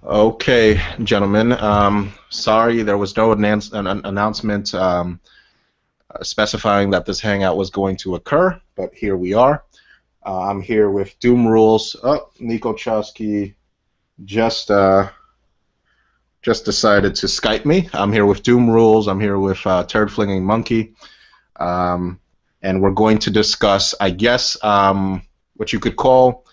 Okay, gentlemen. Sorry, there was no announcement specifying that this hangout was going to occur, but here we are. I'm here with Doom Rules. Oh, Nico Chosky just just decided to Skype me. I'm here with Doom Rules. I'm here with Turd Flinging Monkey, and we're going to discuss, I guess, what you could call.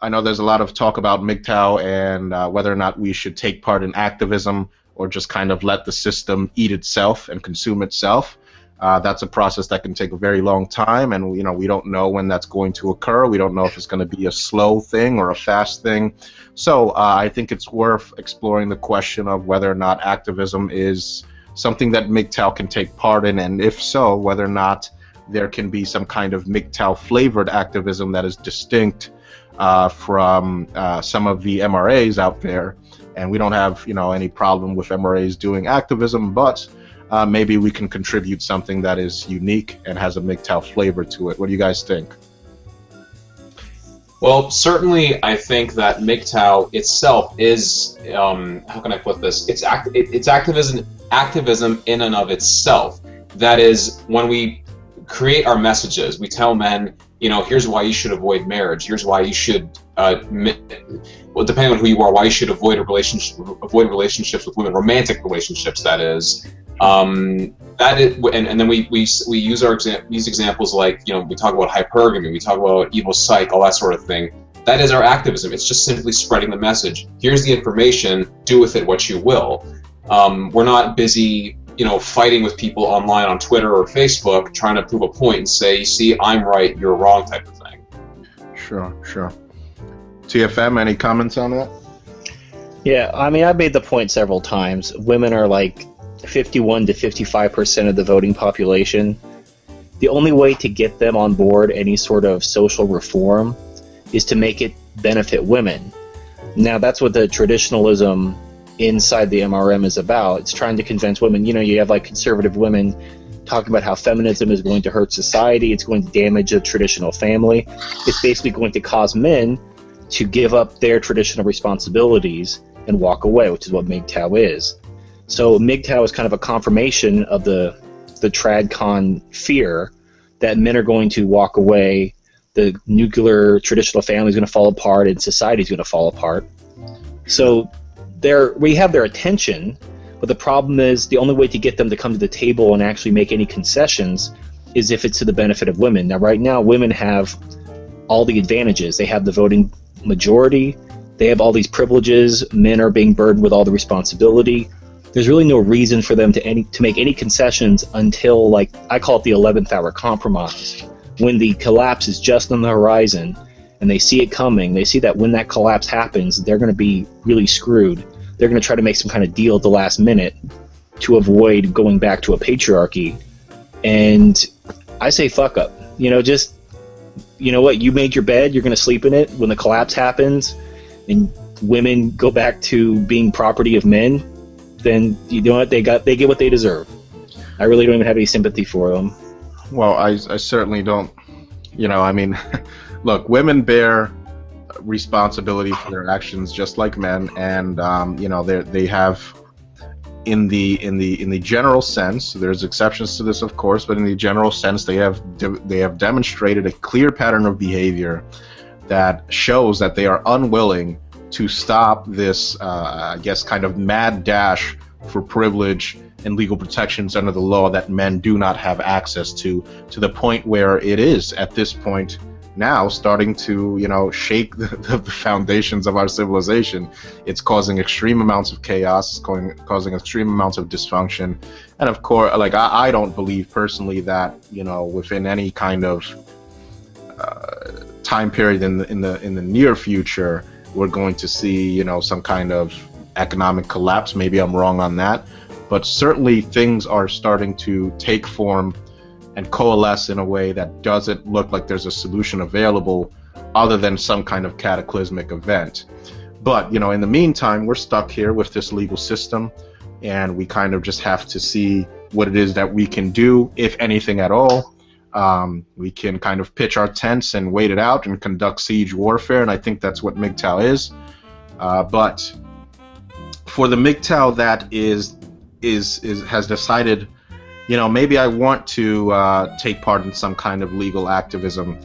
I know there's a lot of talk about MGTOW and whether or not we should take part in activism or just kind of let the system eat itself and consume itself. That's a process that can take a very long time, and we don't know when that's going to occur. We don't know if it's going to be a slow thing or a fast thing. So I think it's worth exploring the question of whether or not activism is something that MGTOW can take part in, and if so, whether or not there can be some kind of MGTOW flavored activism that is distinct from some of the MRAs out there. And we don't have any problem with MRAs doing activism, but maybe we can contribute something that is unique and has a MGTOW flavor to it. What do you guys think? Well, certainly I think that MGTOW itself is, how can I put this? It's activism in and of itself. That is, when we create our messages, we tell men, here's why you should avoid marriage. Here's why you should, well, depending on who you are, why you should avoid relationships with women, romantic relationships. That is, and then we use examples like we talk about hypergamy, we talk about evil psych, all that sort of thing. That is our activism. It's just simply spreading the message. Here's the information. Do with it what you will. We're not busy fighting with people online on Twitter or Facebook, trying to prove a point and say, see, I'm right, you're wrong, type of thing. Sure. TFM, any comments on that? Yeah, I mean, I've made the point several times. Women are like 51 to 55% of the voting population. The only way to get them on board any sort of social reform is to make it benefit women. Now, that's what the traditionalism inside the MRM is about. It's trying to convince women. You have like conservative women talking about how feminism is going to hurt society, it's going to damage a traditional family, it's basically going to cause men to give up their traditional responsibilities and walk away, which is what MGTOW is. So MGTOW is kind of a confirmation of the TradCon fear that men are going to walk away, the nuclear traditional family is going to fall apart, and society is going to fall apart. So we have their attention, but the problem is the only way to get them to come to the table and actually make any concessions is if it's to the benefit of women. Now, right now, women have all the advantages. They have the voting majority. They have all these privileges. Men are being burdened with all the responsibility. There's really no reason for them to make any concessions until, like, I call it the 11th hour compromise, when the collapse is just on the horizon and they see it coming. They see that when that collapse happens, they're going to be really screwed. They're going to try to make some kind of deal at the last minute to avoid going back to a patriarchy. And I say fuck up. Just, what, you made your bed, you're going to sleep in it. When the collapse happens and women go back to being property of men, then you know what, they get what they deserve. I really don't even have any sympathy for them. Well, I certainly don't. Look, women bear responsibility for their actions just like men, and they have, in the general sense, there's exceptions to this, of course, but in the general sense, they have demonstrated a clear pattern of behavior that shows that they are unwilling to stop this, I guess, kind of mad dash for privilege and legal protections under the law that men do not have access to the point where it is at this point now starting to shake the foundations of our civilization. It's causing extreme amounts of chaos, causing extreme amounts of dysfunction, and of course, like, I don't believe personally that within any kind of time period in the near future we're going to see some kind of economic collapse. Maybe I'm wrong on that, but certainly things are starting to take form and coalesce in a way that doesn't look like there's a solution available other than some kind of cataclysmic event. But in the meantime, we're stuck here with this legal system, and we kind of just have to see what it is that we can do, if anything at all. We can kind of pitch our tents and wait it out and conduct siege warfare, and I think that's what MGTOW is. But for the MGTOW that has decided, maybe I want to take part in some kind of legal activism,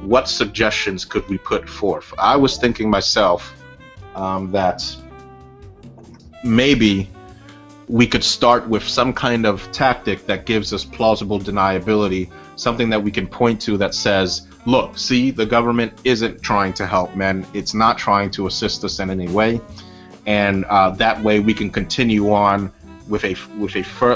what suggestions could we put forth? I was thinking myself that maybe we could start with some kind of tactic that gives us plausible deniability, something that we can point to that says, look, see, the government isn't trying to help men, it's not trying to assist us in any way, and that way we can continue on with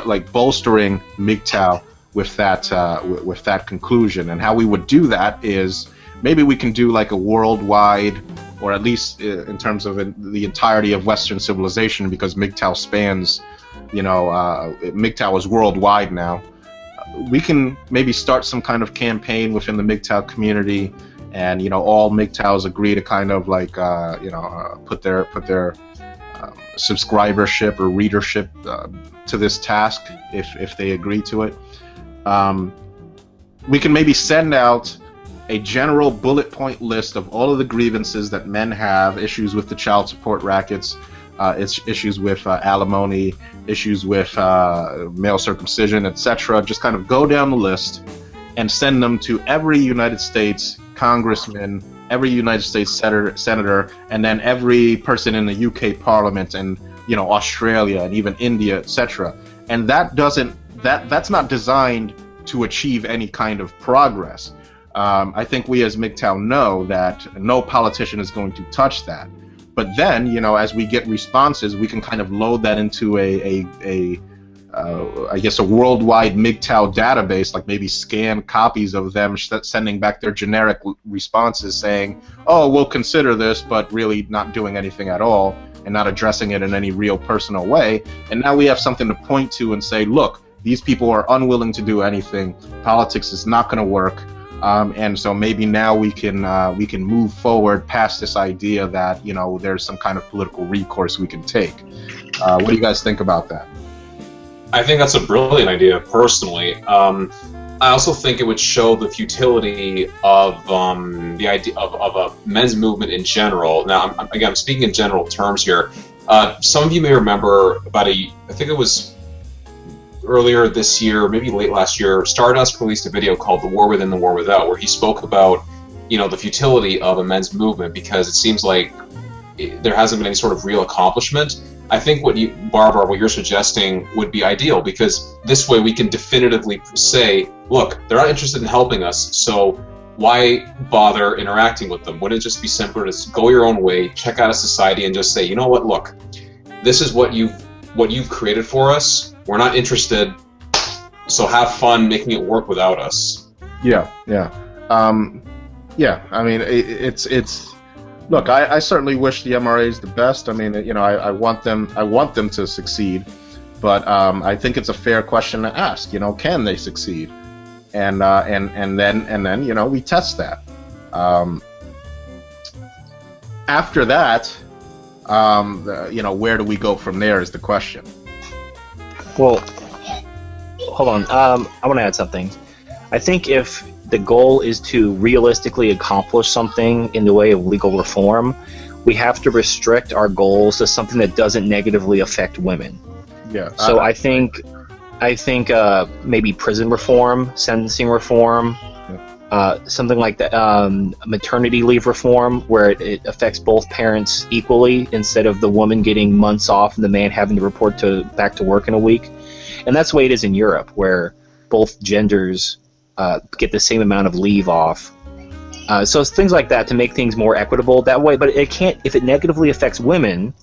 like bolstering MGTOW with that conclusion. And how we would do that is maybe we can do like a worldwide, or at least in terms of the entirety of Western civilization, because MGTOW spans, MGTOW is worldwide now. We can maybe start some kind of campaign within the MGTOW community, and all MGTOWs agree to kind of like put their subscribership or readership to this task if they agree to it. We can maybe send out a general bullet point list of all of the grievances that men have, issues with the child support rackets, issues with alimony, issues with male circumcision, etc. Just kind of go down the list and send them to every United States congressman, every United States senator, and then every person in the UK Parliament, and Australia, and even India, etc. And that's not designed to achieve any kind of progress. I think we as MGTOW know that no politician is going to touch that. But then, as we get responses, we can kind of load that into I guess a worldwide MGTOW database, like maybe scan copies of them sending back their generic responses saying, oh, we'll consider this, but really not doing anything at all and not addressing it in any real personal way. And now we have something to point to and say, look, these people are unwilling to do anything. Politics is not going to work. And so maybe now we can move forward past this idea that there's some kind of political recourse we can take. What do you guys think about that? I think that's a brilliant idea, personally. I also think it would show the futility of the idea of a men's movement in general. Now, I'm speaking in general terms here. Some of you may remember I think it was earlier this year, maybe late last year, Stardusk released a video called "The War Within, the War Without," where he spoke about, the futility of a men's movement, because it seems like there hasn't been any sort of real accomplishment. I think what you're suggesting would be ideal, because this way we can definitively say, look, they're not interested in helping us, so why bother interacting with them? Wouldn't it just be simpler to go your own way, check out a society, and just say, you know what, look, this is what you've created for us. We're not interested, so have fun making it work without us. Yeah. I mean, it's. Look, I certainly wish the MRAs the best. I mean, I want them to succeed, but I think it's a fair question to ask. Can they succeed? And then we test that. After that, where do we go from there is the question. Well, hold on. I want to add something. I think if the goal is to realistically accomplish something in the way of legal reform, we have to restrict our goals to something that doesn't negatively affect women. Yeah. So I think maybe prison reform, sentencing reform, something like that, maternity leave reform, where it affects both parents equally, instead of the woman getting months off and the man having to report back to work in a week. And that's the way it is in Europe, where both genders get the same amount of leave off. So it's things like that to make things more equitable that way. But it can't, if it negatively affects women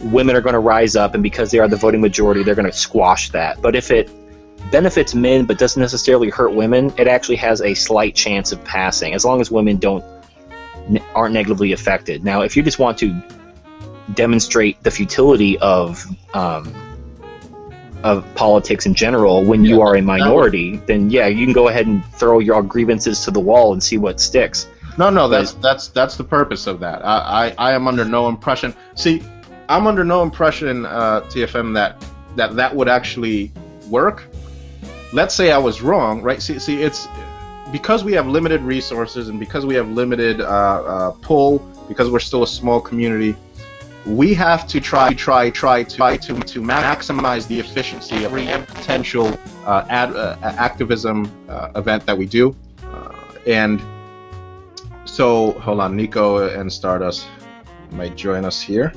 are going to rise up, and because they are the voting majority, they're going to squash that. But if it benefits men but doesn't necessarily hurt women, it actually has a slight chance of passing, as long as women aren't negatively affected. Now, if you just want to demonstrate the futility of politics in general when you are a minority, then yeah, you can go ahead and throw your grievances to the wall and see what sticks. No, that's the purpose of that. I am under no impression. See, I'm under no impression, TFM, that would actually work. Let's say I was wrong, right? See, it's because we have limited resources and because we have limited pull, because we're still a small community. we have to try to maximize the efficiency of every potential activism event that we do. And so, hold on, Nico and Stardust might join us here.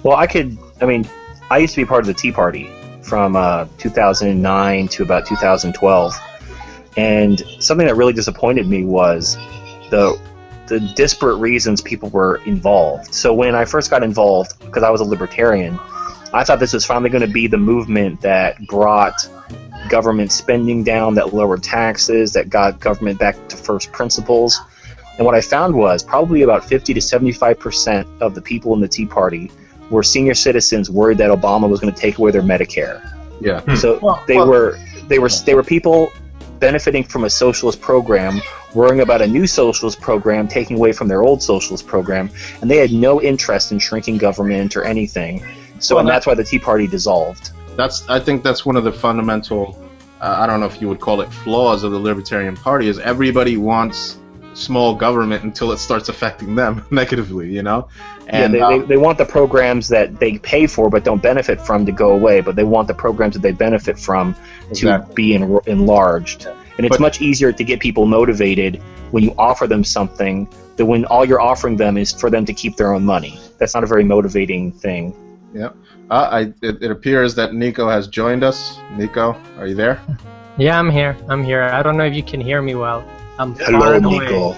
Well, I used to be part of the Tea Party from 2009 to about 2012, and something that really disappointed me was the disparate reasons people were involved. So when I first got involved, because I was a libertarian, I thought this was finally going to be the movement that brought government spending down, that lowered taxes, that got government back to first principles. And what I found was probably about 50 to 75% of the people in the Tea Party were senior citizens worried that Obama was going to take away their Medicare. Yeah. So they were people benefiting from a socialist program, worrying about a new socialist program taking away from their old socialist program, and they had no interest in shrinking government or anything. So, and that's why the Tea Party dissolved. I think that's one of the fundamental, I don't know if you would call it flaws of the Libertarian Party, is everybody wants small government until it starts affecting them negatively, you know? And they want the programs that they pay for but don't benefit from to go away, but they want the programs that they benefit from to be enlarged. And it's much easier to get people motivated when you offer them something than when all you're offering them is for them to keep their own money. That's not a very motivating thing. Yeah. It appears that Nico has joined us. Nico, are you there? Yeah, I'm here. I don't know if you can hear me well. I'm Hello, far Nico. away.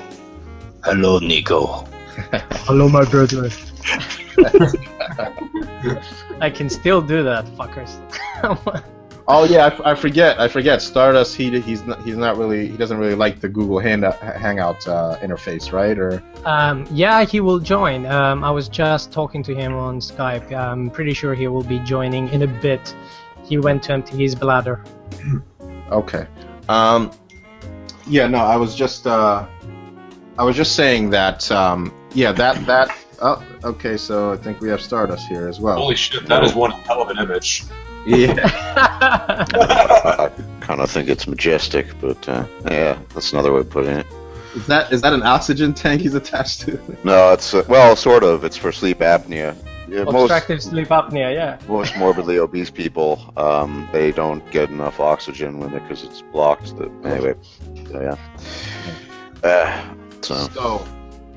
Hello, Nico. Hello, my brother. I can still do that, fuckers. Oh yeah, I forget. Stardust, he doesn't really like the Google Hangout interface, right? Or yeah, he will join. I was just talking to him on Skype. I'm pretty sure he will be joining in a bit. He went to empty his bladder. Okay. Yeah, no, I was just saying that. Oh, okay. So I think we have Stardust here as well. Holy shit, that is one hell of an image. Yeah. I kind of think it's majestic, but yeah, that's another way of putting it. Is that an oxygen tank he's attached to? No, it's well, sort of. It's for sleep apnea. Yeah, Obstructive sleep apnea, yeah. Most morbidly obese people, they don't get enough oxygen because it's blocked. Anyway, yeah. So,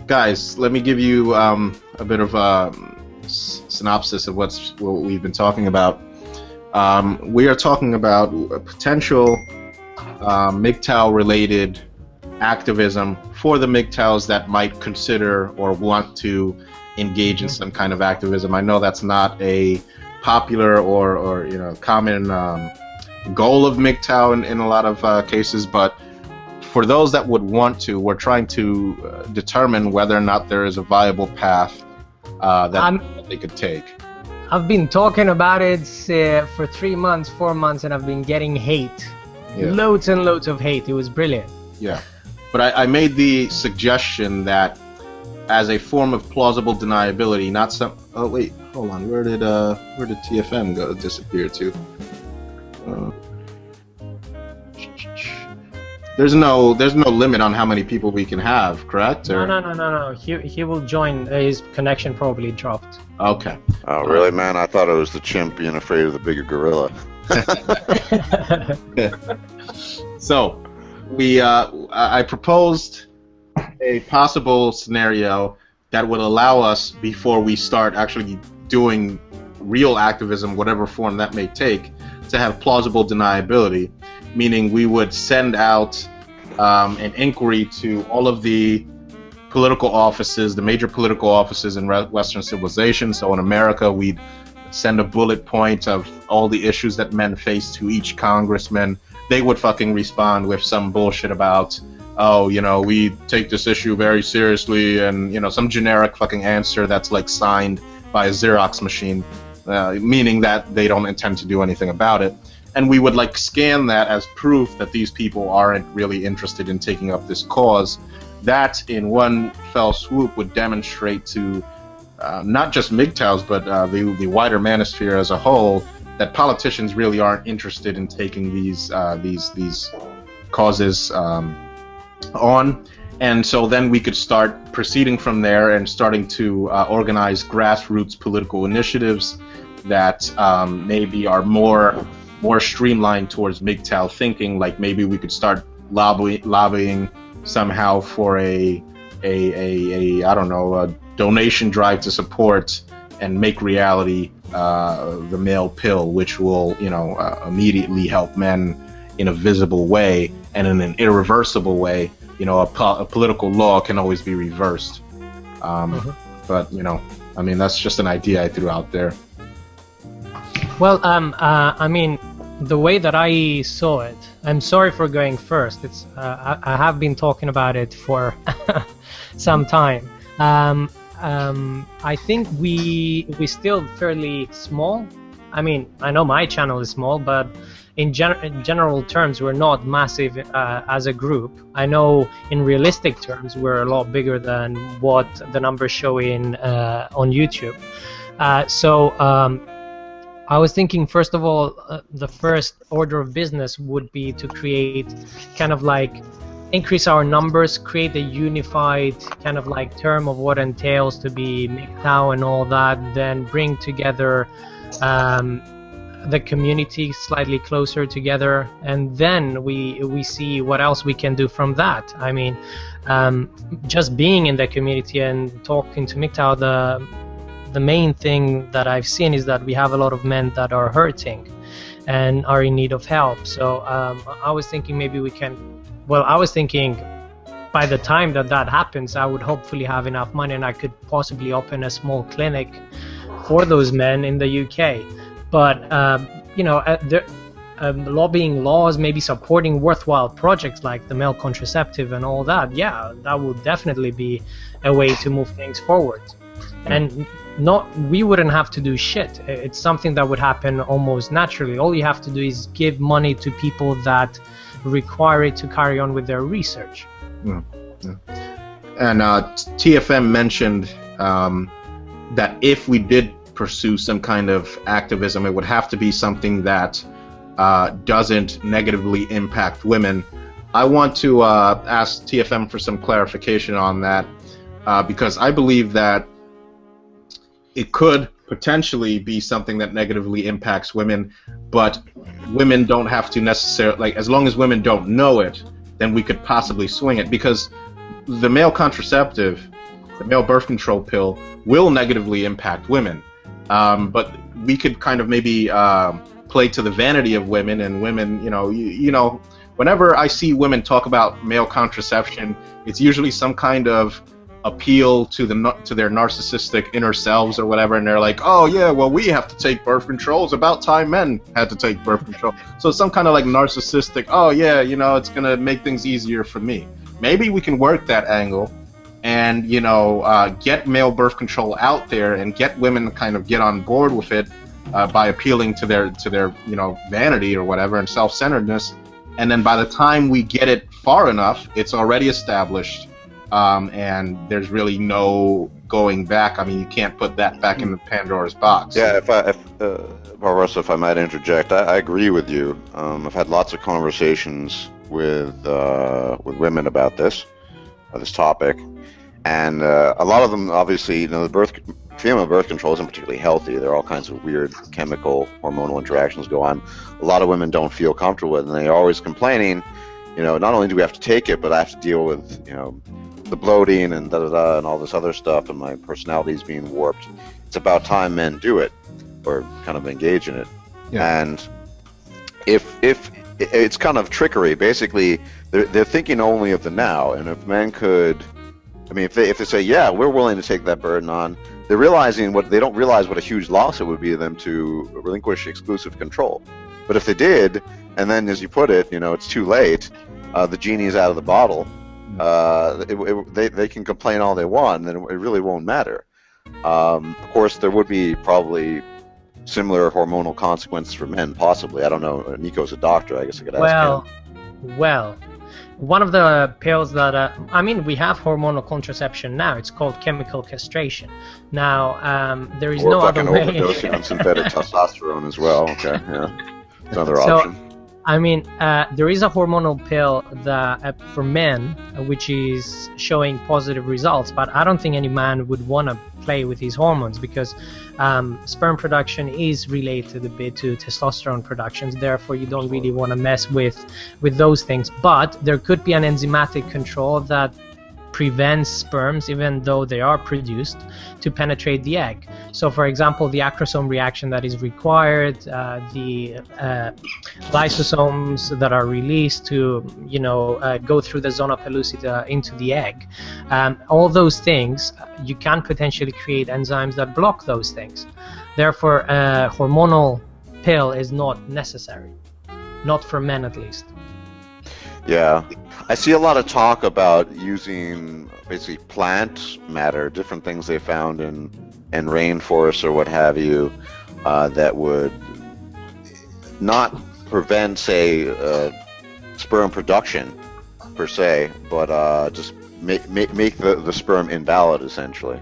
guys, let me give you a bit of a synopsis of what we've been talking about. We are talking about potential MGTOW-related activism for the MGTOWs that might consider or want to engage in some kind of activism. I know that's not a popular or common goal of MGTOW in a lot of cases, but for those that would want to, we're trying to determine whether or not there is a viable path that they could take. I've been talking about it for 3 months, 4 months, and I've bbeen getting hate. Yeah. Loads and loads of hate. It was brilliant. Yeah. But I made the suggestion that as a form of plausible deniability, not some... Oh, wait. Hold on. Where did TFM disappear to? There's no limit on how many people we can have, correct? Or... No. He will join. His connection probably dropped. Okay. Oh, really, man? I thought it was the chimp being afraid of the bigger gorilla. So, I proposed a possible scenario that would allow us, before we start actually doing real activism, whatever form that may take, to have plausible deniability, meaning we would send out an inquiry to all of the political offices, the major political offices in Western civilization. So in America, we'd send a bullet point of all the issues that men face to each congressman. They would fucking respond with some bullshit about, oh, we take this issue very seriously, and, some generic fucking answer that's like signed by a Xerox machine, meaning that they don't intend to do anything about it. And we would scan that as proof that these people aren't really interested in taking up this cause. That, in one fell swoop, would demonstrate to not just MGTOWs, but the wider manosphere as a whole, that politicians really aren't interested in taking these causes on. And so then we could start proceeding from there and starting to organize grassroots political initiatives that maybe are more streamlined towards MGTOW thinking. Like maybe we could start lobbying somehow for a I don't know, a donation drive to support and make reality the male pill, which will, you know, immediately help men in a visible way and in an irreversible way. You know, a political law can always be reversed. But, you know, I mean, that's just an idea I threw out there. Well, I mean, the way that I saw it, I'm sorry for going first. It's I have been talking about it for some time. I think we still fairly small. I mean, I know my channel is small, but in general terms, we're not massive as a group. I know in realistic terms, we're a lot bigger than what the numbers show on YouTube. I was thinking, first of all, the first order of business would be to create kind of like increase our numbers, create a unified kind of like term of what entails to be MGTOW and all that, then bring together the community slightly closer together, and then we see what else we can do from that. I mean, just being in the community and talking to MGTOW, the main thing that I've seen is that we have a lot of men that are hurting and are in need of help. So I was thinking maybe we can, well, I was thinking by the time that happens, I would hopefully have enough money and I could possibly open a small clinic for those men in the UK. But, you know, lobbying laws, maybe supporting worthwhile projects like the male contraceptive and all that, yeah, that would definitely be a way to move things forward. And we wouldn't have to do shit. It's something that would happen almost naturally. All you have to do is give money to people that require it to carry on with their research. Yeah. And TFM mentioned that if we did pursue some kind of activism, it would have to be something that doesn't negatively impact women. I want to ask TFM for some clarification on that, because I believe that it could potentially be something that negatively impacts women, but women don't have to necessarily, like, as long as women don't know it, then we could possibly swing it, because the male contraceptive, the male birth control pill, will negatively impact women. But we could kind of maybe play to the vanity of women, and women, you know, whenever I see women talk about male contraception, it's usually some kind of appeal to their narcissistic inner selves or whatever, and they're like, oh yeah, well, we have to take birth control, it's about time men had to take birth control. So some kind of like narcissistic, oh yeah, you know, it's gonna make things easier for me. Maybe we can work that angle and, you know, get male birth control out there and get women to kind of get on board with it by appealing to their you know, vanity or whatever and self-centeredness, and then by the time we get it far enough, it's already established. And there's really no going back. I mean, you can't put that back in the Pandora's box. Yeah, if Barbarossa, if I might interject, I agree with you. I've had lots of conversations with women about this topic, and a lot of them, obviously, you know, female birth control isn't particularly healthy. There are all kinds of weird chemical, hormonal interactions go on. A lot of women don't feel comfortable with it, and they're always complaining, you know, not only do we have to take it, but I have to deal with, you know, the bloating and da-da-da and all this other stuff, and my personality is being warped. It's about time men do it, or kind of engage in it. Yeah. And if it's kind of trickery, basically, they're thinking only of the now, and if men could, I mean, if they say, yeah, we're willing to take that burden on, they don't realize what a huge loss it would be to them to relinquish exclusive control. But if they did, and then, as you put it, you know, it's too late, the genie's out of the bottle, they can complain all they want, and then it really won't matter. Of course, there would be probably similar hormonal consequences for men, possibly. I don't know. Nico's a doctor. I guess I could ask him. Well, one of the pills that, I mean, we have hormonal contraception now. It's called chemical castration. Now, there is no other way. Or overdosing on synthetic testosterone as well. Okay, yeah. Another option. I mean, there is a hormonal pill that for men, which is showing positive results, but I don't think any man would want to play with his hormones because sperm production is related a bit to testosterone productions. Therefore, you don't really want to mess with those things. But there could be an enzymatic control that prevents sperms, even though they are produced, to penetrate the egg. So, for example, the acrosome reaction that is required, the lysosomes that are released to, go through the zona pellucida into the egg, all those things, you can potentially create enzymes that block those things. Therefore, a hormonal pill is not necessary, not for men at least. Yeah. I see a lot of talk about using basically plant matter, different things they found in rainforests or what have you, that would not prevent, say, sperm production per se, but just make the sperm invalid essentially.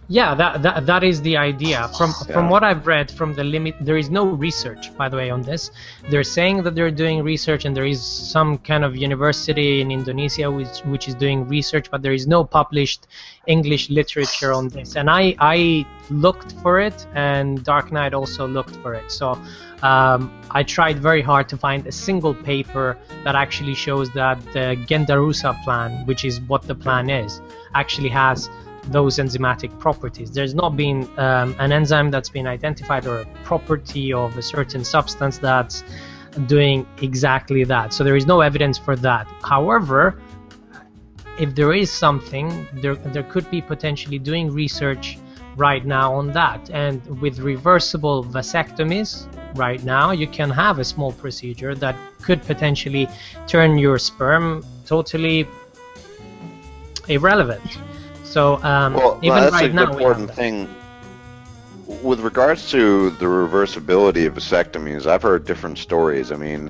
Yeah, that is the idea. From what I've read, from the limit, there is no research, by the way, on this. They're saying that they're doing research, and there is some kind of university in Indonesia which is doing research, but there is no published English literature on this. And I looked for it, and Dark Knight also looked for it. So I tried very hard to find a single paper that actually shows that the Gendarusa plan, which is what the plan is, actually has those enzymatic properties. There's not been an enzyme that's been identified or a property of a certain substance that's doing exactly that. So there is no evidence for that. However, if there is something, there could be potentially doing research right now on that. And with reversible vasectomies, right now, you can have a small procedure that could potentially turn your sperm totally irrelevant. So even that's right an now, important thing. With regards to the reversibility of vasectomies, I've heard different stories. I mean,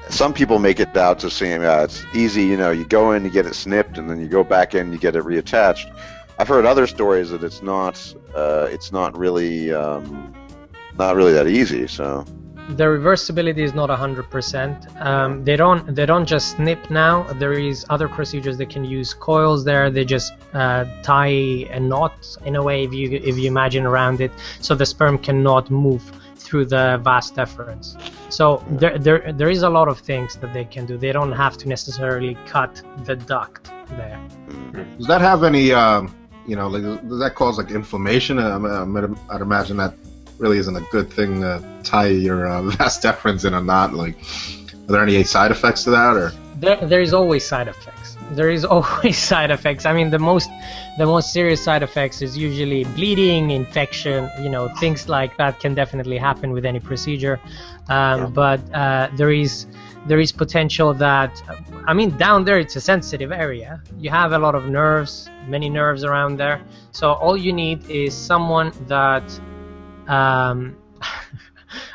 some people make it out to saying it's easy. You go in, you get it snipped, and then you go back in, you get it reattached. I've heard other stories that it's not really that easy. So the reversibility is not 100%. They don't just snip now. There is other procedures that can use coils there. They just tie a knot in a way, if you imagine, around it, so the sperm cannot move through the vas deferens. So there is a lot of things that they can do. They don't have to necessarily cut the duct there. Does that have any, does that cause like inflammation? I'd imagine that really isn't a good thing to tie your vas deferens in a knot. Like, are there any side effects to that, or? There is always side effects. There is always side effects. I mean, the most serious side effects is usually bleeding, infection. Things like that can definitely happen with any procedure. But there is potential that, I mean, down there it's a sensitive area. You have a lot of nerves, many nerves around there. So all you need is someone that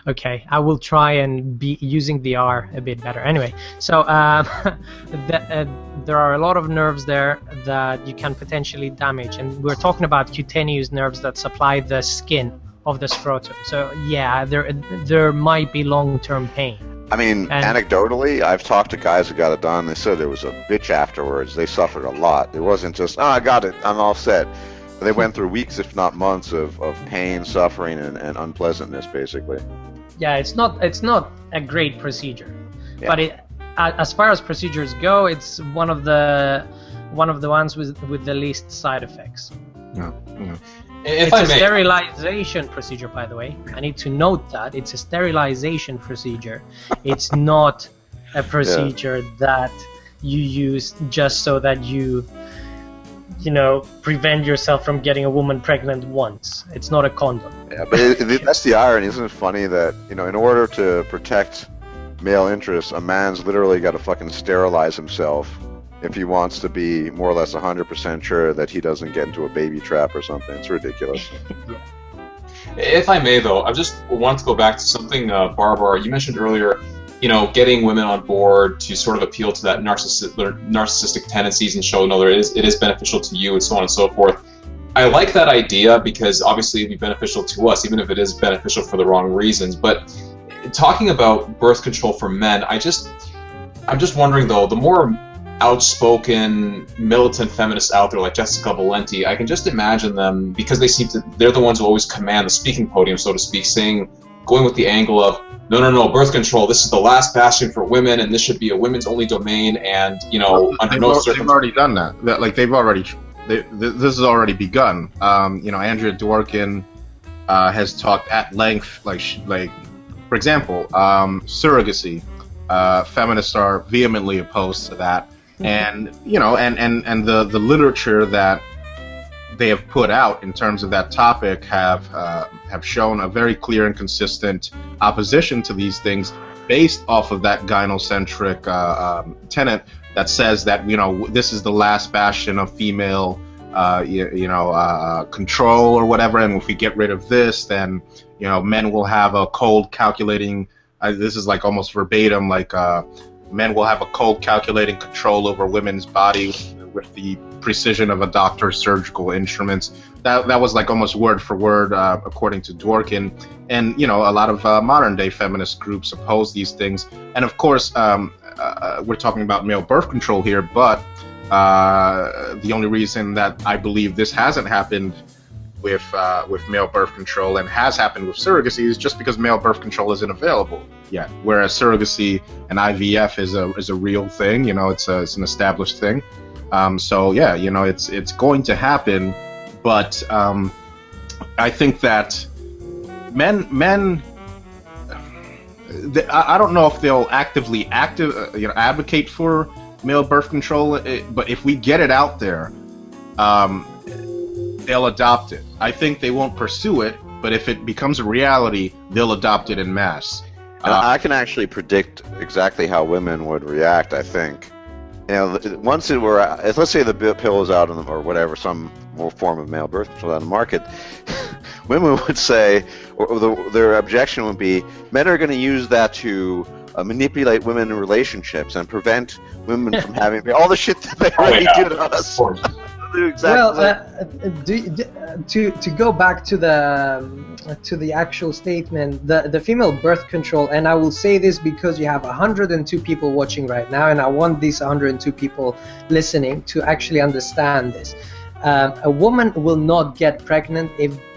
okay, I will try and be using the R a bit better. Anyway, so there are a lot of nerves there that you can potentially damage, and we're talking about cutaneous nerves that supply the skin of the scrotum. So yeah, there might be long-term pain. I mean, anecdotally, I've talked to guys who got it done. They said it was a bitch afterwards. They suffered a lot. It wasn't just, I got it, I'm all set. They went through weeks, if not months, of pain, suffering, and unpleasantness, basically. Yeah, it's not a great procedure, but as far as procedures go, it's one of the ones with the least side effects. Yeah. It's a sterilization procedure, by the way. I need to note that it's a sterilization procedure. It's not a procedure that you use just so that you prevent yourself from getting a woman pregnant once. It's not a condom. Yeah, but that's the irony. Isn't it funny that, in order to protect male interests, a man's literally got to fucking sterilize himself if he wants to be more or less 100% sure that he doesn't get into a baby trap or something. It's ridiculous. Yeah. If I may, though, I just want to go back to something, Barbara, you mentioned earlier, getting women on board to sort of appeal to that narcissistic tendencies and show, no, it is beneficial to you, and so on and so forth. I like that idea because obviously it'd be beneficial to us, even if it is beneficial for the wrong reasons. But talking about birth control for men, I'm just wondering though, the more outspoken militant feminists out there like Jessica Valenti, I can just imagine them, because they're the ones who always command the speaking podium, so to speak, going with the angle of no, birth control, this is the last bastion for women, and this should be a women's only domain, and under no circumstances. They've already done that. Like this has already begun. Andrea Dworkin has talked at length, like for example, surrogacy. Feminists are vehemently opposed to that, and and the literature that they have put out in terms of that topic have shown a very clear and consistent opposition to these things, based off of that gynocentric tenet that says that this is the last bastion of female control or whatever, and if we get rid of this, then men will have a cold calculating. This is like almost verbatim, like men will have a cold calculating control over women's bodies with the precision of a doctor's surgical instruments. That was like almost word for word, according to Dworkin. And a lot of modern day feminist groups oppose these things. And of course, we're talking about male birth control here, but the only reason that I believe this hasn't happened with male birth control and has happened with surrogacy is just because male birth control isn't available yet. Whereas surrogacy and IVF is a real thing. It's an established thing. So yeah, it's going to happen, but I think that men I don't know if they'll actively advocate for male birth control, but if we get it out there, they'll adopt it. I think they won't pursue it, but if it becomes a reality, they'll adopt it en masse. I can actually predict exactly how women would react, I think. Once let's say the pill is out or whatever, some more form of male birth control on the market, women would say, or their objection would be, men are going to use that to manipulate women in relationships and prevent women from having all the shit that they already do to us. To go back to the actual statement, the female birth control, and I will say this because you have 102 people watching right now, and I want these 102 people listening to actually understand this. A woman will not get pregnant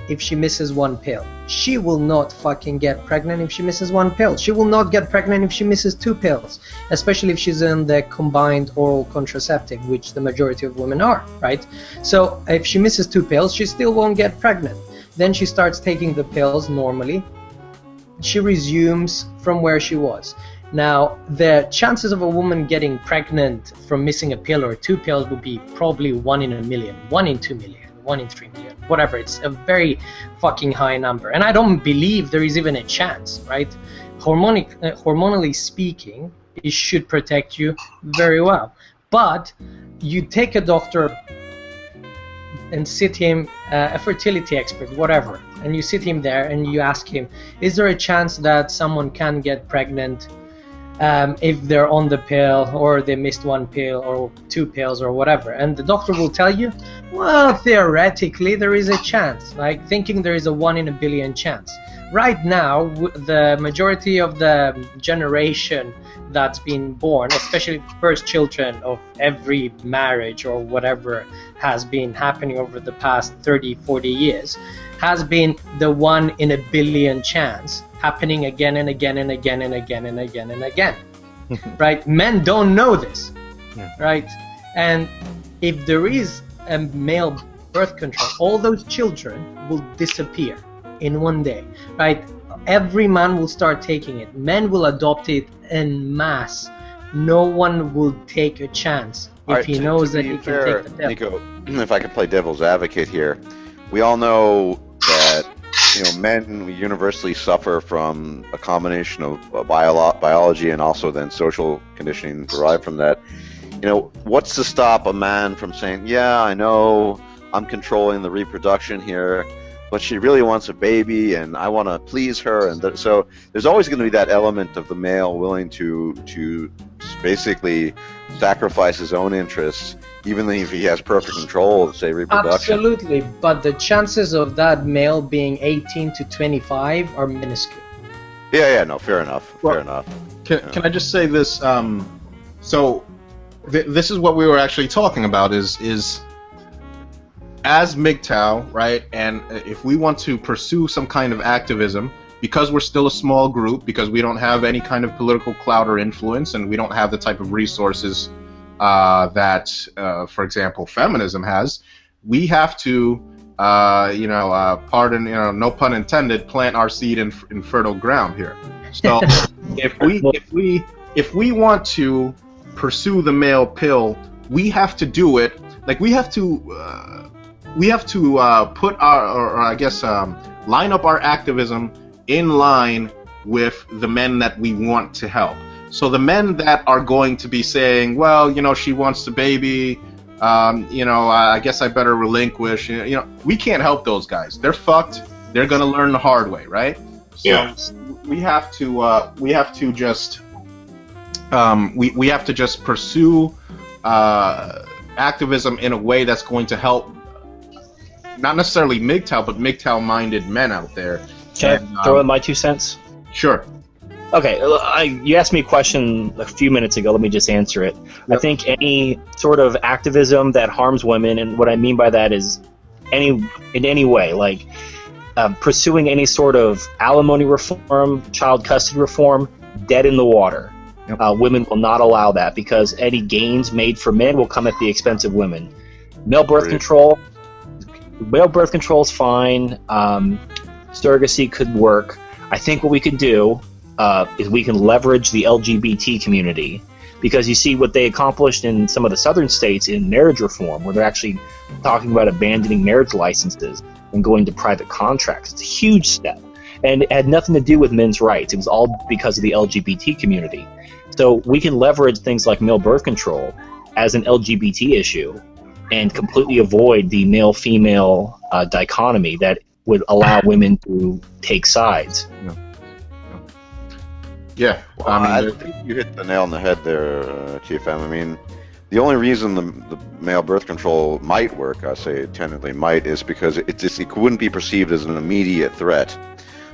if she misses one pill. She will not fucking get pregnant if she misses one pill. She will not get pregnant if she misses two pills, especially if she's in the combined oral contraceptive, which the majority of women are, right? So if she misses two pills, she still won't get pregnant. Then she starts taking the pills normally. She resumes from where she was. Now, the chances of a woman getting pregnant from missing a pill or two pills would be probably 1 in a million, 1 in 2 million. 1 in 3 million, whatever. It's a very fucking high number, and I don't believe there is even a chance, right? Hormonally speaking, it should protect you very well. But you take a doctor and sit him, a fertility expert, whatever, and you sit him there and you ask him, is there a chance that someone can get pregnant if they're on the pill, or they missed one pill or two pills or whatever? And the doctor will tell you, well, theoretically there is a chance, like thinking there is a 1 in a billion chance. Right now, the majority of the generation that's been born, especially first children of every marriage or whatever has been happening over the past 30-40 years, has been the 1 in a billion chance happening again and again and again and again and again and again. Right? Men don't know this, right? And if there is a male birth control, all those children will disappear in one day, right? Every man will start taking it. Men will adopt it en masse. No one will take a chance if he knows that he can take the pill. Nico, if I could play devil's advocate here, we all know that men universally suffer from a combination of biology and also then social conditioning derived from that. What's to stop a man from saying, yeah, I know I'm controlling the reproduction here, but she really wants a baby and I want to please her, and so there's always going to be that element of the male willing to basically sacrifice his own interests, even if he has perfect control of, say, reproduction. Absolutely, but the chances of that male being 18 to 25 are minuscule. Yeah. No, fair enough. Well, fair enough. Can I just say this? So this is what we were actually talking about. Is as MGTOW, right? And if we want to pursue some kind of activism, because we're still a small group, because we don't have any kind of political clout or influence, and we don't have the type of resources that, for example, feminism has, we have to, pardon, no pun intended, plant our seed in fertile ground here. So if we want to pursue the male pill, we have to do it. Like we have to put line up our activism in line with the men that we want to help. So the men that are going to be saying, well, she wants the baby, I guess I better relinquish. We can't help those guys. They're fucked. They're gonna learn the hard way, right? So Yeah. we have to just pursue activism in a way that's going to help, not necessarily MGTOW, but MGTOW-minded men out there. Can I throw in my 2 cents? Sure. Okay, you asked me a question a few minutes ago. Let me just answer it. Yep. I think any sort of activism that harms women, and what I mean by that is in any way, like pursuing any sort of alimony reform, child custody reform, dead in the water. Yep. Women will not allow that because any gains made for men will come at the expense of women. Male birth control is fine. Surrogacy could work. I think what we can do is we can leverage the LGBT community, because you see what they accomplished in some of the southern states in marriage reform, where they're actually talking about abandoning marriage licenses and going to private contracts. It's a huge step, and it had nothing to do with men's rights. It was all because of the LGBT community. So we can leverage things like male birth control as an LGBT issue and completely avoid the male-female dichotomy that would allow women to take sides. Yeah. Well, I think you hit the nail on the head there, TFM. I mean, the only reason the male birth control might work, I say tentatively might, is because it wouldn't be perceived as an immediate threat.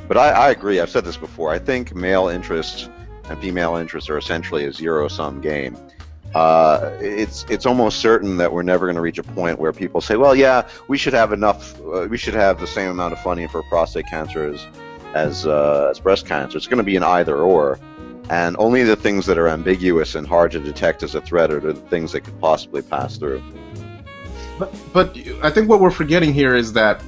But I agree. I've said this before. I think male interests and female interests are essentially a zero-sum game. It's almost certain that we're never going to reach a point where people say, well, yeah, we should have enough. We should have the same amount of funding for prostate cancer as breast cancer. It's going to be an either or, and only the things that are ambiguous and hard to detect as a threat are the things that could possibly pass through. But I think what we're forgetting here is that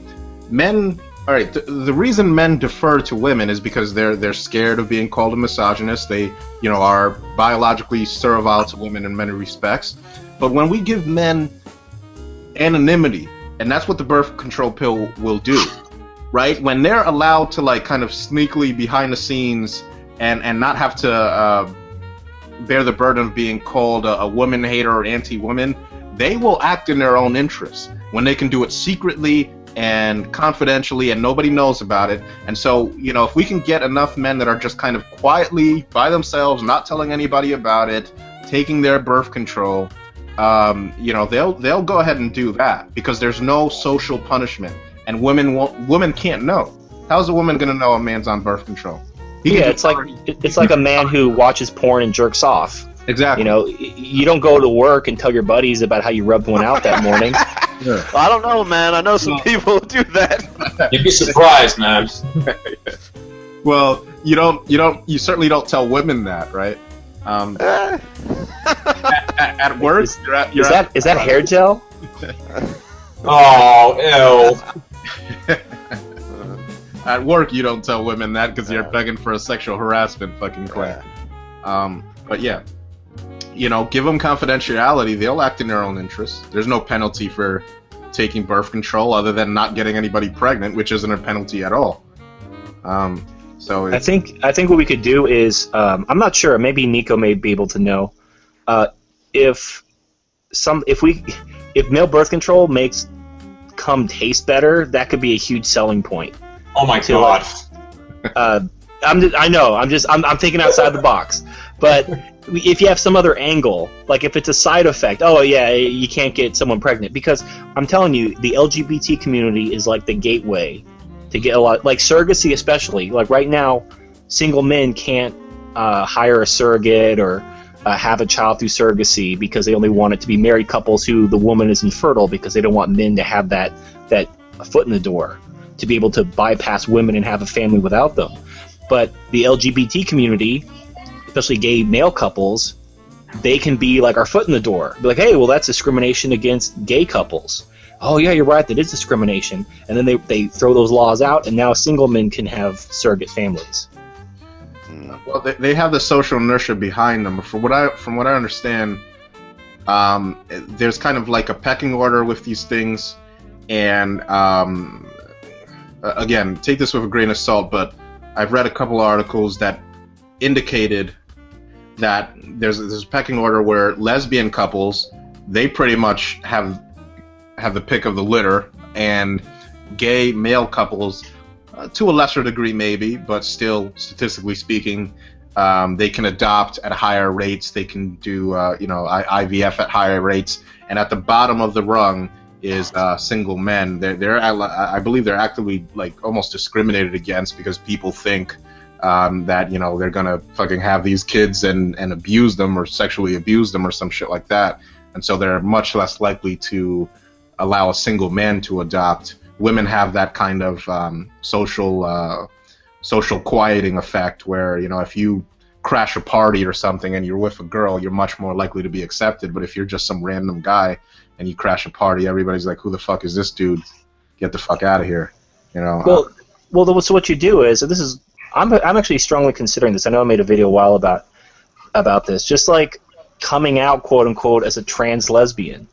men. All right, the reason men defer to women is because they're scared of being called a misogynist. They, are biologically servile to women in many respects. But when we give men anonymity, and that's what the birth control pill will do, right? When they're allowed to kind of sneakily behind the scenes and not have to bear the burden of being called a woman hater or anti-woman, they will act in their own interests when they can do it secretly and confidentially and nobody knows about it. And so, if we can get enough men that are just kind of quietly by themselves, not telling anybody about it, taking their birth control, they'll go ahead and do that because there's no social punishment, and women can't know. How's a woman going to know a man's on birth control? It's like a man who watches porn and jerks off. Exactly. You don't go to work and tell your buddies about how you rubbed one out that morning. Well, I don't know, man. I know some people who do that. You'd be surprised, man. Well, you certainly don't tell women that, right? At work, is that hair gel? Oh, ew. At work, you don't tell women that because you're begging for a sexual harassment fucking claim. But yeah, give them confidentiality. They'll act in their own interests. There's no penalty for taking birth control other than not getting anybody pregnant, which isn't a penalty at all. So I think what we could do is, I'm not sure. Maybe Nico may be able to know if male birth control makes cum taste better. That could be a huge selling point. Oh my god. I'm thinking outside the box. But if you have some other angle, like if it's a side effect, oh yeah, you can't get someone pregnant, because I'm telling you, the LGBT community is like the gateway to get a lot, like surrogacy especially. Like right now, single men can't hire a surrogate or have a child through surrogacy because they only want it to be married couples who the woman is infertile because they don't want men to have that foot in the door to be able to bypass women and have a family without them. But the LGBT community, especially gay male couples, they can be like our foot in the door. Be like, hey, well, that's discrimination against gay couples. Oh, yeah, you're right, that is discrimination. And then they throw those laws out, and now single men can have surrogate families. Well, they have the social inertia behind them. But from what I understand, there's kind of like a pecking order with these things. And again, take this with a grain of salt, but I've read a couple articles that indicated that there's a pecking order where lesbian couples, they pretty much have the pick of the litter, and gay male couples, to a lesser degree maybe, but still statistically speaking, they can adopt at higher rates. They can do IVF at higher rates, and at the bottom of the rung is single men. I believe they're actively like almost discriminated against because people think that they're gonna fucking have these kids and abuse them or sexually abuse them or some shit like that, and so they're much less likely to allow a single man to adopt. Women have that kind of social quieting effect where if you crash a party or something and you're with a girl, you're much more likely to be accepted. But if you're just some random guy and you crash a party, everybody's like, who the fuck is this dude? Get the fuck out of here. Well, so what you do is, I'm actually strongly considering this. I know I made a video a while about this, just like coming out, quote unquote, as a trans lesbian.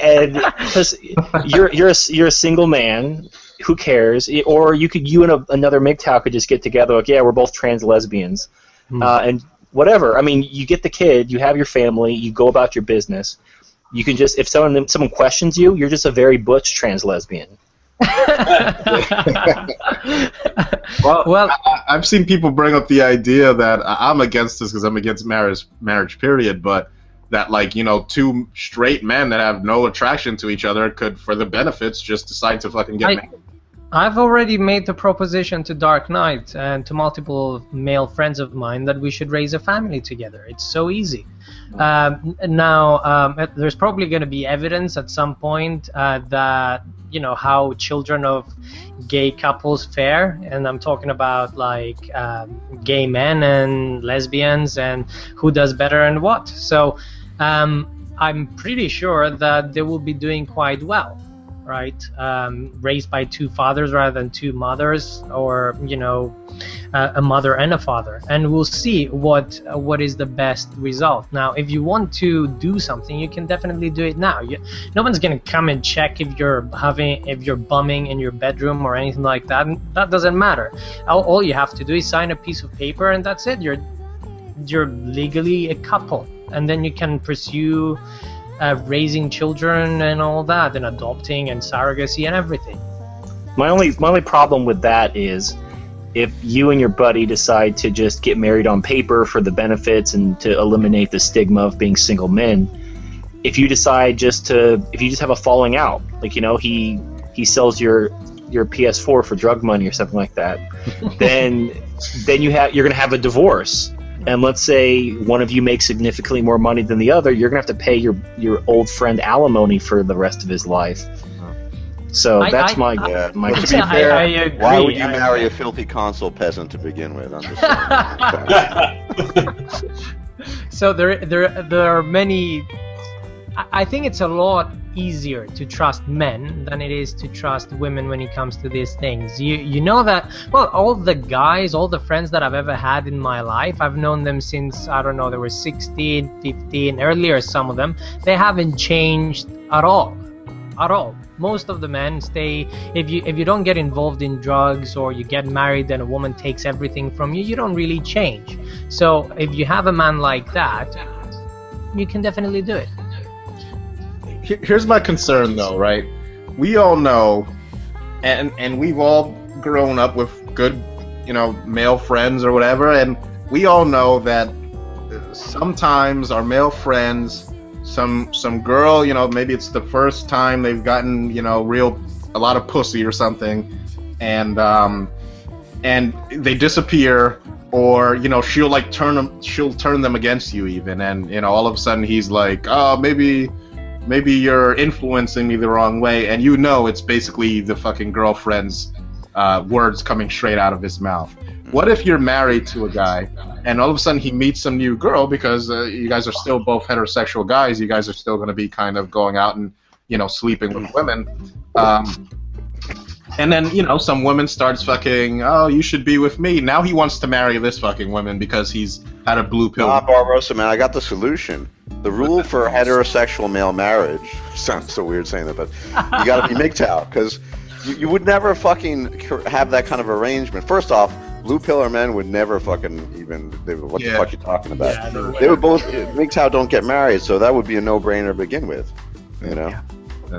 And because you're a single man, who cares? Or you and another MGTOW could just get together, like, yeah, we're both trans lesbians, and whatever. I mean, you get the kid, you have your family, you go about your business. You can just, if someone questions you, you're just a very butch trans lesbian. Well, I've seen people bring up the idea that I'm against this because I'm against marriage period, but that two straight men that have no attraction to each other could, for the benefits, just decide to fucking get married. I've already made the proposition to Dark Knight and to multiple male friends of mine that we should raise a family together. It's so easy. Now, there's probably going to be evidence at some point that how children of gay couples fare, and I'm talking about like gay men and lesbians and who does better and what. So I'm pretty sure that they will be doing quite well, right? Raised by two fathers rather than two mothers, or a mother and a father, and we'll see what is the best result. Now, if you want to do something, you can definitely do it now. No one's gonna come and check if you're bumming in your bedroom or anything like that. That doesn't matter. All you have to do is sign a piece of paper, and that's it. You're legally a couple, and then you can pursue raising children and all that, and adopting and surrogacy and everything. My only problem with that is if you and your buddy decide to just get married on paper for the benefits and to eliminate the stigma of being single men, if you decide if you just have a falling out, like he sells your PS4 for drug money or something like that, then you're gonna have a divorce. And let's say one of you makes significantly more money than the other, you're going to have to pay your old friend alimony for the rest of his life. So that's my to be concern. fair, I agree. why would you marry a filthy console peasant to begin with? I'm just saying. So there are many. I think it's a lot easier to trust men than it is to trust women when it comes to these things. You know that, well, all the friends that I've ever had in my life, I've known them since, I don't know, they were 16, 15, earlier, some of them. They haven't changed at all. Most of the men stay, if you don't get involved in drugs or you get married and a woman takes everything from you, you don't really change. So if you have a man like that, you can definitely do it. Here's my concern, though, right? We all know, and we've all grown up with good, male friends or whatever, and we all know that sometimes our male friends, some girl, maybe it's the first time they've gotten, a lot of pussy or something, and and they disappear, or she'll like turn them against you even, and all of a sudden he's like, oh, maybe you're influencing me the wrong way, and it's basically the fucking girlfriend's words coming straight out of his mouth. What if you're married to a guy and all of a sudden he meets some new girl, because you guys are still both heterosexual guys, you guys are still going to be kind of going out and sleeping with women, and then some woman starts fucking, oh, you should be with me. Now he wants to marry this fucking woman because he's had a blue pill. Barbarossa, man, I got the solution. The rule for heterosexual male marriage sounds so weird saying that, but you got to be MGTOW, because you would never fucking have that kind of arrangement. First off, blue pillar men would never fucking what the fuck you talking about? Yeah, they would both, MGTOW don't get married, so that would be a no-brainer to begin with, Yeah.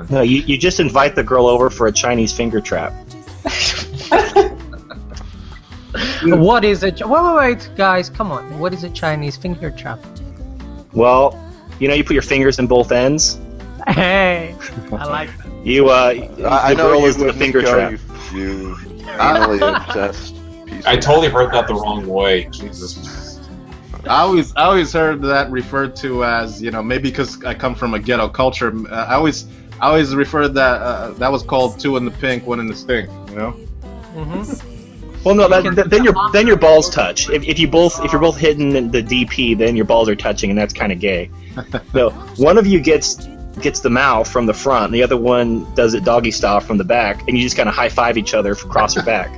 No, you just invite the girl over for a Chinese finger trap. What is it? Wait, guys, come on. What is a Chinese finger trap? Well, you put your fingers in both ends. Hey, I like that. The girl is the finger trap. You anally obsessed piece. I totally heard that the wrong way. Jesus. I always heard that referred to as, maybe because I come from a ghetto culture. I always referred that was called 2 in the pink, 1 in the stink. Mm-hmm. Well, no, then your balls touch. If you're both hitting the DP, then your balls are touching, and that's kind of gay. So one of you gets the mouth from the front, and the other one does it doggy style from the back, and you just kind of high five each other across your back.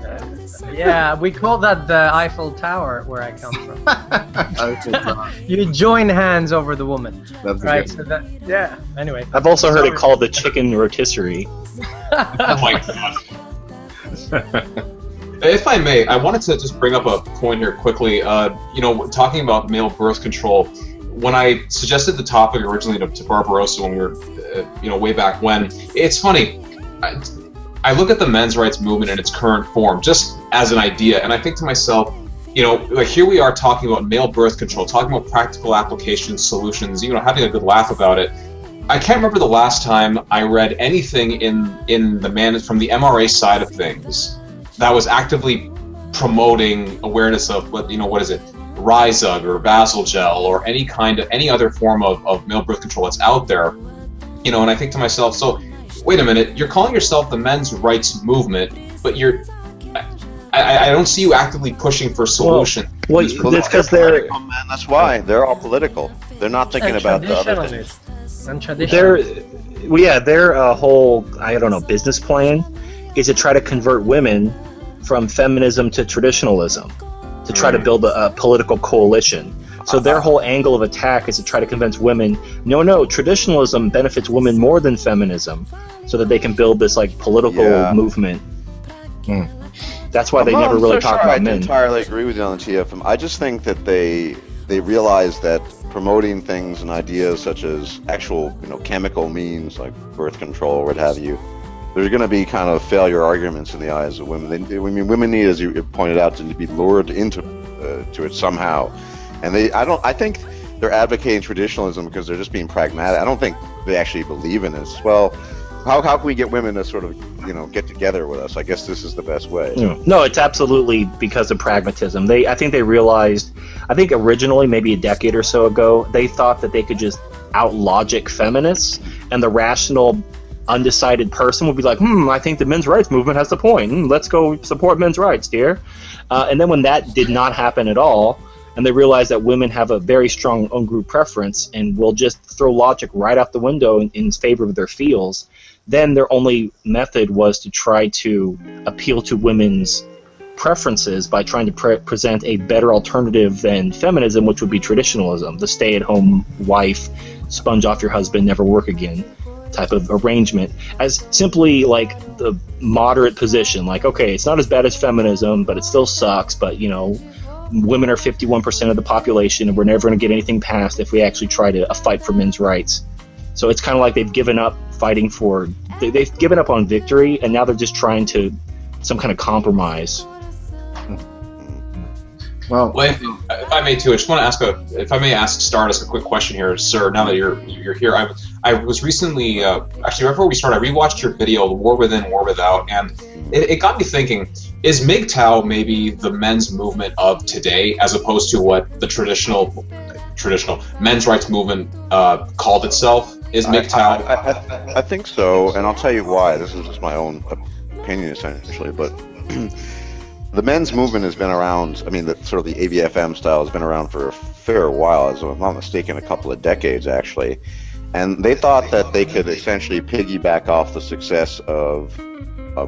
Yeah, we call that the Eiffel Tower where I come from. You join hands over the woman. That's right. Good. So yeah. Anyway. I've also heard it called the chicken rotisserie. Oh my god. If I may, I wanted to just bring up a point here quickly. Talking about male birth control. When I suggested the topic originally to Barbarossa when we were, way back when, it's funny. I look at the men's rights movement in its current form, just as an idea, and I think to myself, like here we are talking about male birth control, talking about practical applications, solutions, having a good laugh about it. I can't remember the last time I read anything in the from the MRA side of things that was actively promoting awareness of what is it, Rhizug or Vasogel or any other form of male birth control that's out there, and I think to myself, so wait a minute, you're calling yourself the men's rights movement, but I don't see you actively pushing for solutions. Well, that's because they're man. That's why they're all political. They're not thinking about the other things. And traditional. Their whole business plan is to try to convert women from feminism to traditionalism, to try to build a political coalition. So their whole angle of attack is to try to convince women, no, traditionalism benefits women more than feminism, so that they can build this political movement. That's why they never really talk about men. I entirely agree with you on the TFM. I just think that they realize that promoting things and ideas such as actual chemical means like birth control or what have you, there's going to be kind of failure arguments in the eyes of women. Women need, as you pointed out, to be lured into to it somehow. And I think they're advocating traditionalism because they're just being pragmatic. I don't think they actually believe in this. Well, how can we get women to sort of, get together with us? I guess this is the best way. No, it's absolutely because of pragmatism. I think they realized, originally, maybe a decade or so ago, they thought that they could just out-logic feminists, and the rational, undecided person would be like, I think the men's rights movement has a point. Let's go support men's rights, dear. And then when that did not happen at all, and they realize that women have a very strong own group preference and will just throw logic right out the window in favor of their feels, then their only method was to try to appeal to women's preferences by trying to present a better alternative than feminism, which would be traditionalism, the stay-at-home wife, sponge off your husband, never work again type of arrangement, as simply like the moderate position, like, okay, it's not as bad as feminism, but it still sucks, but women are 51% of the population, and we're never going to get anything passed if we actually try to fight for men's rights. So it's kind of like they've given up fighting for, they've given up on victory, and now they're just trying to some kind of compromise. Well, if I may too, I just want to ask Stardusk a quick question here, sir. Now that you're here, I was recently actually right before we started, I rewatched your video, "The War Within, War Without," and it got me thinking, is MGTOW maybe the men's movement of today as opposed to what the traditional men's rights movement called itself? Is MGTOW? I think so, and I'll tell you why. This is just my own opinion, essentially, but the men's movement has been around. I mean, sort of the ABFM style has been around for a fair while, as I'm not mistaken, a couple of decades, actually. And they thought that they could essentially piggyback off the success of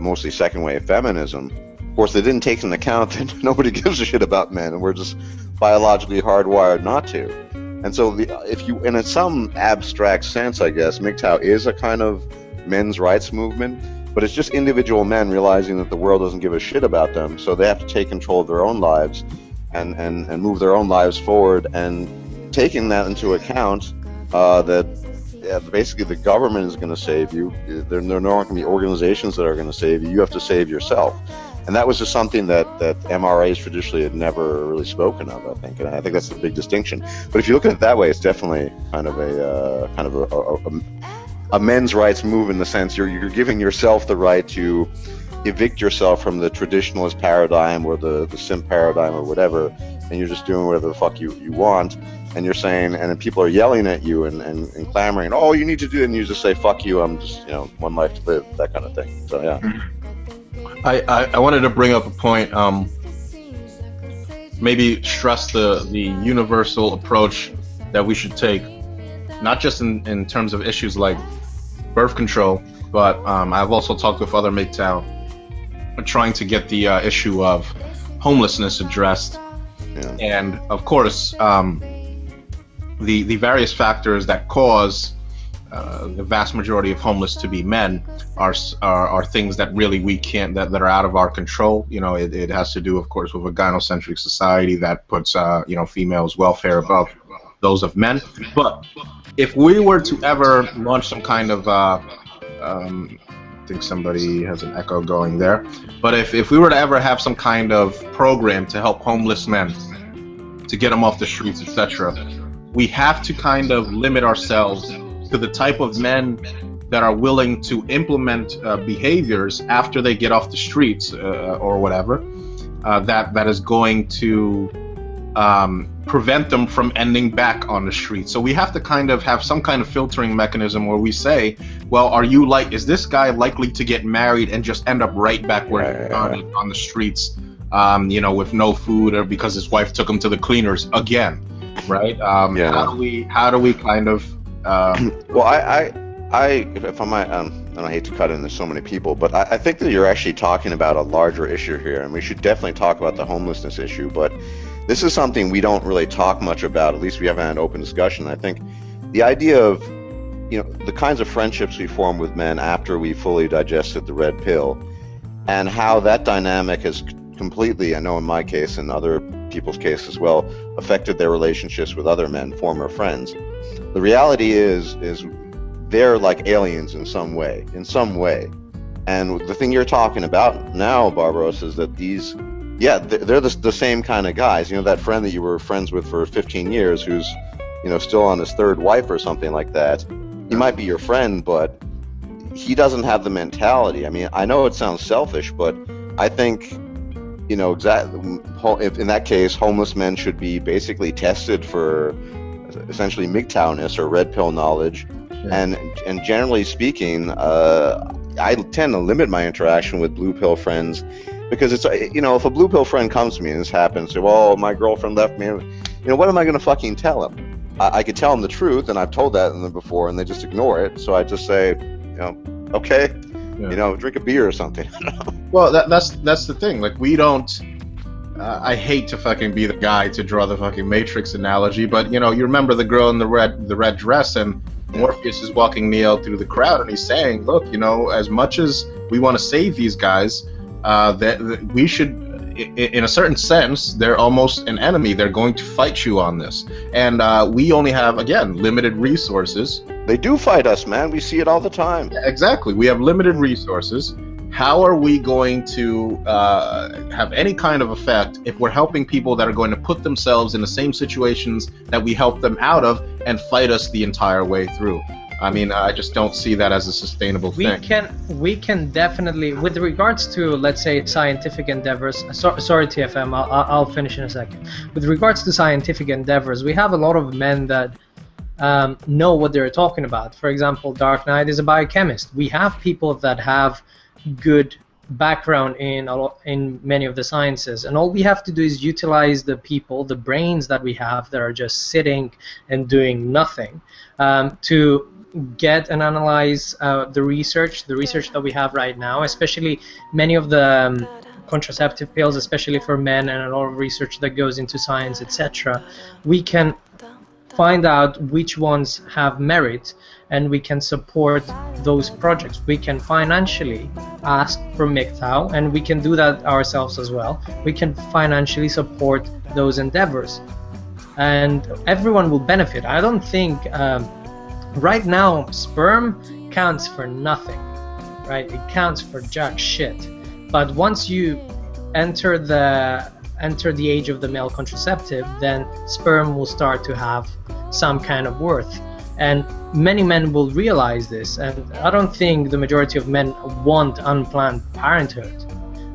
mostly second-wave feminism. Of course, they didn't take into account that nobody gives a shit about men, and we're just biologically hardwired not to. And so, in some abstract sense, I guess, MGTOW is a kind of men's rights movement, but it's just individual men realizing that the world doesn't give a shit about them, so they have to take control of their own lives and move their own lives forward, and taking that into account, basically the government is going to save you. There are no longer going to be organizations that are going to save you. You have to save yourself. And that was just something that MRAs traditionally had never really spoken of, I think, and I think that's the big distinction. But if you look at it that way, it's definitely kind of a men's rights move, in the sense you're giving yourself the right to evict yourself from the traditionalist paradigm or the simp paradigm or whatever, and you're just doing whatever the fuck you want. And you're saying, and then people are yelling at you and clamoring, oh, you need to do it, and you just say, fuck you, I'm just, one life to live, that kind of thing. So yeah. I wanted to bring up a point, maybe stress the universal approach that we should take, not just in terms of issues like birth control, but I've also talked with other MGTOW trying to get the issue of homelessness addressed. Yeah. And of course, the various factors that cause the vast majority of homeless to be men are things that really we can't, that are out of our control. It has to do, of course, with a gynocentric society that puts females' welfare above those of men. But if we were to ever launch some kind of I think somebody has an echo going there, but if we were to ever have some kind of program to help homeless men, to get them off the streets, etc., we have to kind of limit ourselves to the type of men that are willing to implement behaviors after they get off the streets or whatever, that is going to prevent them from ending back on the street. So we have to kind of have some kind of filtering mechanism where we say, well, is this guy likely to get married and just end up right back where he started on the streets, with no food, or because his wife took him to the cleaners again, right? How do we kind of well, if I might, and I hate to cut in, there's so many people, but I think that you're actually talking about a larger issue here, and we should definitely talk about the homelessness issue, but this is something we don't really talk much about, at least we haven't had an open discussion. I think the idea of, the kinds of friendships we form with men after we fully digested the red pill, and how that dynamic has completely, I know in my case and other people's case as well, affected their relationships with other men, former friends. The reality is they're like aliens in some way. And the thing you're talking about now, Barbarossa, is that they're the same kind of guys. That friend that you were friends with for 15 years who's, still on his third wife or something like that. He might be your friend, but he doesn't have the mentality. I mean, I know it sounds selfish, but I think, exactly, if in that case, homeless men should be basically tested for essentially MGTOWness or red pill knowledge. Sure. And generally speaking, I tend to limit my interaction with blue pill friends, because it's, if a blue pill friend comes to me and this happens, say, well, my girlfriend left me, what am I going to fucking tell him? I could tell them the truth, and I've told that to them before, and they just ignore it. So I just say, okay, drink a beer or something. Well, that's the thing. Like, we don't. I hate to fucking be the guy to draw the fucking Matrix analogy, but you remember the girl in the red dress, and Morpheus is walking Neo through the crowd, and he's saying, look, as much as we want to save these guys, that we should. In a certain sense, they're almost an enemy. They're going to fight you on this. And we only have, again, limited resources. They do fight us, man. We see it all the time. Yeah, exactly. We have limited resources. How are we going to have any kind of effect if we're helping people that are going to put themselves in the same situations that we help them out of and fight us the entire way through? I mean, I just don't see that as a sustainable thing. We can definitely, with regards to, let's say, scientific endeavors. Sorry, TFM. I'll finish in a second. With regards to scientific endeavors, we have a lot of men that know what they're talking about. For example, Dark Knight is a biochemist. We have people that have good background in many of the sciences, and all we have to do is utilize the people, the brains that we have that are just sitting and doing nothing, to get and analyze the research that we have right now, especially many of the contraceptive pills, especially for men, and a lot of research that goes into science, etc. We can find out which ones have merit, and we can support those projects. We can financially ask for MGTOW, and we can do that ourselves as well. We can financially support those endeavors, and everyone will benefit. I don't think right now sperm counts for nothing, right? It counts for jack shit. But once you enter the age of the male contraceptive, then sperm will start to have some kind of worth. And many men will realize this, and I don't think the majority of men want unplanned parenthood.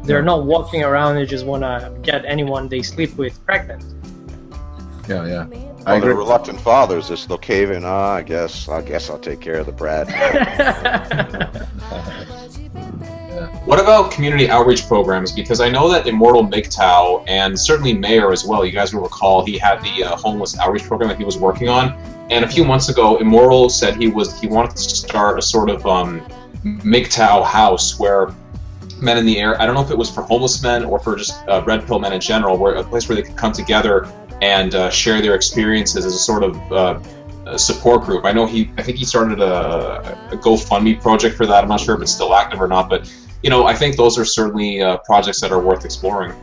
They're not walking around and just want to get anyone they sleep with pregnant. Yeah. Well, the reluctant fathers just they'll cave in. I guess I'll take care of the brat. What about community outreach programs? Because I know that Immortal MGTOW, and certainly Mayor as well, you guys will recall he had the homeless outreach program that he was working on. And a few months ago, Immortal said he wanted to start a sort of MGTOW house where men in the air, I don't know if it was for homeless men or for just red pill men in general, where a place where they could come together and share their experiences as a sort of support group. I think he started a GoFundMe project for that. I'm not sure if it's still active or not, but I think those are certainly projects that are worth exploring.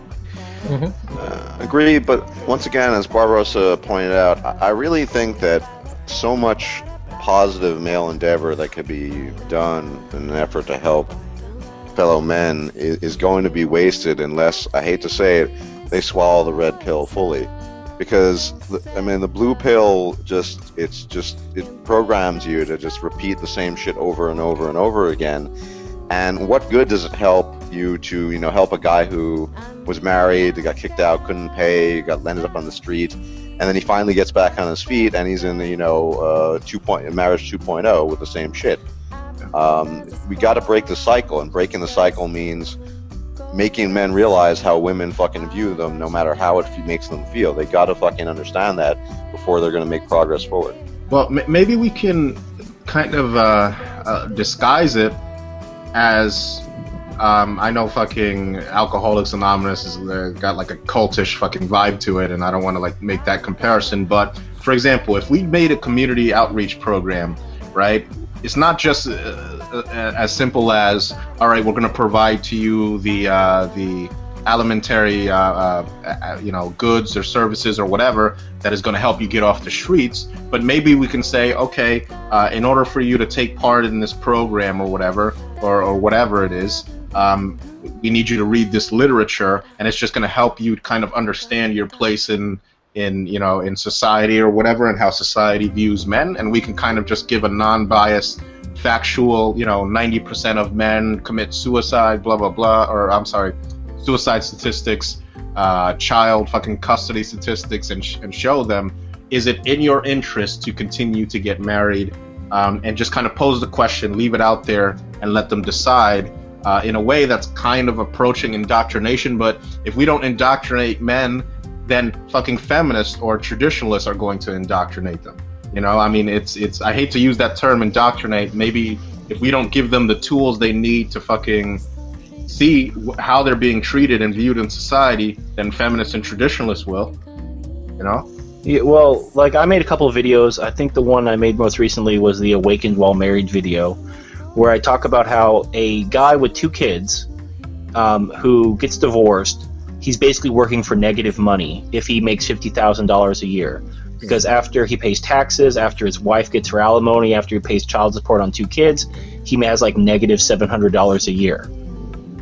Agree, but once again, as Barbarossa pointed out, I really think that so much positive male endeavor that could be done in an effort to help fellow men is going to be wasted unless, I hate to say it, they swallow the red pill fully. Because, I mean, the blue pill it programs you to just repeat the same shit over and over and over again. And what good does it help you to, help a guy who was married, got kicked out, couldn't pay, ended up on the street, and then he finally gets back on his feet and he's in the, marriage 2.0 with the same shit. We got to break the cycle, and breaking the cycle means making men realize how women fucking view them, no matter how it makes them feel. They got to fucking understand that before they're going to make progress forward. Well, maybe we can kind of disguise it as I know fucking Alcoholics Anonymous has got like a cultish fucking vibe to it, and I don't want to like make that comparison. But for example, if we made a community outreach program, right? It's not just as simple as, all right, we're going to provide to you the alimentary, goods or services or whatever that is going to help you get off the streets. But maybe we can say, okay, in order for you to take part in this program or whatever, or whatever it is, we need you to read this literature, and it's just going to help you kind of understand your place in society or whatever, and how society views men. And we can kind of just give a non-biased, factual, 90% of men commit suicide, blah blah blah, or I'm sorry, suicide statistics, child fucking custody statistics, and show them, is it in your interest to continue to get married, and just kind of pose the question, leave it out there, and let them decide in a way that's kind of approaching indoctrination. But if we don't indoctrinate men, then fucking feminists or traditionalists are going to indoctrinate them. I mean, it's I hate to use that term, indoctrinate. Maybe if we don't give them the tools they need to fucking see how they're being treated and viewed in society, then feminists and traditionalists will. Yeah, well, like I made a couple of videos. I think the one I made most recently was the Awakened While Married video, where I talk about how a guy with 2 kids who gets divorced, he's basically working for negative money if he makes $50,000 a year. Because after he pays taxes, after his wife gets her alimony, after he pays child support on 2 kids, he has like negative $700 a year.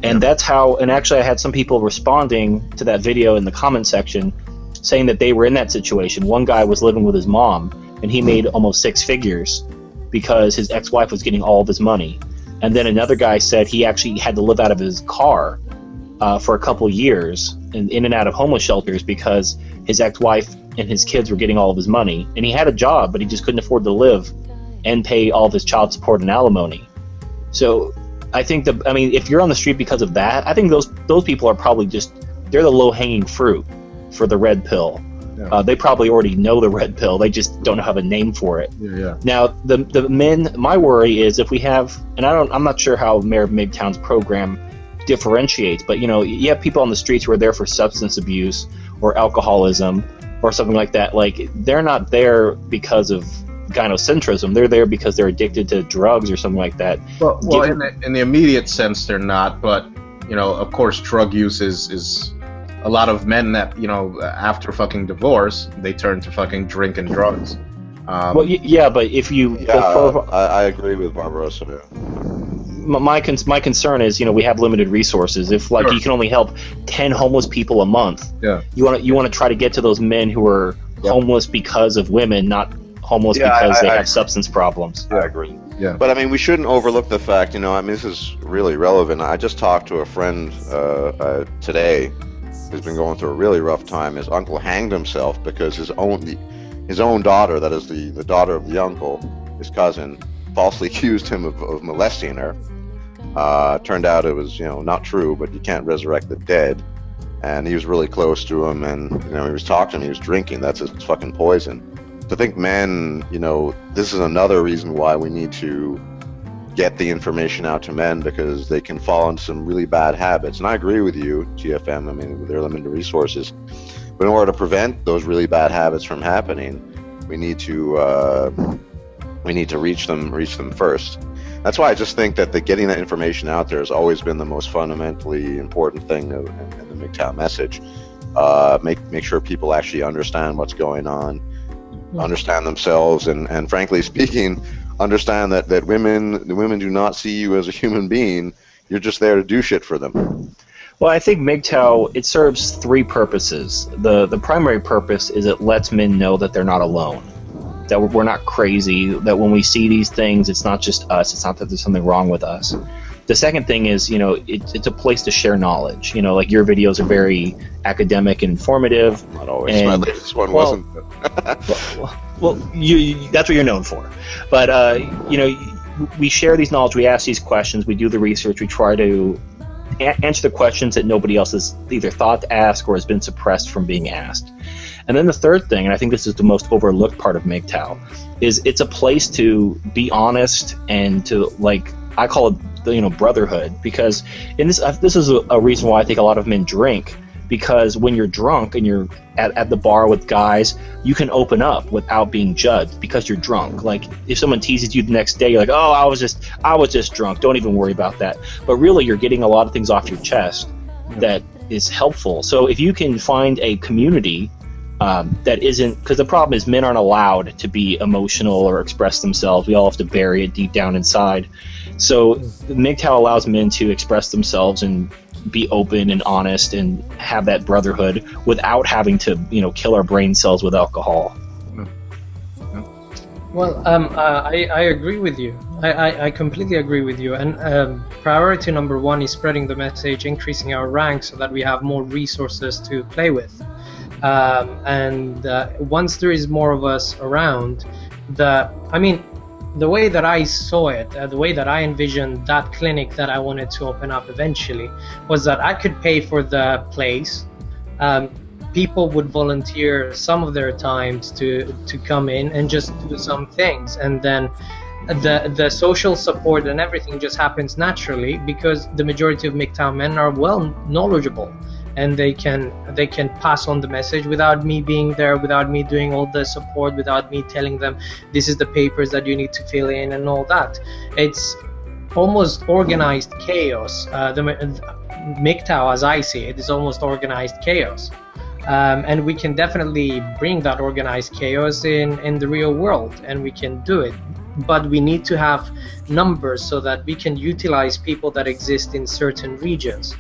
And that's how, and actually I had some people responding to that video in the comment section saying that they were in that situation. One guy was living with his mom, and he made almost 6 figures because his ex-wife was getting all of his money. And then another guy said he actually had to live out of his car for a couple years in and out of homeless shelters because his ex-wife and his kids were getting all of his money. And he had a job, but he just couldn't afford to live and pay all of his child support and alimony. So I think if you're on the street because of that, I think those people are probably they're the low-hanging fruit for the red pill. Yeah. They probably already know the red pill. They just don't have a name for it. Yeah. Now, the men, my worry is if we have, and I'm not sure how Mayor of MGTOW's program differentiates, but you have people on the streets who are there for substance abuse or alcoholism or something like that. Like, they're not there because of gynocentrism. They're there because they're addicted to drugs or something like that. Well, in the immediate sense, they're not. But of course, drug use is a lot of men that after fucking divorce, they turn to fucking drink and drugs. But if you, I agree with Barbarossa. My concern is, we have limited resources. If Sure. you can only help 10 homeless people a month, you want to try to get to those men who are homeless because of women, not homeless because they have substance problems. I agree. Yeah. But we shouldn't overlook the fact, this is really relevant. I just talked to a friend today who's been going through a really rough time. His uncle hanged himself because his own daughter, that is the daughter of the uncle, his cousin, falsely accused him of molesting her. Turned out it was not true, but you can't resurrect the dead. And he was really close to him, and he was talking to him. He was drinking. That's his fucking poison. So I think men, this is another reason why we need to get the information out to men, because they can fall into some really bad habits. And I agree with you, TFM. With their limited resources, but in order to prevent those really bad habits from happening, we need to reach them first. That's why I just think that getting that information out there has always been the most fundamentally important thing in the MGTOW message. Make sure people actually understand what's going on, understand themselves, and frankly speaking, understand that the women do not see you as a human being. You're just there to do shit for them. Well, I think MGTOW, it serves three purposes. The primary purpose is it lets men know that they're not alone, that we're not crazy, that when we see these things, it's not just us, it's not that there's something wrong with us. The second thing is, it's a place to share knowledge. Like your videos are very academic and informative. Not always. My latest one wasn't. Well, that's what you're known for. But, we share these knowledge, we ask these questions, we do the research, we try to answer the questions that nobody else has either thought to ask or has been suppressed from being asked. And then the third thing, and I think this is the most overlooked part of MGTOW, is it's a place to be honest and to, I call it, brotherhood. Because this is a reason why I think a lot of men drink, because when you're drunk and you're at the bar with guys, you can open up without being judged because you're drunk. Like, if someone teases you the next day, you're like, oh, I was just drunk, don't even worry about that. But really, you're getting a lot of things off your chest that is helpful. So if you can find a community that isn't, because the problem is men aren't allowed to be emotional or express themselves. We all have to bury it deep down inside. So MGTOW allows men to express themselves and be open and honest and have that brotherhood without having to, kill our brain cells with alcohol. Well, I agree with you. I completely agree with you. And priority number one is spreading the message, increasing our ranks so that we have more resources to play with. And once there is more of us around, the way that I saw it, the way that I envisioned that clinic that I wanted to open up eventually, was that I could pay for the place. People would volunteer some of their times to come in and just do some things, and then the social support and everything just happens naturally because the majority of MGTOW men are well knowledgeable. And they can pass on the message without me being there, without me doing all the support, without me telling them this is the papers that you need to fill in and all that. It's almost organized chaos. The MGTOW, as I see it, is almost organized chaos. And we can definitely bring that organized chaos in the real world, and we can do it. But we need to have numbers so that we can utilize people that exist in certain regions.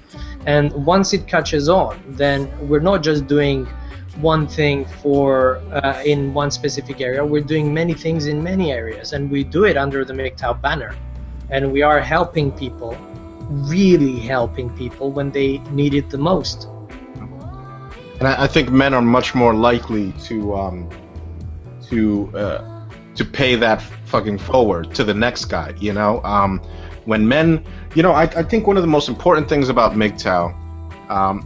And once it catches on, then we're not just doing one thing for in one specific area. We're doing many things in many areas, and we do it under the MGTOW banner, and we are helping people, really helping people when they need it the most. And I think men are much more likely to pay that fucking forward to the next guy, you know? When men, you know, I think one of the most important things about MGTOW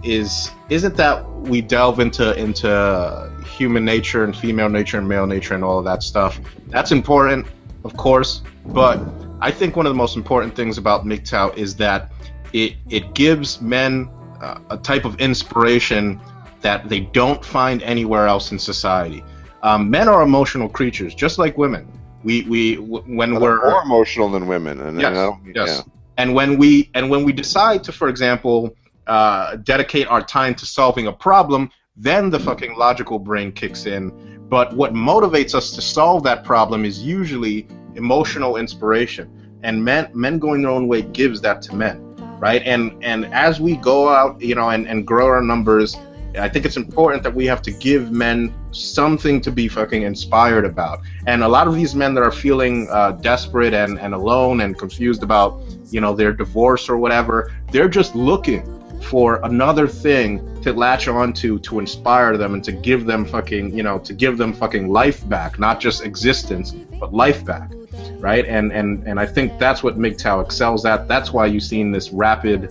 isn't that we delve into human nature and female nature and male nature and all of that stuff. That's important, of course, but I think one of the most important things about MGTOW is that it gives men a type of inspiration that they don't find anywhere else in society. Men are emotional creatures, just like women. We're more emotional than women, and yes. Yeah. And when we decide to, for example, dedicate our time to solving a problem, then the fucking logical brain kicks in. But what motivates us to solve that problem is usually emotional inspiration, and men going their own way gives that to men, right? And as we go out, you know, and grow our numbers, I think it's important that we have to give men something to be fucking inspired about. And a lot of these men that are feeling desperate and alone and confused about, you know, their divorce or whatever, they're just looking for another thing to latch on to inspire them and to give them fucking, you know, to give them fucking life back, not just existence, but life back, right? And I think that's what MGTOW excels at. That's why you've seen this rapid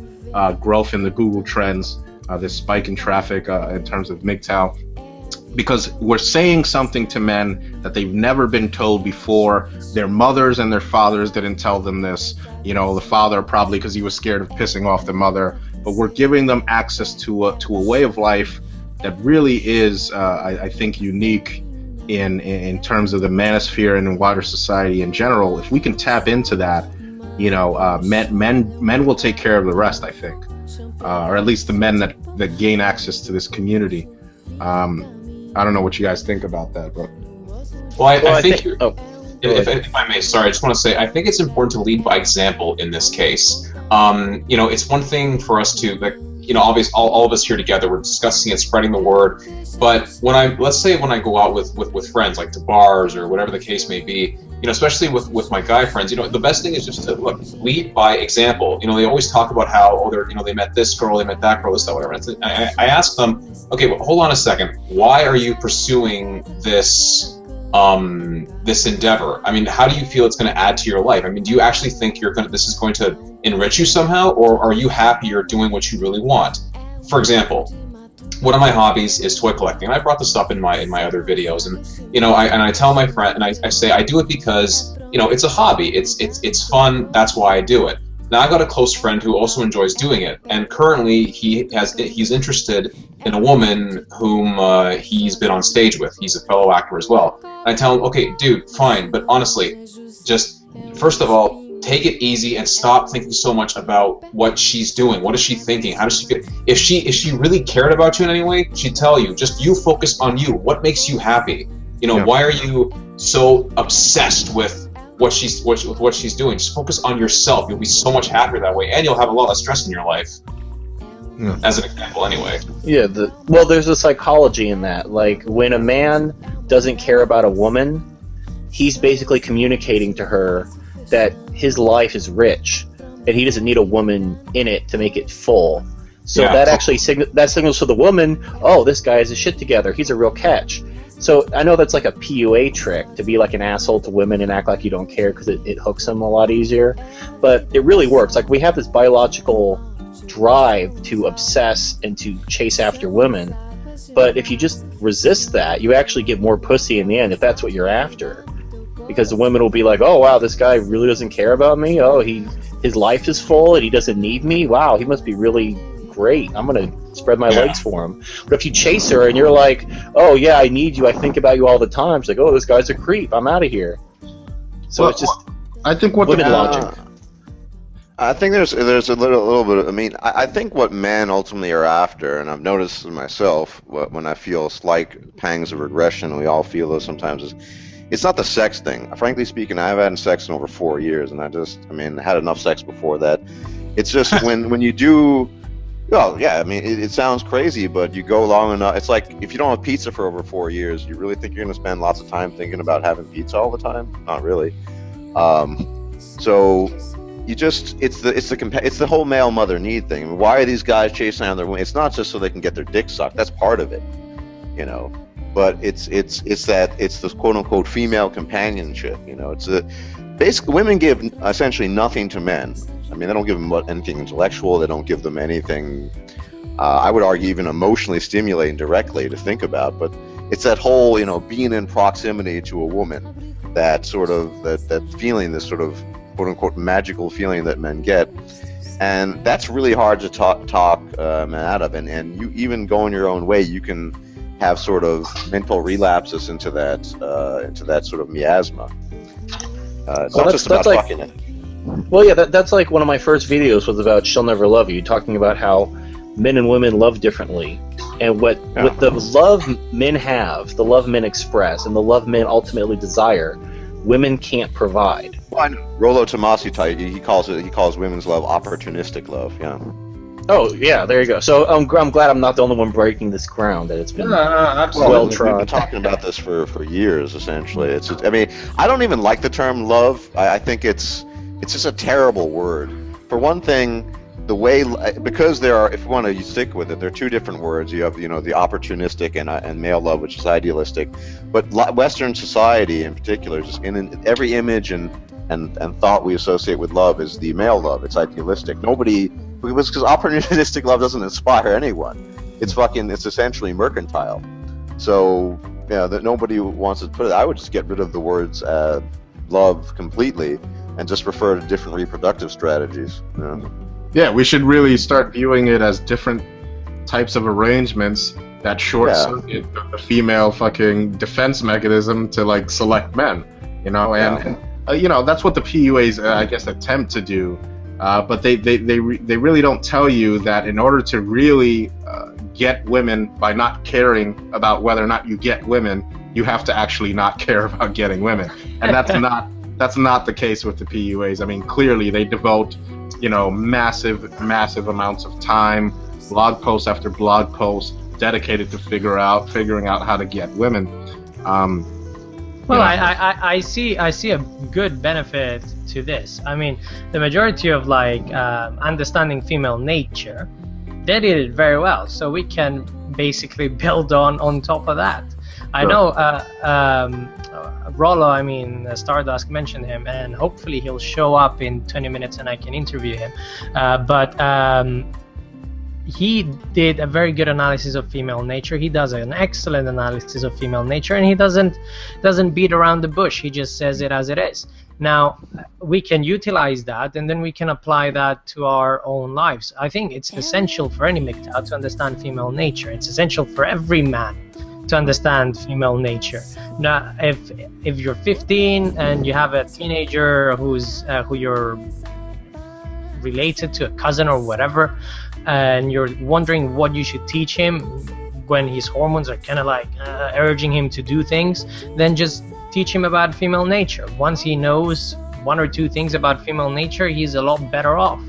growth in the Google Trends, this spike in traffic in terms of MGTOW, because we're saying something to men that they've never been told before. Their mothers and their fathers didn't tell them this. You know, the father probably because he was scared of pissing off the mother. But we're giving them access to a way of life that really is, I think, unique in terms of the manosphere and in wider society in general. If we can tap into that, you know, men will take care of the rest, I think. Or at least the men that gain access to this community. I don't know what you guys think about that, but I think if I may, sorry, I just want to say I think it's important to lead by example in this case. You know, it's one thing for us to, like, you know, obviously all of us here together, we're discussing it, spreading the word. But let's say when I go out with friends, like to bars or whatever the case may be, you know, especially with my guy friends, you know, the best thing is just to lead by example. You know, they always talk about how, they met this girl, they met that girl, this, that, whatever. I ask them, okay, well, hold on a second. Why are you pursuing this endeavor? I mean, how do you feel it's going to add to your life? I mean, do you actually think this is going to enrich you somehow, or are you happy you're doing what you really want? For example, one of my hobbies is toy collecting, and I brought this up in my other videos, and you know, I tell my friend, and I say I do it because, you know, it's a hobby, it's fun, that's why I do it. Now I've got a close friend who also enjoys doing it, and currently he's interested in a woman whom he's been on stage with. He's a fellow actor as well. And I tell him, okay, dude, fine, but honestly, just first of all, take it easy and stop thinking so much about what she's doing. What is she thinking? How does she feel? If she really cared about you in any way, she'd tell you. Just you focus on you. What makes you happy? You know, Why are you so obsessed with what she's doing? Just focus on yourself. You'll be so much happier that way, and you'll have a lot less stress in your life. Yeah. As an example, anyway. Yeah. There's a psychology in that. Like, when a man doesn't care about a woman, he's basically communicating to her that his life is rich and he doesn't need a woman in it to make it full. So that actually signals to the woman, oh, this guy has his shit together. He's a real catch. So I know that's like a PUA trick, to be like an asshole to women and act like you don't care, because it hooks them a lot easier. But it really works. Like, we have this biological drive to obsess and to chase after women. But if you just resist that, you actually get more pussy in the end, if that's what you're after. Because the women will be like, oh, wow, this guy really doesn't care about me. Oh, his life is full and he doesn't need me. Wow, he must be really great. I'm going to spread my legs for him. But if you chase her and you're like, oh, yeah, I need you, I think about you all the time. She's like, oh, this guy's a creep. I'm out of here. So it's just I think what women logic. I think there's a little bit of, I mean, I think what men ultimately are after, and I've noticed myself when I feel slight pangs of regression, and we all feel those sometimes, is it's not the sex thing. Frankly speaking, I haven't had sex in over 4 years, and I had enough sex before that. It's just when you do Well, yeah, I mean, it sounds crazy, but you go long enough. It's like if you don't have pizza for over 4 years, you really think you're going to spend lots of time thinking about having pizza all the time? Not really. So you just it's the whole male mother need thing. I mean, why are these guys chasing down their women? It's not just so they can get their dick sucked. That's part of it, you know. But it's the quote unquote female companionship. You know, basically women give essentially nothing to men. I mean, they don't give them anything intellectual. They don't give them anything, I would argue, even emotionally stimulating directly to think about. But it's that whole, you know, being in proximity to a woman, that sort of, that feeling, this sort of quote-unquote magical feeling that men get. And that's really hard to talk men out of. And you even going your own way, you can have sort of mental relapses into that sort of miasma. It's not just about fucking it. Well, yeah, that's like one of my first videos was about She'll Never Love You, talking about how men and women love differently. And with the love men have, the love men express, and the love men ultimately desire, women can't provide. Well, I know. Rollo Tomassi, he calls women's love opportunistic love, yeah. Oh, yeah, there you go. So I'm glad I'm not the only one breaking this ground, that it's been well trod. We've been talking about this for years, essentially. I mean, I don't even like the term love. I think it's just a terrible word. For one thing, because there are, if you want to stick with it, there are two different words. You have, you know, the opportunistic and male love, which is idealistic. But Western society in particular, just in every image and thought we associate with love is the male love. It's idealistic. Because opportunistic love doesn't inspire anyone. It's essentially mercantile. So, yeah, that nobody wants to put it. I would just get rid of the words love completely and just refer to different reproductive strategies. You know? Yeah, we should really start viewing it as different types of arrangements that short circuit the female fucking defense mechanism to like select men, you know, and you know, that's what the PUAs I guess attempt to do, but they really don't tell you that in order to really get women by not caring about whether or not you get women, you have to actually not care about getting women, and that's not the case with the PUAs. I mean, clearly they devote, you know, massive amounts of time, blog post after blog post, dedicated to figuring out how to get women. Well, I see a good benefit to this. I mean, the majority of like understanding female nature, they did it very well. So we can basically build on top of that. I know Rollo, Stardusk mentioned him, and hopefully he'll show up in 20 minutes and I can interview him. But he did a very good analysis of female nature. He does an excellent analysis of female nature, and he doesn't beat around the bush. He just says it as it is. Now, we can utilize that, and then we can apply that to our own lives. I think it's essential for any MGTOW to understand female nature. It's essential for every man to understand female nature. Now, if you're 15 and you have a teenager who you're related to, a cousin or whatever, and you're wondering what you should teach him when his hormones are kind of like urging him to do things, then just teach him about female nature. Once he knows one or two things about female nature, he's a lot better off.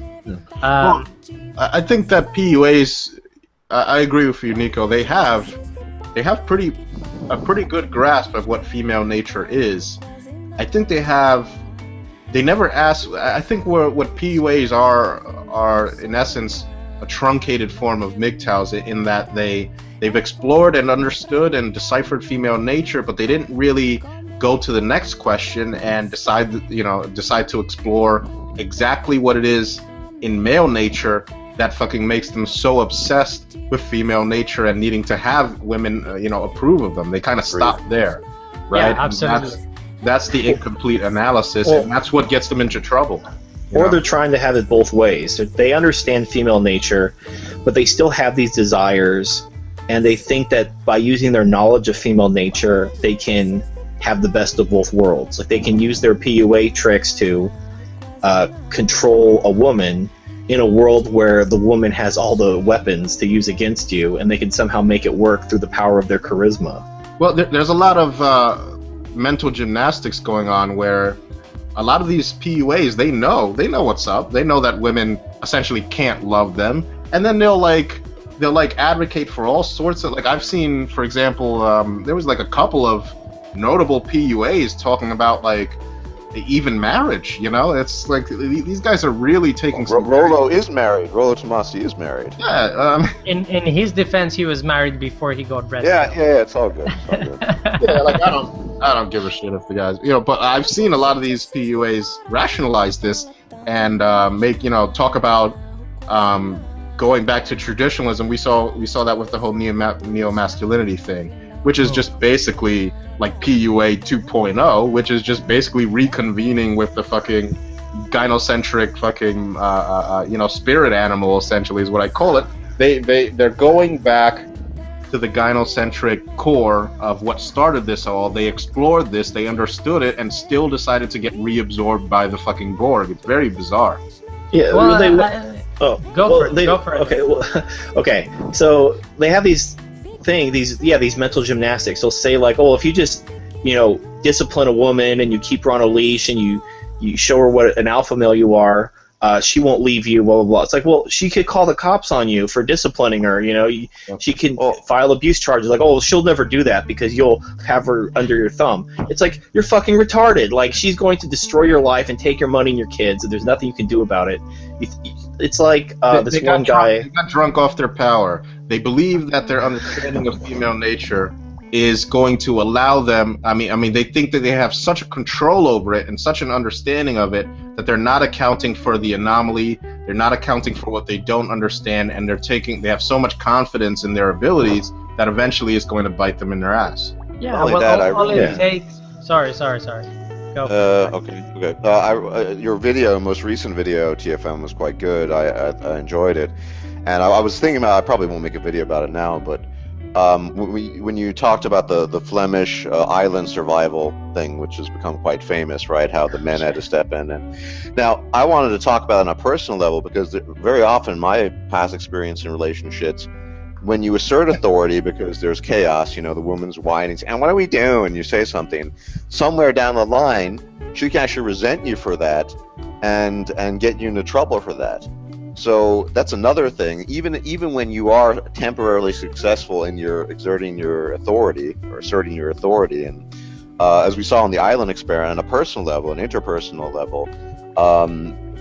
Well, I think that PUAs, I agree with you, Nico. They have a pretty good grasp of what female nature is. I think they never ask. I think what PUAs are in essence a truncated form of MGTOWs, in that they've explored and understood and deciphered female nature, but they didn't really go to the next question and decide to explore exactly what it is in male nature that fucking makes them so obsessed with female nature and needing to have women approve of them. They kind of stop there, right? Yeah, absolutely. That's the incomplete analysis, and that's what gets them into trouble. Or they're trying to have it both ways. They understand female nature, but they still have these desires, and they think that by using their knowledge of female nature, they can have the best of both worlds. Like, they can use their PUA tricks to control a woman in a world where the woman has all the weapons to use against you, and they can somehow make it work through the power of their charisma. Well, there's a lot of mental gymnastics going on where a lot of these PUAs, they know what's up. They know that women essentially can't love them, and then they'll advocate for all sorts of, like, I've seen, for example, there was like a couple of notable PUAs talking about like even marriage. You know, it's like these guys are really taking some. Rollo is married. Rollo Tomasi is married. Yeah. In his defense, he was married before he got red. Yeah, it's all good. It's all good. Yeah, like I don't give a shit if the guys, you know, but I've seen a lot of these PUAs rationalize this and talk about going back to traditionalism. We saw that with the whole neo-masculinity thing, which is just basically like PUA 2.0, which is just basically reconvening with the fucking gynocentric fucking spirit animal, essentially is what I call it. They're going back to the gynocentric core of what started this all. They explored this, they understood it, and still decided to get reabsorbed by the fucking Borg. It's very bizarre. Yeah, well, go for it. Okay, okay. So they have these mental gymnastics. They'll say like, oh, if you just, discipline a woman and you keep her on a leash and you show her what an alpha male you are, she won't leave you, blah, blah, blah. It's like, well, she could call the cops on you for disciplining her, She can file abuse charges. Like, oh, she'll never do that because you'll have her under your thumb. It's like, you're fucking retarded. Like, she's going to destroy your life and take your money and your kids, and there's nothing you can do about it. It's like this one guy... They got drunk off their power. They believe that their understanding of female nature is going to allow them, they think that they have such a control over it and such an understanding of it that they're not accounting for the anomaly, they're not accounting for what they don't understand, and they have so much confidence in their abilities that eventually it's going to bite them in their ass. Yeah, all it takes... Sorry. Go. Okay. Your most recent video, TFM, was quite good. I enjoyed it. And I was thinking about, I probably won't make a video about it now, but when you talked about the Flemish island survival thing, which has become quite famous, right? How the men had to step in. And now I wanted to talk about it on a personal level because very often my past experience in relationships, when you assert authority because there's chaos, the woman's whining, and what do we do? And you say something, somewhere down the line, she can actually resent you for that and get you into trouble for that. So that's another thing. Even when you are temporarily successful in exerting your authority, and as we saw on the island experiment, on a personal level, an interpersonal level,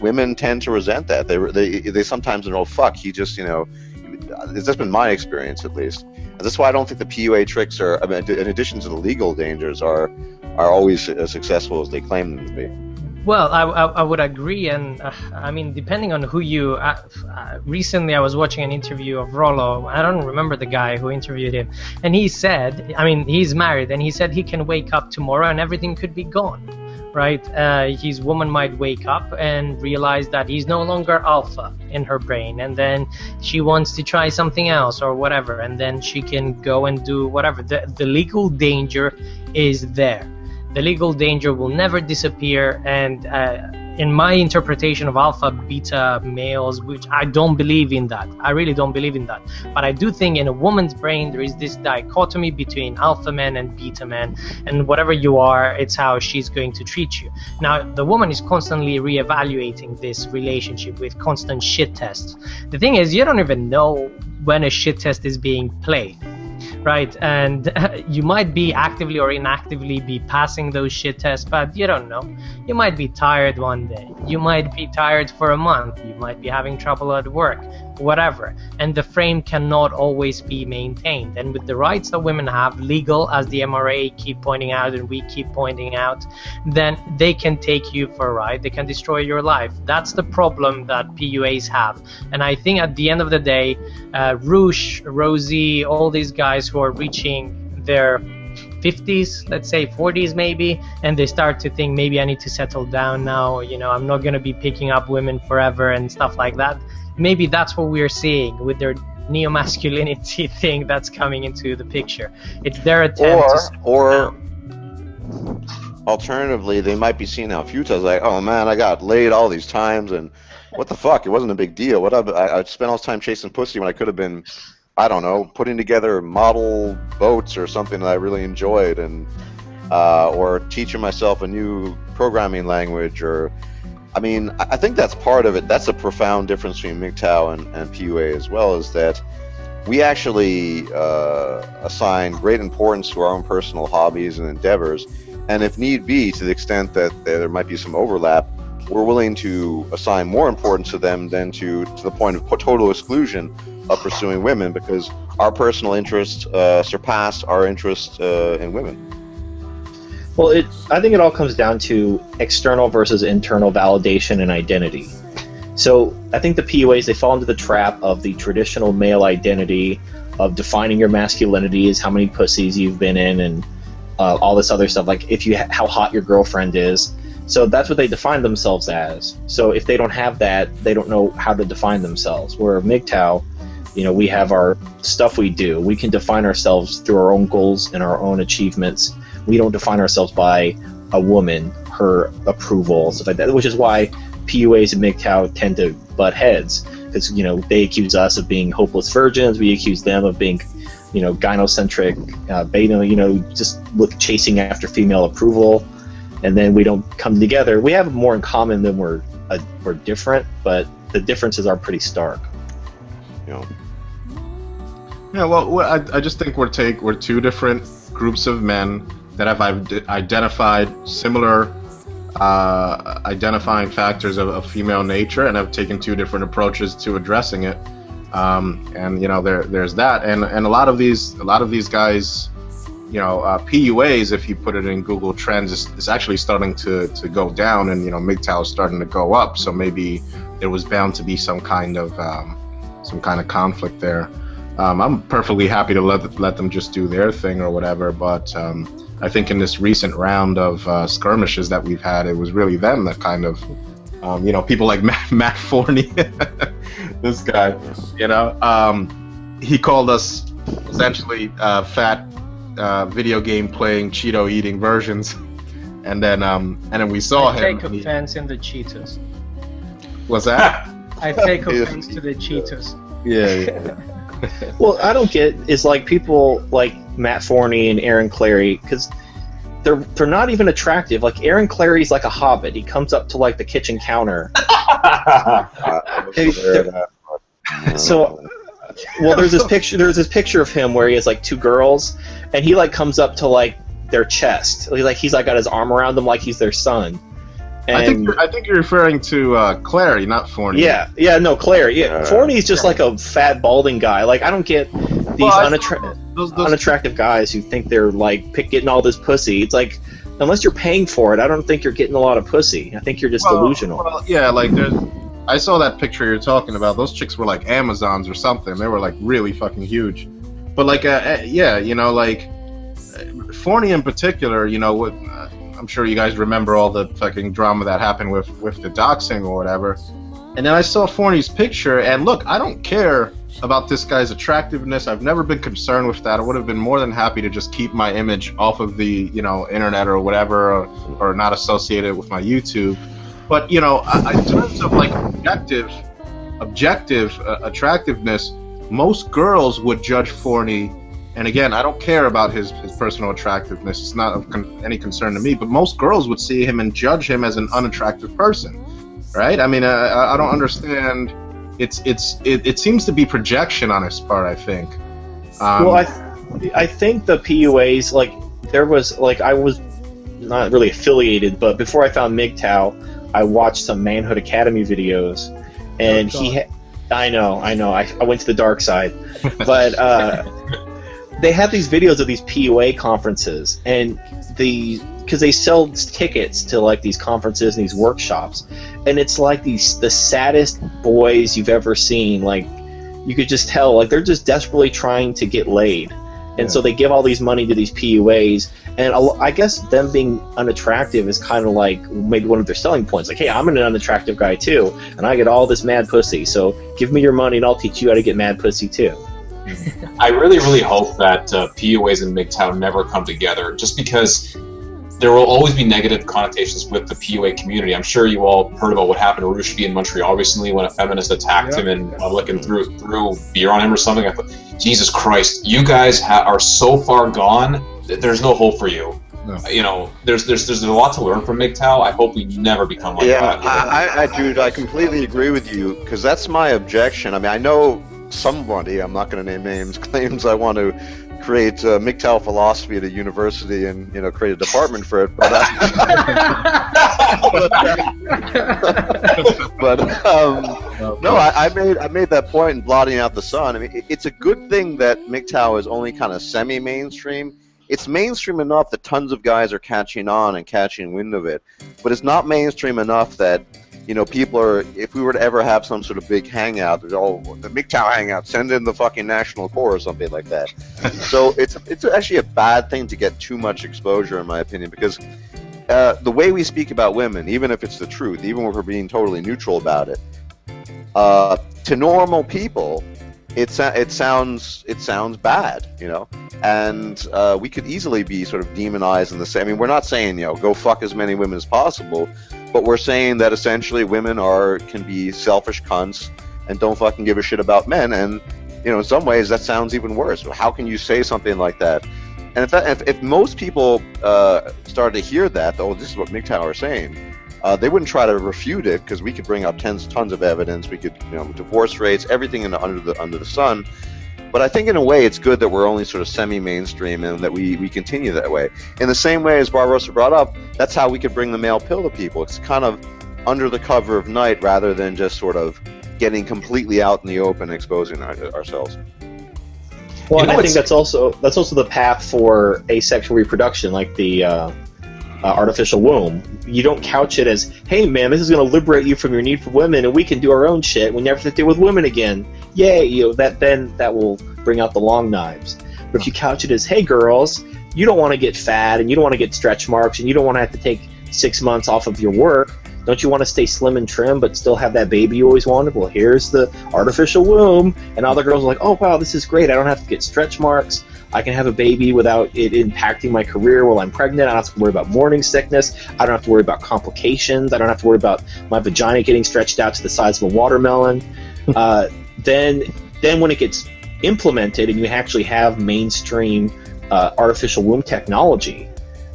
women tend to resent that. They sometimes know, fuck, he just, it's just been my experience at least. And that's why I don't think the PUA tricks are, in addition to the legal dangers, are always as successful as they claim them to be. Well, I would agree, and depending on who you... recently I was watching an interview of Rollo. I don't remember the guy who interviewed him, and he said, he's married, and he said he can wake up tomorrow and everything could be gone, right? His woman might wake up and realize that he's no longer alpha in her brain, and then she wants to try something else or whatever, and then she can go and do whatever. The legal danger is there. The legal danger will never disappear, and in my interpretation of alpha beta males, which I don't believe in that, I really don't believe in that, but I do think in a woman's brain there is this dichotomy between alpha men and beta men, and whatever you are, it's how she's going to treat you. Now the woman is constantly reevaluating this relationship with constant shit tests. The thing is, you don't even know when a shit test is being played, right? And you might be actively or inactively be passing those shit tests, but you don't know. You might be tired one day, you might be tired for a month, you might be having trouble at work, whatever, and the frame cannot always be maintained. And with the rights that women have, legal, as the MRA keep pointing out and we keep pointing out, then they can take you for a ride, they can destroy your life. That's the problem that PUAs have. And I think at the end of the day, Roosh, Rosie, all these guys who are reaching their 50s, let's say 40s maybe, and they start to think, maybe I need to settle down now, I'm not going to be picking up women forever and stuff like that. Maybe that's what we're seeing with their neo-masculinity thing that's coming into the picture. It's their attempt or alternatively, they might be seeing how futile. Like, oh man, I got laid all these times, and what the fuck? It wasn't a big deal. I spent all this time chasing pussy when I could have been, I don't know, putting together model boats or something that I really enjoyed, and or teaching myself a new programming language, or I mean, I think that's part of it. That's a profound difference between MGTOW and PUA as well, is that we actually assign great importance to our own personal hobbies and endeavors, and if need be, to the extent that there might be some overlap, we're willing to assign more importance to them than to the point of total exclusion of pursuing women, because our personal interests surpass our interest in women. Well, I think it all comes down to external versus internal validation and identity. So I think the PUAs, they fall into the trap of the traditional male identity of defining your masculinity as how many pussies you've been in and all this other stuff, like how hot your girlfriend is. So that's what they define themselves as. So if they don't have that, they don't know how to define themselves. Where MGTOW, we have our stuff we do. We can define ourselves through our own goals and our own achievements. We don't define ourselves by a woman, her approval, stuff like that, which is why PUAs and MGTOW tend to butt heads, because they accuse us of being hopeless virgins. We accuse them of being, gynocentric, beta, just chasing after female approval, and then we don't come together. We have more in common than we're different, but the differences are pretty stark. Yeah. Yeah. Well, I just think we're two different groups of men that have identified similar identifying factors of female nature and have taken two different approaches to addressing it. And there's that, and a lot of these guys, PUAs, if you put it in Google Trends, is actually starting to go down, and MGTOW is starting to go up. So maybe there was bound to be some kind of conflict there. I'm perfectly happy to let them just do their thing or whatever, but I think in this recent round of skirmishes that we've had, it was really them that kind of, people like Matt Forney, this guy, he called us essentially fat video game playing, Cheeto eating versions, and then we saw him. I take offense in the Cheetos. What's that? I take offense to the Cheetos. Yeah. Well, I don't get is like people like Matt Forney and Aaron Clary, because they're not even attractive. Like Aaron Clary's like a hobbit. He comes up to like the kitchen counter. There's this picture of him where he has like two girls, and he like comes up to like their chest. He's got his arm around them like he's their son. And I think you're referring to Clary, not Forney. No, Clary. Yeah, Forney's just like a fat, balding guy. Like, I don't get these unattractive guys who think they're like getting all this pussy. It's like, unless you're paying for it, I don't think you're getting a lot of pussy. I think you're just delusional. Well, yeah, like I saw that picture you're talking about. Those chicks were like Amazons or something. They were like really fucking huge. But like, like Forney in particular, I'm sure you guys remember all the fucking drama that happened with the doxing or whatever. And then I saw Forney's picture, and look, I don't care about this guy's attractiveness. I've never been concerned with that. I would have been more than happy to just keep my image off of the, internet or whatever, or not associated with my YouTube. But, in terms of like objective attractiveness, most girls would judge Forney. And again, I don't care about his personal attractiveness. It's not of any concern to me. But most girls would see him and judge him as an unattractive person, right? I mean, I don't understand. It seems to be projection on his part, I think. I think the PUAs, like, there was, like, I was not really affiliated, but before I found MGTOW, I watched some Manhood Academy videos, and I know, I went to the dark side, but they have these videos of these PUA conferences, and because they sell tickets to like these conferences and these workshops, and it's like the saddest boys you've ever seen. Like, you could just tell, like, they're just desperately trying to get laid, and so they give all these money to these PUAs, and I guess them being unattractive is kind of like maybe one of their selling points. Like, hey, I'm an unattractive guy too, and I get all this mad pussy, so give me your money and I'll teach you how to get mad pussy too. I really, really hope that PUAs and MGTOW never come together, just because there will always be negative connotations with the PUA community. I'm sure you all heard about what happened to Rushdie in Montreal recently when a feminist attacked him and looking threw beer on him or something. I thought, Jesus Christ, you guys are so far gone, there's no hope for you. you know, there's a lot to learn from MGTOW. I hope we never become like that. Dude, I completely agree with you, because that's my objection. I mean, I know somebody, I'm not going to name names, claims I want to create MGTOW philosophy at a university and, you know, create a department for it. But, no, I made that point in blotting out the sun. I mean, it's a good thing that MGTOW is only kind of semi-mainstream. It's mainstream enough that tons of guys are catching on and catching wind of it, but it's not mainstream enough that, you know, people are, if we were to ever have some sort of big hangout, the MGTOW hangout, send in the fucking national corps or something like that. So it's actually a bad thing to get too much exposure, in my opinion, because the way we speak about women, even if it's the truth, even if we're being totally neutral about it, to normal people, it sounds bad, you know, and we could easily be sort of demonized in the same. I mean, we're not saying, you know, go fuck as many women as possible, but we're saying that essentially women can be selfish cunts and don't fucking give a shit about men, and, you know, in some ways that sounds even worse. How can you say something like that? And if most people started to hear that, oh, this is what MGTOW are saying, they wouldn't try to refute it, because we could bring up tons of evidence. We could, you know, divorce rates, everything under the sun. But I think in a way it's good that we're only sort of semi-mainstream and that we continue that way. In the same way as Barbarossa brought up, that's how we could bring the male pill to people. It's kind of under the cover of night rather than just sort of getting completely out in the open, exposing ourselves. Well, and I think that's also the path for asexual reproduction, like the artificial womb. You don't couch it as, hey man, this is going to liberate you from your need for women, and we can do our own shit. We never have to deal with women again. Yay! You know, that will bring out the long knives. But if you couch it as, hey girls, you don't want to get fat, and you don't want to get stretch marks, and you don't want to have to take 6 months off of your work. Don't you want to stay slim and trim but still have that baby you always wanted? Well, here's the artificial womb. And all the girls are like, oh wow, this is great. I don't have to get stretch marks. I can have a baby without it impacting my career while I'm pregnant. I don't have to worry about morning sickness. I don't have to worry about complications. I don't have to worry about my vagina getting stretched out to the size of a watermelon. Then when it gets implemented and you actually have mainstream artificial womb technology,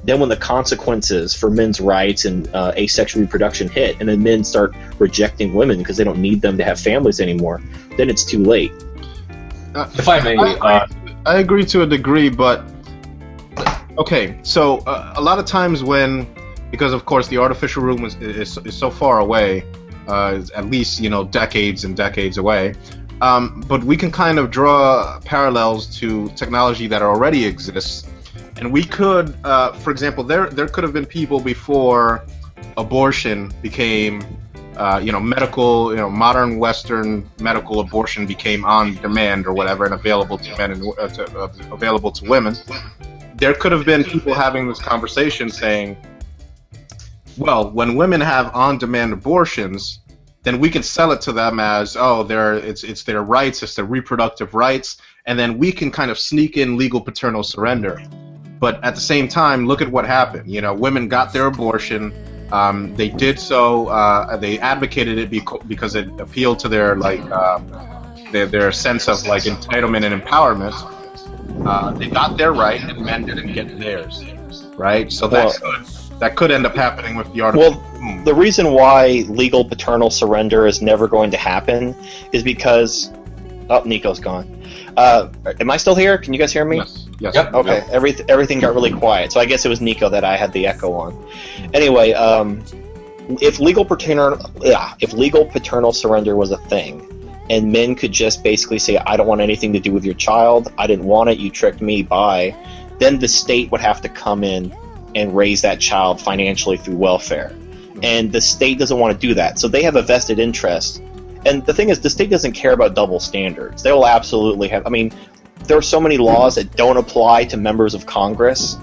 then when the consequences for men's rights and asexual reproduction hit, and then men start rejecting women because they don't need them to have families anymore, then it's too late. If I may... I agree to a degree, but okay. So a lot of times because of course the artificial womb is so far away, at least, you know, decades and decades away. But we can kind of draw parallels to technology that already exists, and we could, for example, there could have been people before abortion became. Medical, modern Western medical abortion became on demand or whatever, and available to men and available to women. There could have been people having this conversation saying, well, when women have on-demand abortions, then we can sell it to them as, oh, it's their rights, it's their reproductive rights, and then we can kind of sneak in legal paternal surrender. But at the same time, look at what happened. You know, women got their abortion. They did so. They advocated it because it appealed to their their sense of like entitlement and empowerment. They got their right, and men didn't get theirs, right? So that could end up happening with the article. Well, the reason why legal paternal surrender is never going to happen is because Nico's gone. Am I still here? Can you guys hear me? Yes. Yep. Okay. Yep. Everything got really quiet, so I guess it was Nico that I had the echo on. Anyway, if legal paternal surrender was a thing, and men could just basically say, I don't want anything to do with your child, I didn't want it, you tricked me, bye, then the state would have to come in and raise that child financially through welfare. And the state doesn't want to do that, so they have a vested interest. And the thing is, the state doesn't care about double standards. They will absolutely have, there are so many laws that don't apply to members of Congress.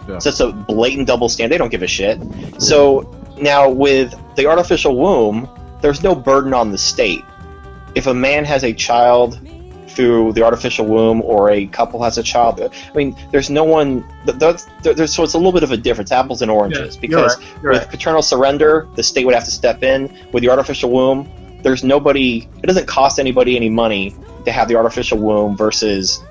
Yeah. So it's a blatant double standard. They don't give a shit. So now with the artificial womb, there's no burden on the state. If a man has a child through the artificial womb, or a couple has a child, there's no one. So it's a little bit of a difference, apples and oranges. Yeah, because you're right. Paternal surrender, the state would have to step in. With the artificial womb, there's nobody. It doesn't cost anybody any money to have the artificial womb versus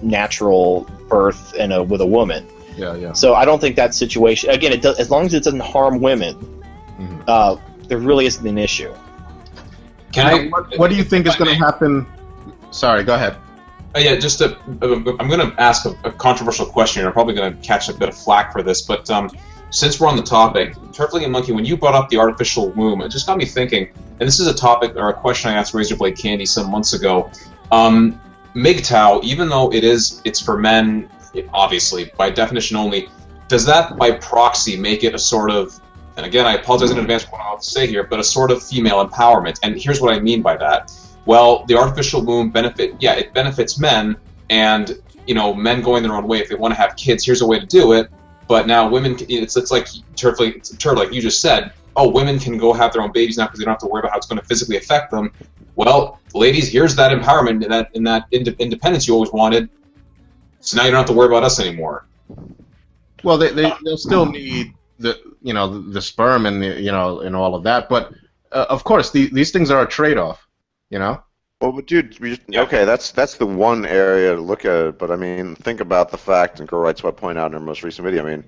natural birth with a woman. Yeah. So I don't think that situation. Again, it does, as long as it doesn't harm women, there really isn't an issue. What do you think is going to happen? Sorry, go ahead. Yeah, I'm going to ask a controversial question. I'm probably going to catch a bit of flack for this, but since we're on the topic, Turtling and Monkey, when you brought up the artificial womb, it just got me thinking, and this is a topic or a question I asked Razorblade Candy some months ago. MGTOW, even though it's for men, obviously, by definition only, does that by proxy make it a sort of, and again, I apologize in advance for what I'm about to say here, but a sort of female empowerment? And here's what I mean by that. Well, the artificial womb it benefits men, and men going their own way. If they want to have kids, here's a way to do it. But now women, it's like Turtle, like you just said. Oh, women can go have their own babies now because they don't have to worry about how it's going to physically affect them. Well, ladies, here's that empowerment and that independence you always wanted. So now you don't have to worry about us anymore. Well, they'll still need the sperm and and all of that, but of course these things are a trade-off. Well, but dude, okay, that's the one area to look at. But I mean, think about the fact, and Girl Rights Web point out in her most recent video. I mean,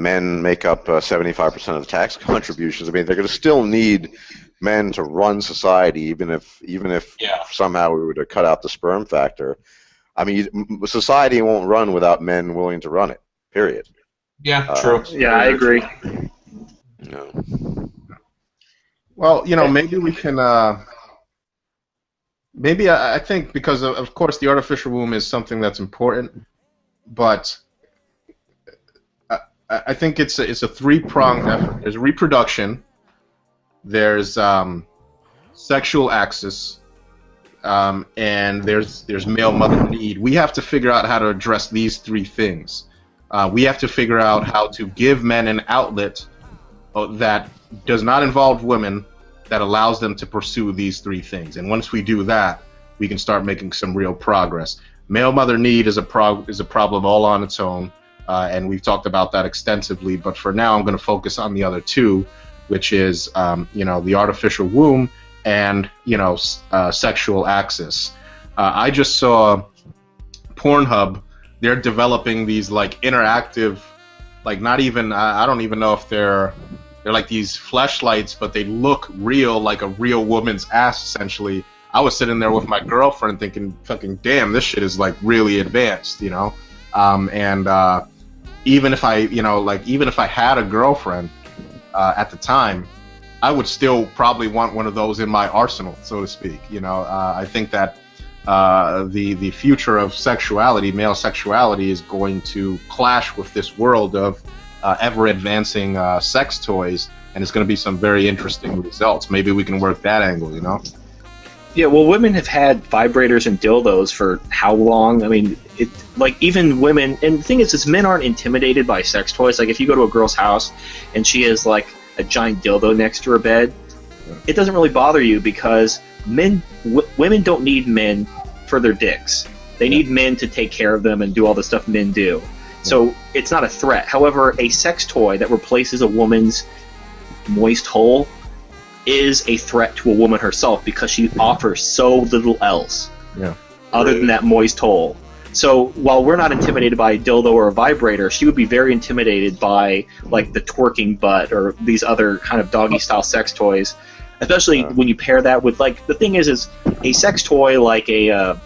men make up 75% of the tax contributions. I mean, they're going to still need men to run society, even if somehow we were to cut out the sperm factor. I mean, society won't run without men willing to run it. Period. Yeah, true. Yeah, I agree. Well, maybe we can. Maybe I think because of course the artificial womb is something that's important, but I think it's a three-pronged effort. There's reproduction, there's sexual access, and there's male mother need. We have to figure out how to address these three things. We have to figure out how to give men an outlet that does not involve women, that allows them to pursue these three things. And once we do that, we can start making some real progress. Male mother need is a problem all on its own, and we've talked about that extensively. But for now, I'm going to focus on the other two, which is the artificial womb and sexual access. I just saw Pornhub. They're developing these like interactive, like not even I don't even know if they're like these fleshlights, but they look real, like a real woman's ass, essentially. I was sitting there with my girlfriend thinking, fucking damn, this shit is like really advanced, and even if I had a girlfriend at the time, I would still probably want one of those in my arsenal, so to speak. I think that the future of sexuality, male sexuality, is going to clash with this world of ever-advancing sex toys, and it's going to be some very interesting results. Maybe we can work that angle, Yeah, well, women have had vibrators and dildos for how long? I mean, even women, and the thing is men aren't intimidated by sex toys. Like, if you go to a girl's house and she has, like, a giant dildo next to her bed, it doesn't really bother you because women don't need men for their dicks. They need men to take care of them and do all the stuff men do. So it's not a threat. However, a sex toy that replaces a woman's moist hole is a threat to a woman herself because she offers so little else other than that moist hole. So while we're not intimidated by a dildo or a vibrator, she would be very intimidated by like the twerking butt or these other kind of doggy-style sex toys, especially when you pair that with, like, the thing is a sex toy like an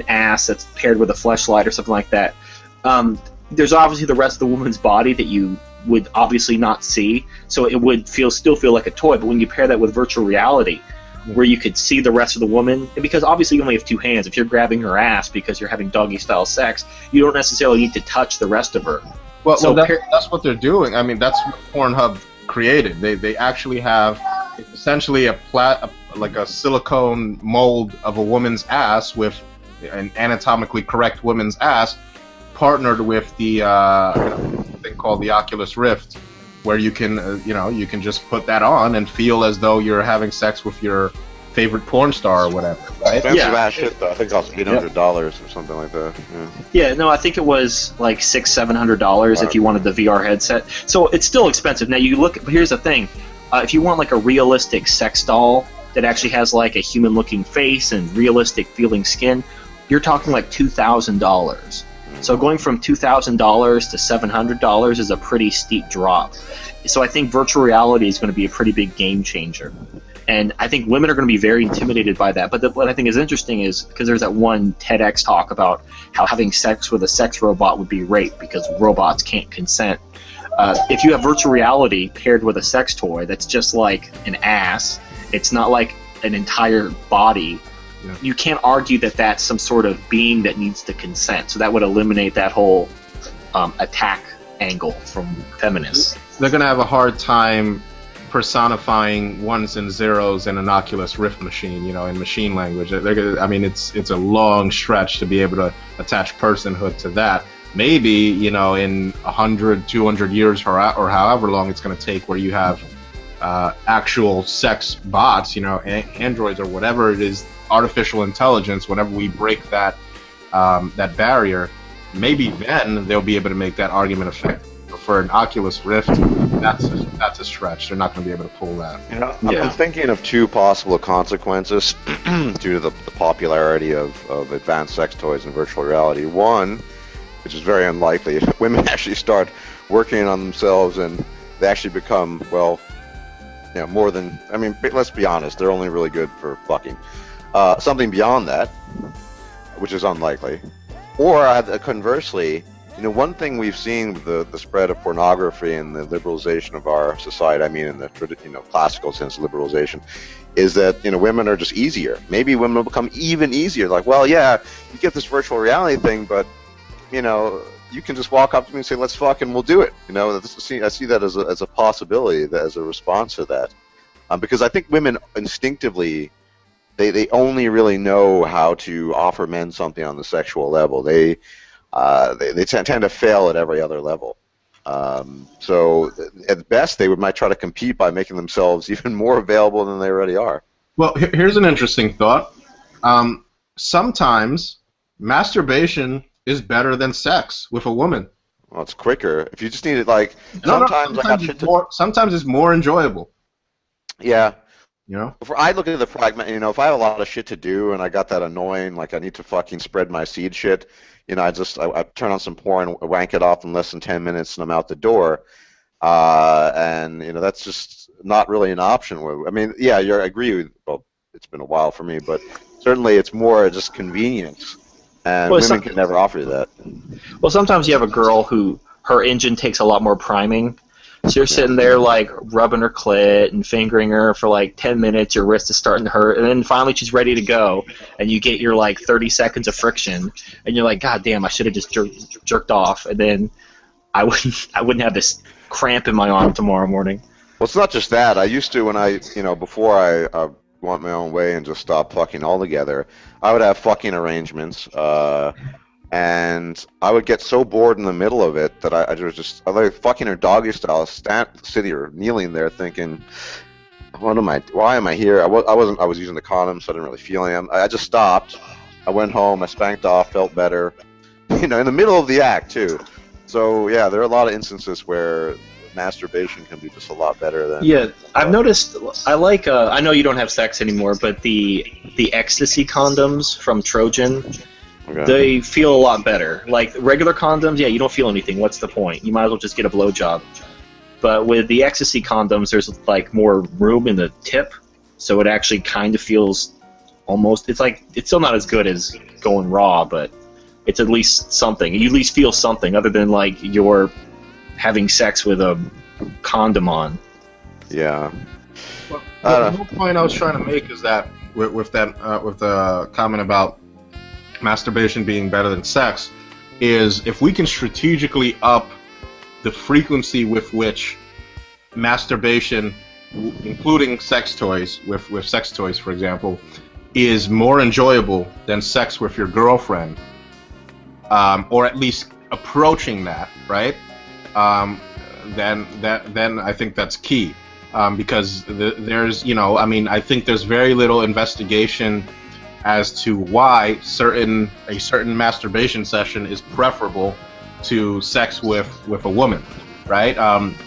ass that's paired with a fleshlight or something like that. There's obviously the rest of the woman's body that you would obviously not see, so it would still feel like a toy. But when you pair that with virtual reality, where you could see the rest of the woman, and because obviously you only have two hands, if you're grabbing her ass because you're having doggy-style sex, you don't necessarily need to touch the rest of her. Well, that's what they're doing. I mean, that's what Pornhub created. They actually have essentially a silicone mold of a woman's ass with an anatomically correct woman's ass, partnered with the thing called the Oculus Rift, where you can you can just put that on and feel as though you're having sex with your favorite porn star or whatever, right? Expensive ass shit though. I think it costs $800 or something like that. Yeah, no, I think it was like $600-700 if you wanted the VR headset. So it's still expensive. Now you look. But here's the thing: if you want like a realistic sex doll that actually has like a human-looking face and realistic feeling skin, you're talking like $2,000. So going from $2,000 to $700 is a pretty steep drop. So I think virtual reality is going to be a pretty big game changer. And I think women are going to be very intimidated by that. But what I think is interesting is because there's that one TEDx talk about how having sex with a sex robot would be rape because robots can't consent. If you have virtual reality paired with a sex toy that's just like an ass, it's not like an entire body, you can't argue that that's some sort of being that needs to consent. So that would eliminate that whole attack angle from feminists. They're going to have a hard time personifying ones and zeros in an Oculus Rift machine, in machine language. It's a long stretch to be able to attach personhood to that. Maybe, in 100, 200 years or however long it's going to take where you have actual sex bots, androids or whatever it is, artificial intelligence, whenever we break that barrier, maybe then they'll be able to make that argument effective. For an Oculus Rift, that's a stretch. They're not going to be able to pull that. I'm thinking of two possible consequences due to the popularity of advanced sex toys and virtual reality. One, which is very unlikely, if women actually start working on themselves and they actually become, more than, let's be honest, they're only really good for fucking. Something beyond that, which is unlikely. Or conversely, one thing we've seen with the spread of pornography and the liberalization of our society, in the classical sense of liberalization, is that women are just easier. Maybe women will become even easier. Like, you get this virtual reality thing, but you can just walk up to me and say, "Let's fuck," and we'll do it. I see that as a possibility, as a response to that, because I think women instinctively. They only really know how to offer men something on the sexual level. They tend to fail at every other level. So at best, they might try to compete by making themselves even more available than they already are. Well, here's an interesting thought. Sometimes masturbation is better than sex with a woman. Well, it's quicker. If you just need it, sometimes it's more enjoyable. Yeah. If I look at the pragmatic, if I have a lot of shit to do and I got that annoying, like I need to fucking spread my seed shit, I turn on some porn, wank it off in less than 10 minutes, and I'm out the door. And that's just not really an option. I agree with. Well, it's been a while for me, but certainly it's more just convenience, and women can never offer you that. Well, sometimes you have a girl who her engine takes a lot more priming. So you're sitting there rubbing her clit and fingering her for 10 minutes, your wrist is starting to hurt, and then finally she's ready to go, and you get your 30 seconds of friction, and you're like, God damn, I should have just jerked off, and then I wouldn't have this cramp in my arm tomorrow morning. Well, it's not just that. I used to, when before I went my own way and just stopped fucking altogether, I would have fucking arrangements, and I would get so bored in the middle of it that I was like fucking her doggy style, sitting or kneeling there thinking, why am I here? I was using the condom, so I didn't really feel anything. I just stopped. I went home, I spanked off, felt better, in the middle of the act too. So yeah, there are a lot of instances where masturbation can be just a lot better than. Yeah, I've noticed. I like. I know you don't have sex anymore, but the ecstasy condoms from Trojan. Okay. They feel a lot better. Like regular condoms, you don't feel anything. What's the point? You might as well just get a blowjob. But with the ecstasy condoms, there's more room in the tip, so it actually kind of feels almost. It's still not as good as going raw, but it's at least something. You at least feel something other than you're having sex with a condom on. Yeah. Well, the whole point I was trying to make is that with the comment about masturbation being better than sex, is if we can strategically up the frequency with which masturbation, including sex toys, with sex toys, for example, is more enjoyable than sex with your girlfriend, or at least approaching that, right? Then I think that's key, because there's I think there's very little investigation as to why a certain masturbation session is preferable to sex with a woman, right?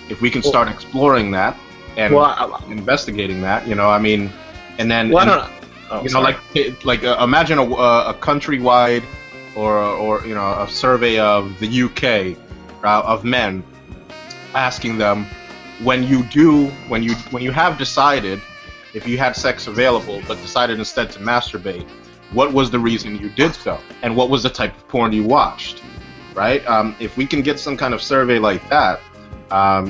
If we can start exploring that and investigating that, and then imagine a countrywide or you know, a survey of the UK of men, asking them, when you have decided, if you had sex available but decided instead to masturbate, what was the reason you did so, and what was the type of porn you watched, right? If we can get some kind of survey like that,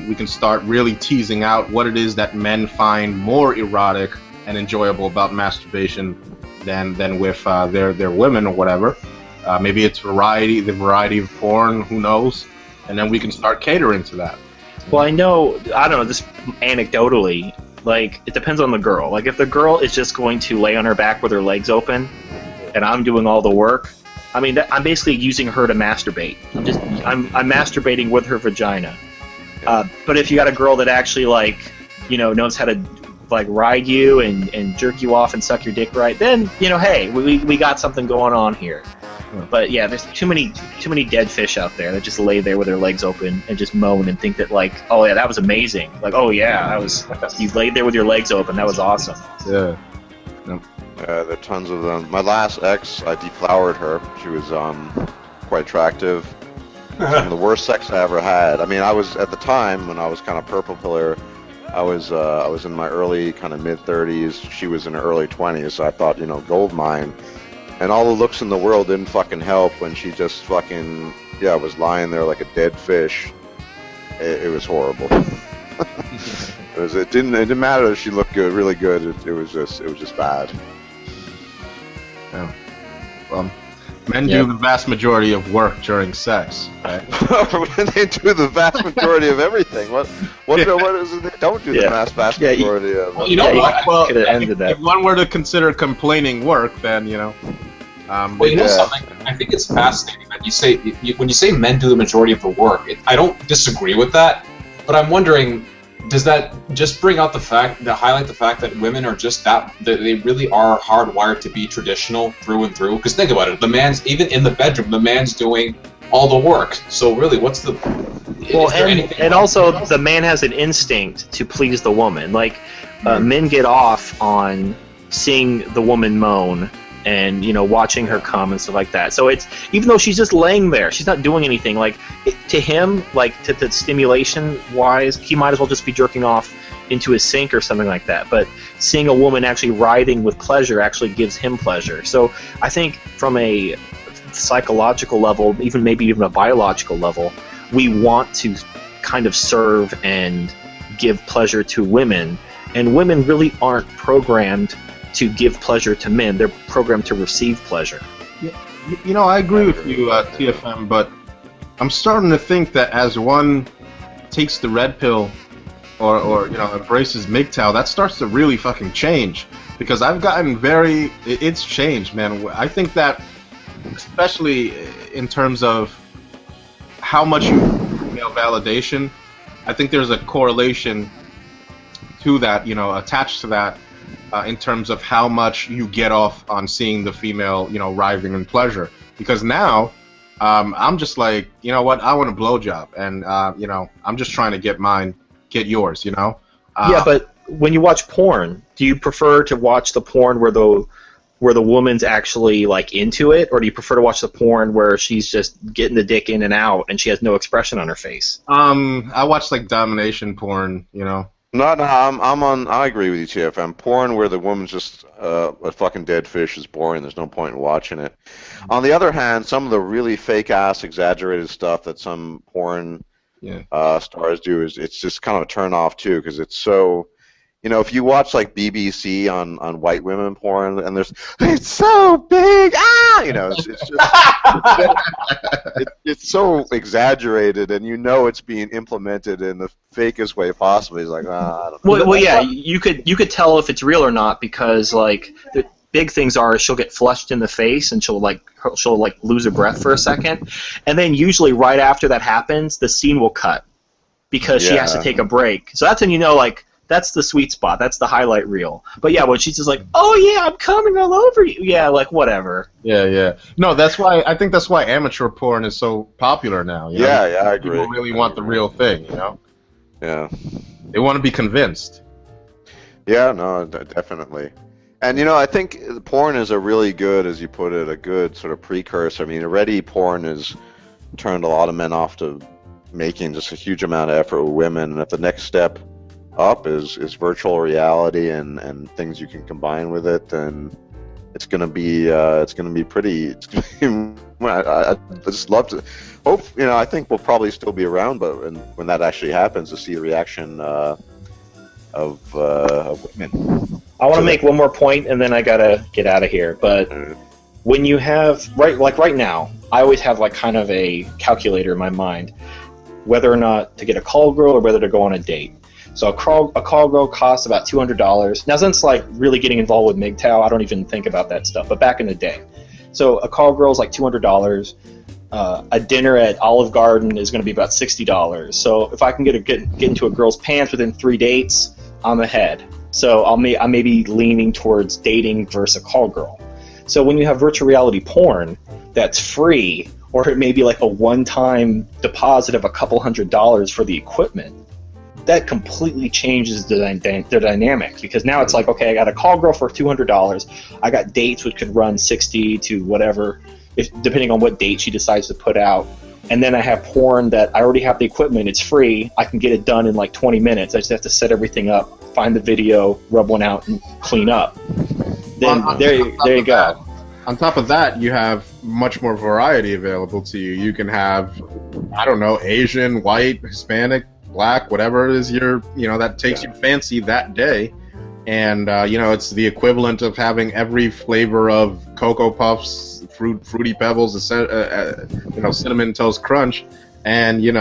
we can start really teasing out what it is that men find more erotic and enjoyable about masturbation than with their women or whatever. Maybe it's the variety of porn, who knows? And then we can start catering to that. Well, I don't know, just anecdotally, like, it depends on the girl. Like, if the girl is just going to lay on her back with her legs open, and I'm doing all the work, I mean, I'm basically using her to masturbate. I'm masturbating with her vagina. But if you got a girl that actually, like, you know, knows how to, like, ride you and jerk you off and suck your dick right, then, you know, hey, we got something going on here. But yeah, there's too many dead fish out there that just lay there with their legs open and just moan and think that, like, oh yeah, that was amazing. Like, oh yeah, you laid there with your legs open. That was awesome. Yeah. There are tons of them. My last ex, I deflowered her. She was quite attractive. Some of the worst sex I ever had. I mean, I was, at the time when I was kind of purple pillar, I was in my early kind of mid 30s. She was in her early 20s. So I thought, you know, gold mine. And all the looks in the world didn't fucking help when she just fucking, was lying there like a dead fish. It was horrible. It didn't matter if she looked good, really good. It was just bad. Yeah. Well, men do the vast majority of work during sex, right? They do the vast majority of everything. What is it they don't do the vast majority of? Well, you know what? Well, ended that. If one were to consider complaining work, then, you know. Well, you know something? I think it's fascinating that you say, when you say men do the majority of the work, I don't disagree with that, but I'm wondering, does that just highlight the fact that women are just that they really are hardwired to be traditional through and through? Because think about it, even in the bedroom, the man's doing all the work. So really, and also the man has an instinct to please the woman. Like, men get off on seeing the woman moan and, you know, watching her come and stuff like that. So it's, even though she's just laying there, she's not doing anything. Like, to him, like, to the stimulation wise, he might as well just be jerking off into his sink or something like that. But seeing a woman actually writhing with pleasure actually gives him pleasure. So I think from a psychological level, maybe even a biological level, we want to kind of serve and give pleasure to women, and women really aren't programmed to give pleasure to men. They're programmed to receive pleasure. You know, I agree with you, TFM, but I'm starting to think that as one takes the red pill or you know, embraces MGTOW, that starts to really fucking change. Because I've gotten it's changed, man. I think that, especially in terms of how much you female validation, I think there's a correlation to that, you know, attached to that, in terms of how much you get off on seeing the female, you know, writhing in pleasure. Because now, I'm just like, you know what, I want a blowjob, and you know, I'm just trying to get mine, get yours, you know. Yeah, but when you watch porn, do you prefer to watch the porn where the woman's actually, like, into it, or do you prefer to watch the porn where she's just getting the dick in and out and she has no expression on her face? I watch, like, domination porn, you know. No, I agree with you, TFM. Porn where the woman's just a fucking dead fish is boring. There's no point in watching it. On the other hand, some of the really fake-ass, exaggerated stuff that some porn stars do it's just kind of a turn-off, too, because it's so... You know, if you watch, like, BBC on white women porn, and it's so big, you know, it's just, it's so exaggerated, and you know it's being implemented in the fakest way possible. He's like, I don't know. Well, yeah, you could tell if it's real or not, because, like, the big things are she'll get flushed in the face, and she'll lose her breath for a second, and then usually right after that happens, the scene will cut because she has to take a break. So that's when you know, like, that's the sweet spot. That's the highlight reel. But yeah, when she's just like, "Oh yeah, I'm coming all over you," yeah, like whatever. Yeah. No, I think that's why amateur porn is so popular now. You know? Yeah, I agree. People really want the real thing, you know. Yeah. They want to be convinced. Yeah, no, definitely. And I think porn is a really good, as you put it, a good sort of precursor. I mean, already porn has turned a lot of men off to making just a huge amount of effort with women. And if the next step up is virtual reality and things you can combine with it, then it's gonna be pretty. It's gonna be, I just love to hope. I think we'll probably still be around, but when that actually happens, to see the reaction of women. I want to make one more point, and then I gotta get out of here. But when you have right now, I always have like kind of a calculator in my mind, whether or not to get a call girl or whether to go on a date. So a call girl costs about $200. Now, since like really getting involved with MGTOW, I don't even think about that stuff. But back in the day, so a call girl is like $200. A dinner at Olive Garden is going to be about $60. So if I can get into a girl's pants within 3 dates, I'm ahead. So I may be leaning towards dating versus a call girl. So when you have virtual reality porn that's free, or it may be like a one-time deposit of a couple $100s for the equipment, that completely changes the dynamics, because now it's like, okay, I got a call girl for $200. I got dates which could run 60 to whatever, depending on what date she decides to put out. And then I have porn that I already have the equipment. It's free. I can get it done in like 20 minutes. I just have to set everything up, find the video, rub one out, and clean up. Then there you go. On top of that, you have much more variety available to you. You can have, I don't know, Asian, white, Hispanic, black, whatever it is that takes your fancy that day. And it's the equivalent of having every flavor of Cocoa Puffs, Fruity Pebbles, Cinnamon Toast Crunch, and you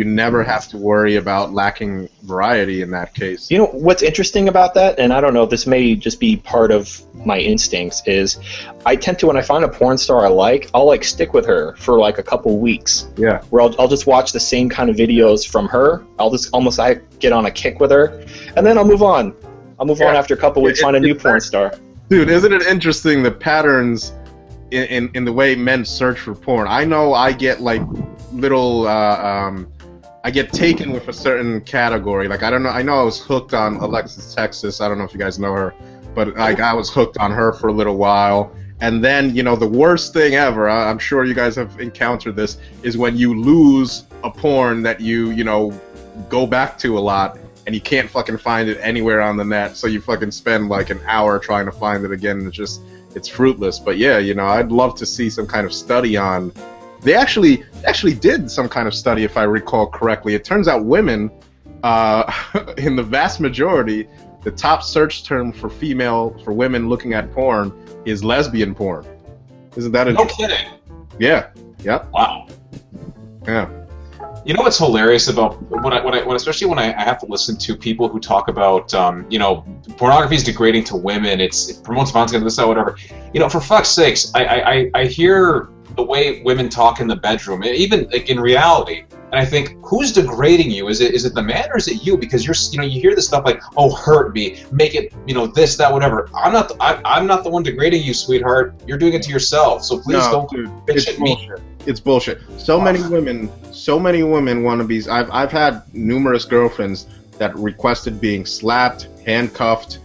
never have to worry about lacking variety in that case. You know what's interesting about that, and I don't know, this may just be part of my instincts, is I tend to, when I find a porn star I'll like stick with her for like a couple weeks. Yeah. Where I'll just watch the same kind of videos from her. I get on a kick with her, and then I'll move on. On after a couple weeks, find a new porn star. Dude, isn't it interesting the patterns in the way men search for porn? I know I get like little I get taken with a certain category. Like, I don't know, I know I was hooked on Alexis Texas. I don't know if you guys know her, but like I was hooked on her for a little while. And then, the worst thing ever, I'm sure you guys have encountered this, is when you lose a porn that you go back to a lot, and you can't fucking find it anywhere on the net, so you fucking spend like an hour trying to find it again, and it's fruitless. But yeah, I'd love to see some kind of study on. They actually did some kind of study, if I recall correctly. It turns out women, in the vast majority, the top search term for women looking at porn is lesbian porn. Isn't that interesting? No kidding. Yeah. Yep. Wow. Yeah. You know what's hilarious about especially when I have to listen to people who talk about pornography is degrading to women, it promotes violence against this, that, whatever. For fuck's sakes, I hear the way women talk in the bedroom, even like in reality, and I think, who's degrading you? Is it the man, or is it you? Because you hear this stuff like, oh, hurt me, make it this, that, whatever. I'm not the one degrading you, sweetheart. You're doing it to yourself. So please don't bitch at me. It's bullshit. So many women wannabes. I've had numerous girlfriends that requested being slapped, handcuffed,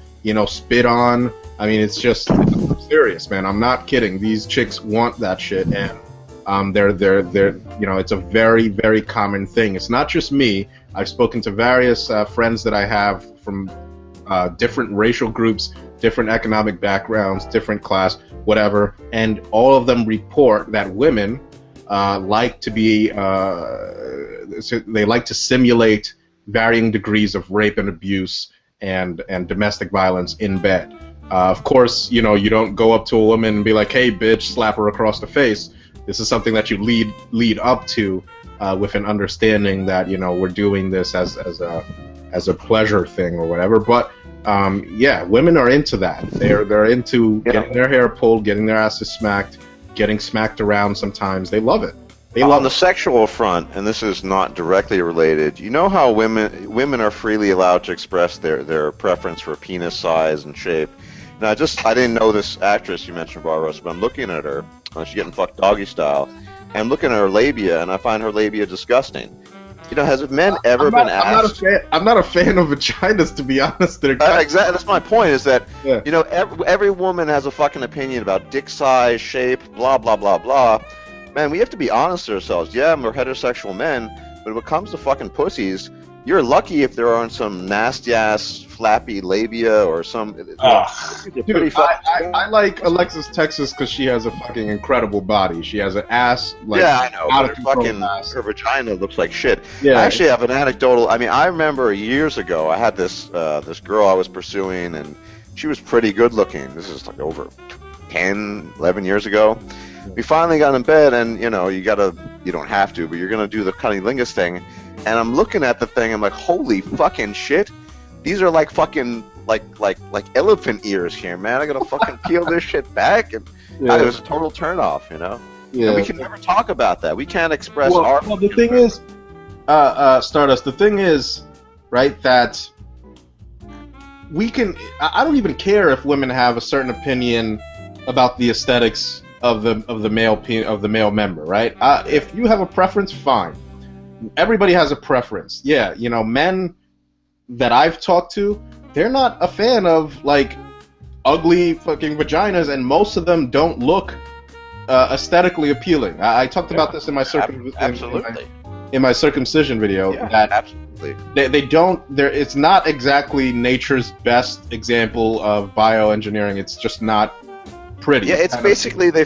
spit on. I mean, it's serious, man. I'm not kidding. These chicks want that shit, and they're it's a very, very common thing. It's not just me. I've spoken to various friends that I have from different racial groups, different economic backgrounds, different class, whatever, and all of them report that women like to be they like to simulate varying degrees of rape and abuse and domestic violence in bed. Of course, you don't go up to a woman and be like, "Hey, bitch," slap her across the face. This is something that you lead up to with an understanding that we're doing this as a pleasure thing or whatever. But yeah, women are into that. They're into getting their hair pulled, getting their asses smacked, getting smacked around. Sometimes they love it. On the sexual front, and this is not directly related, how women are freely allowed to express their preference for penis size and shape. Now, I didn't know this actress you mentioned, Barbarossa, but I'm looking at her. She's getting fucked doggy style. And I'm looking at her labia, and I find her labia disgusting. has men ever been asked? I'm not a fan of vaginas, to be honest. Exactly. That's my point. Is that Yeah. every woman has a fucking opinion about dick size, shape, blah blah blah blah. Man, we have to be honest with ourselves. Yeah, we're heterosexual men, but when it comes to fucking pussies, you're lucky if there aren't some nasty ass flappy labia or some. Dude, I like Alexis Texas because she has a fucking incredible body. She has an ass like I know. out But of control ass. her vagina looks like shit. Yeah. I actually have an anecdotal. I mean, I remember years ago, I had this this girl I was pursuing, and she was pretty good looking. This is like over 10, 11 years ago. We finally got in bed, and you don't have to, but you're gonna do the cunnilingus thing. And I'm looking at the thing, I'm like, holy fucking shit! These are like fucking like elephant ears here, man. I gotta fucking peel this shit back, and it was a total turnoff, Yeah. And we can never talk about that. We can't express our. Well, the thing is, Stardust. The thing is, right, that we can. I don't even care if women have a certain opinion about the aesthetics of the male member, right? If you have a preference, fine. Everybody has a preference. Yeah, men that I've talked to, they're not a fan of like ugly fucking vaginas, and most of them don't look aesthetically appealing. I talked about this in my in my circumcision video. Yeah, that absolutely. They don't. It's not exactly nature's best example of bioengineering. It's just not pretty. Yeah, it's basically they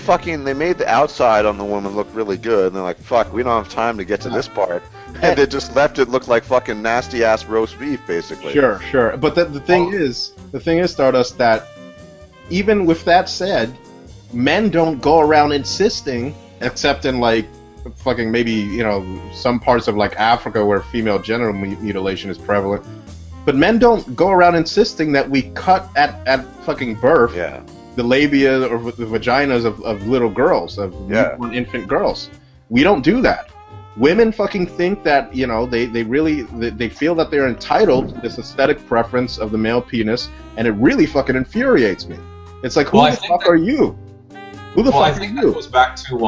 made the outside on the woman look really good, and they're like, fuck, we don't have time to get to this part, and they just left it look like fucking nasty ass roast beef, basically. Sure. But the thing is, Stardust, that even with that said, men don't go around insisting, except in like fucking maybe some parts of like Africa where female genital mutilation is prevalent, but men don't go around insisting that we cut at fucking birth. Yeah. The labia or the vaginas of little girls, of newborn infant girls. We don't do that. Women fucking think that, they feel that they're entitled to this aesthetic preference of the male penis, and it really fucking infuriates me. It's like, who the fuck are you? Who the fuck are you? I think that goes back to,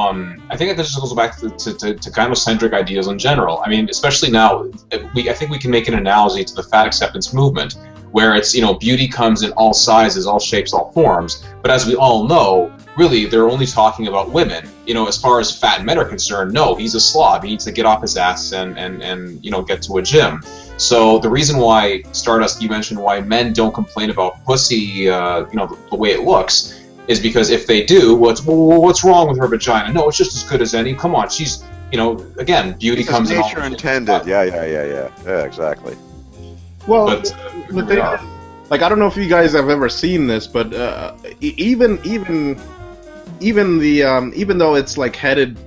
I think that just goes back to gynocentric ideas in general. I mean, especially now, I think we can make an analogy to the fat acceptance movement, where it's, beauty comes in all sizes, all shapes, all forms. But as we all know, really, they're only talking about women. As far as fat men are concerned, no, he's a slob. He needs to get off his ass and get to a gym. So the reason why, Stardust, you mentioned why men don't complain about pussy, the way it looks, is because if they do, what's wrong with her vagina? No, it's just as good as any. Come on, she's, again, beauty comes in all. Nature intended. Yeah, exactly. Well, the thing is, like, I don't know if you guys have ever seen this, but even though it's like headed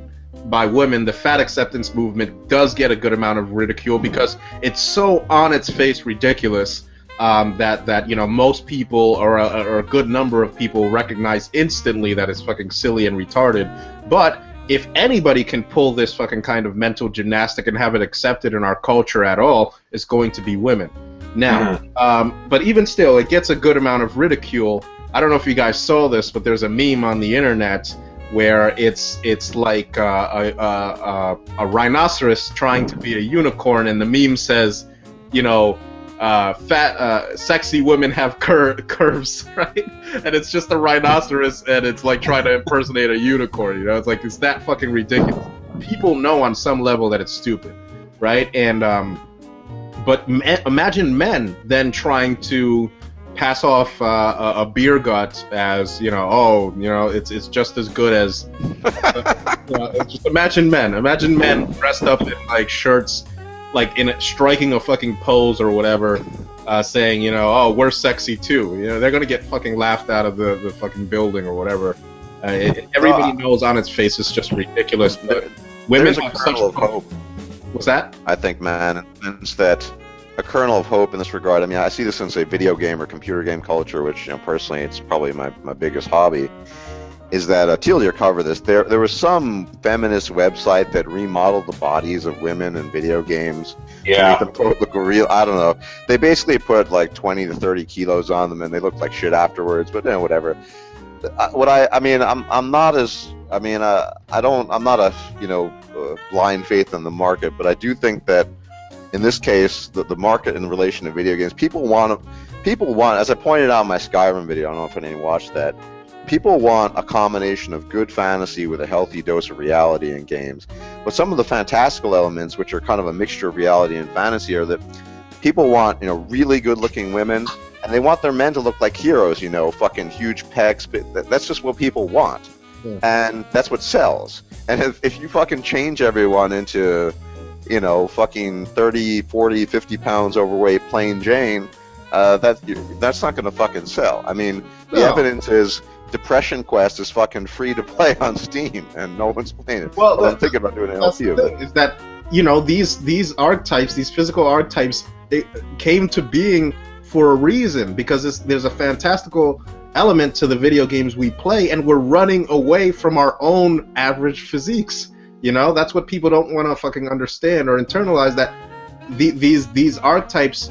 by women, the fat acceptance movement does get a good amount of ridicule because it's so on its face ridiculous that most people or a good number of people recognize instantly that it's fucking silly and retarded. But if anybody can pull this fucking kind of mental gymnastic and have it accepted in our culture at all, it's going to be women. Now, but even still, it gets a good amount of ridicule. I don't know if you guys saw this, but there's a meme on the internet where it's like a rhinoceros trying to be a unicorn, and the meme says, sexy women have curves, right? And it's just a rhinoceros, and it's like trying to impersonate a unicorn. It's like, it's that fucking ridiculous. People know on some level that it's stupid, right? And but imagine men then trying to pass off a beer gut as it's just as good as. Just imagine men dressed up in like shirts, like striking a fucking pose or whatever, saying we're sexy too. They're gonna get fucking laughed out of the fucking building or whatever. Everybody knows on its face it's just ridiculous. But women have such hope. What's that? I think, man, it's that a kernel of hope in this regard. I mean, I see this in, say, video game or computer game culture, which, personally, it's probably my biggest hobby, is that, Teal, you cover this, there was some feminist website that remodeled the bodies of women in video games to make them look real. I don't know. They basically put, like, 20 to 30 kilos on them, and they looked like shit afterwards, but, whatever. I'm not a blind faith in the market, but I do think that in this case, the market in relation to video games, people want, as I pointed out in my Skyrim video, I don't know if anyone watched that, people want a combination of good fantasy with a healthy dose of reality in games. But some of the fantastical elements, which are kind of a mixture of reality and fantasy, are that people want, really good-looking women, and they want their men to look like heroes, fucking huge pecs. But that's just what people want, and that's what sells. And if you fucking change everyone into, fucking 30, 40, 50 pounds overweight plain Jane, that's not going to fucking sell. I mean, the evidence is Depression Quest is fucking free to play on Steam, and no one's playing it. Well, I'm thinking about doing an LP of it. Is that these archetypes, these physical archetypes, they came to being for a reason, because there's a fantastical element to the video games we play, and we're running away from our own average physiques. That's what people don't want to fucking understand or internalize, that these archetypes,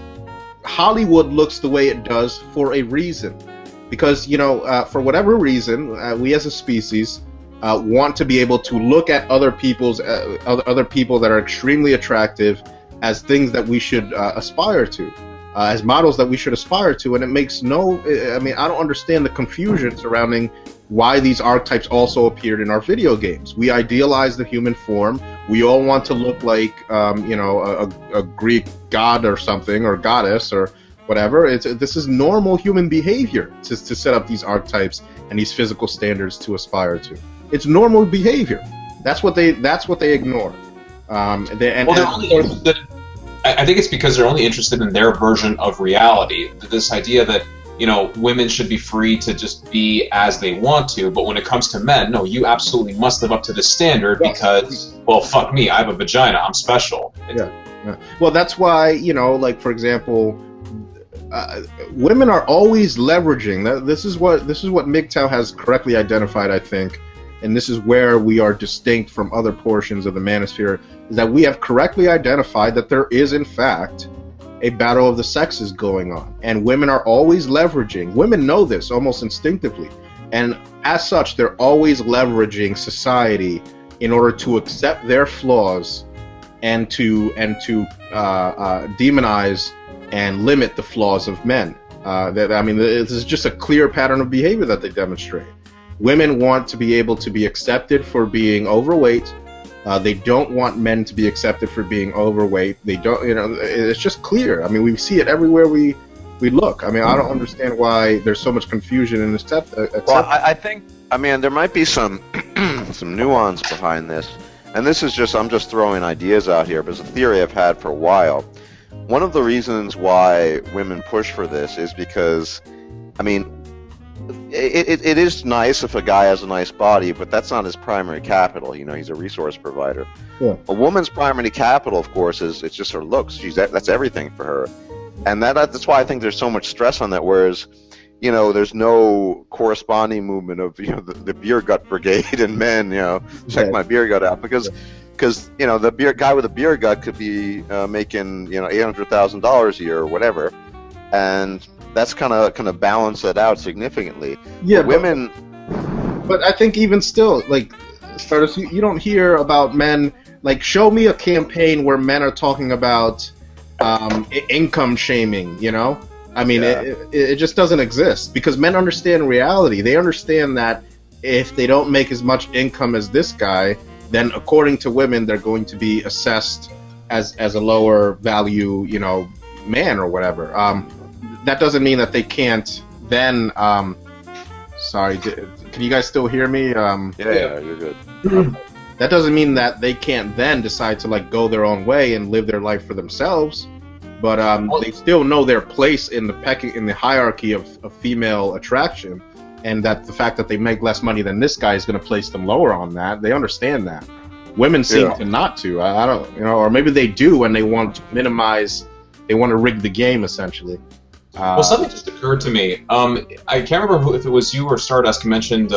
Hollywood looks the way it does for a reason. Because, for whatever reason, we as a species want to be able to look at other people that are extremely attractive as things that we should aspire to, as models that we should aspire to. And it makes I don't understand the confusion surrounding why these archetypes also appeared in our video games. We idealize the human form. We all want to look like, a Greek god or something, or goddess, or whatever. This is normal human behavior to set up these archetypes and these physical standards to aspire to. It's normal behavior. That's what they ignore. I think it's because they're only interested in their version of reality. This idea that women should be free to just be as they want to, but when it comes to men, no, you absolutely must live up to this standard because, well, fuck me, I have a vagina, I'm special. Yeah. Well, that's why like, for example, women are always leveraging. This is what MGTOW has correctly identified, I think, and this is where we are distinct from other portions of the manosphere, is that we have correctly identified that there is, in fact, a battle of the sexes going on, and women are always leveraging. Women know this almost instinctively, and as such, they're always leveraging society in order to accept their flaws and to demonize and limit the flaws of men. This is just a clear pattern of behavior that they demonstrate. Women want to be able to be accepted for being overweight. They don't want men to be accepted for being overweight. They don't, it's just clear. We see it everywhere we look. I don't understand why there's so much confusion in this. Well, I think, there might be some some nuance behind this, and this is I'm just throwing ideas out here, but it's a theory I've had for a while. One of the reasons why women push for this is because, it is nice if a guy has a nice body, but that's not his primary capital. He's a resource provider. Yeah. A woman's primary capital, of course, it's just her looks. That's everything for her, and that's why I think there's so much stress on that. Whereas, there's no corresponding movement of the beer gut brigade and men. Check my beer gut out because the beer guy with a beer gut could be making $800,000 a year or whatever, and that's kind of balance it out significantly. Yeah, women. But I think even still, like, Stardust, you don't hear about men. Like, show me a campaign where men are talking about income shaming. It just doesn't exist, because men understand reality. They understand that if they don't make as much income as this guy, then according to women, they're going to be assessed as a lower value, man or whatever. That doesn't mean that they can't then. Sorry, can you guys still hear me? Yeah, you're good. That doesn't mean that they can't then decide to go their own way and live their life for themselves. But they still know their place in the hierarchy of female attraction, and that the fact that they make less money than this guy is going to place them lower on that. They understand that. Women seem to not to. I don't, or maybe they do, and they want to minimize. They want to rig the game, essentially. Well, something just occurred to me. I can't remember if it was you or Stardusk mentioned,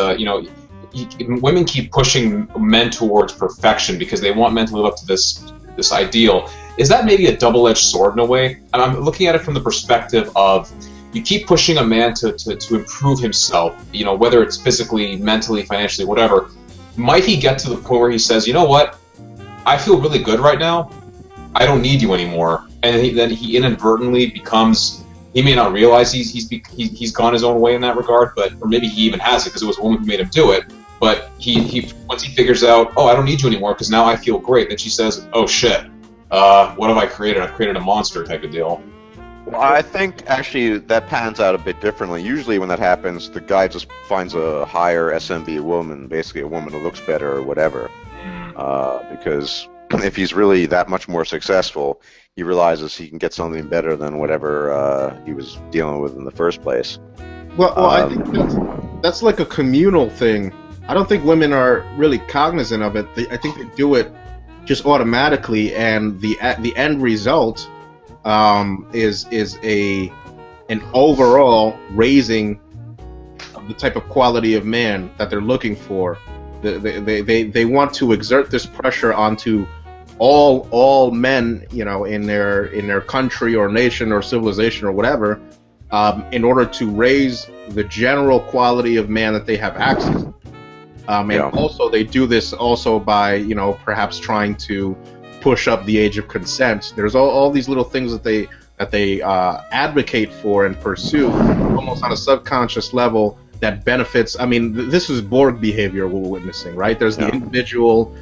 women keep pushing men towards perfection because they want men to live up to this ideal. Is that maybe a double-edged sword in a way? And I'm looking at it from the perspective of, you keep pushing a man to improve himself, whether it's physically, mentally, financially, whatever. Might he get to the point where he says, you know what, I feel really good right now, I don't need you anymore, and then he inadvertently becomes. He may not realize he's gone his own way in that regard, or maybe he even has it because it was a woman who made him do it. But he once he figures out, oh, I don't need you anymore because now I feel great. Then she says, oh shit, what have I created? I've created a monster type of deal. Well, I think actually that pans out a bit differently. Usually when that happens, the guy just finds a higher SMB woman, basically a woman who looks better or whatever. Because if he's really that much more successful, he realizes he can get something better than whatever he was dealing with in the first place. Well, I think that's like a communal thing. I don't think women are really cognizant of it. I think they do it just automatically, and the end result is an overall raising of the type of quality of man that they're looking for. They want to exert this pressure onto all men, in their country or nation or civilization or whatever, in order to raise the general quality of man that they have access to. And also they do this also by, perhaps trying to push up the age of consent. There's all these little things that they advocate for and pursue almost on a subconscious level that benefits. I mean, this is Borg behavior we're witnessing, right? There's the individual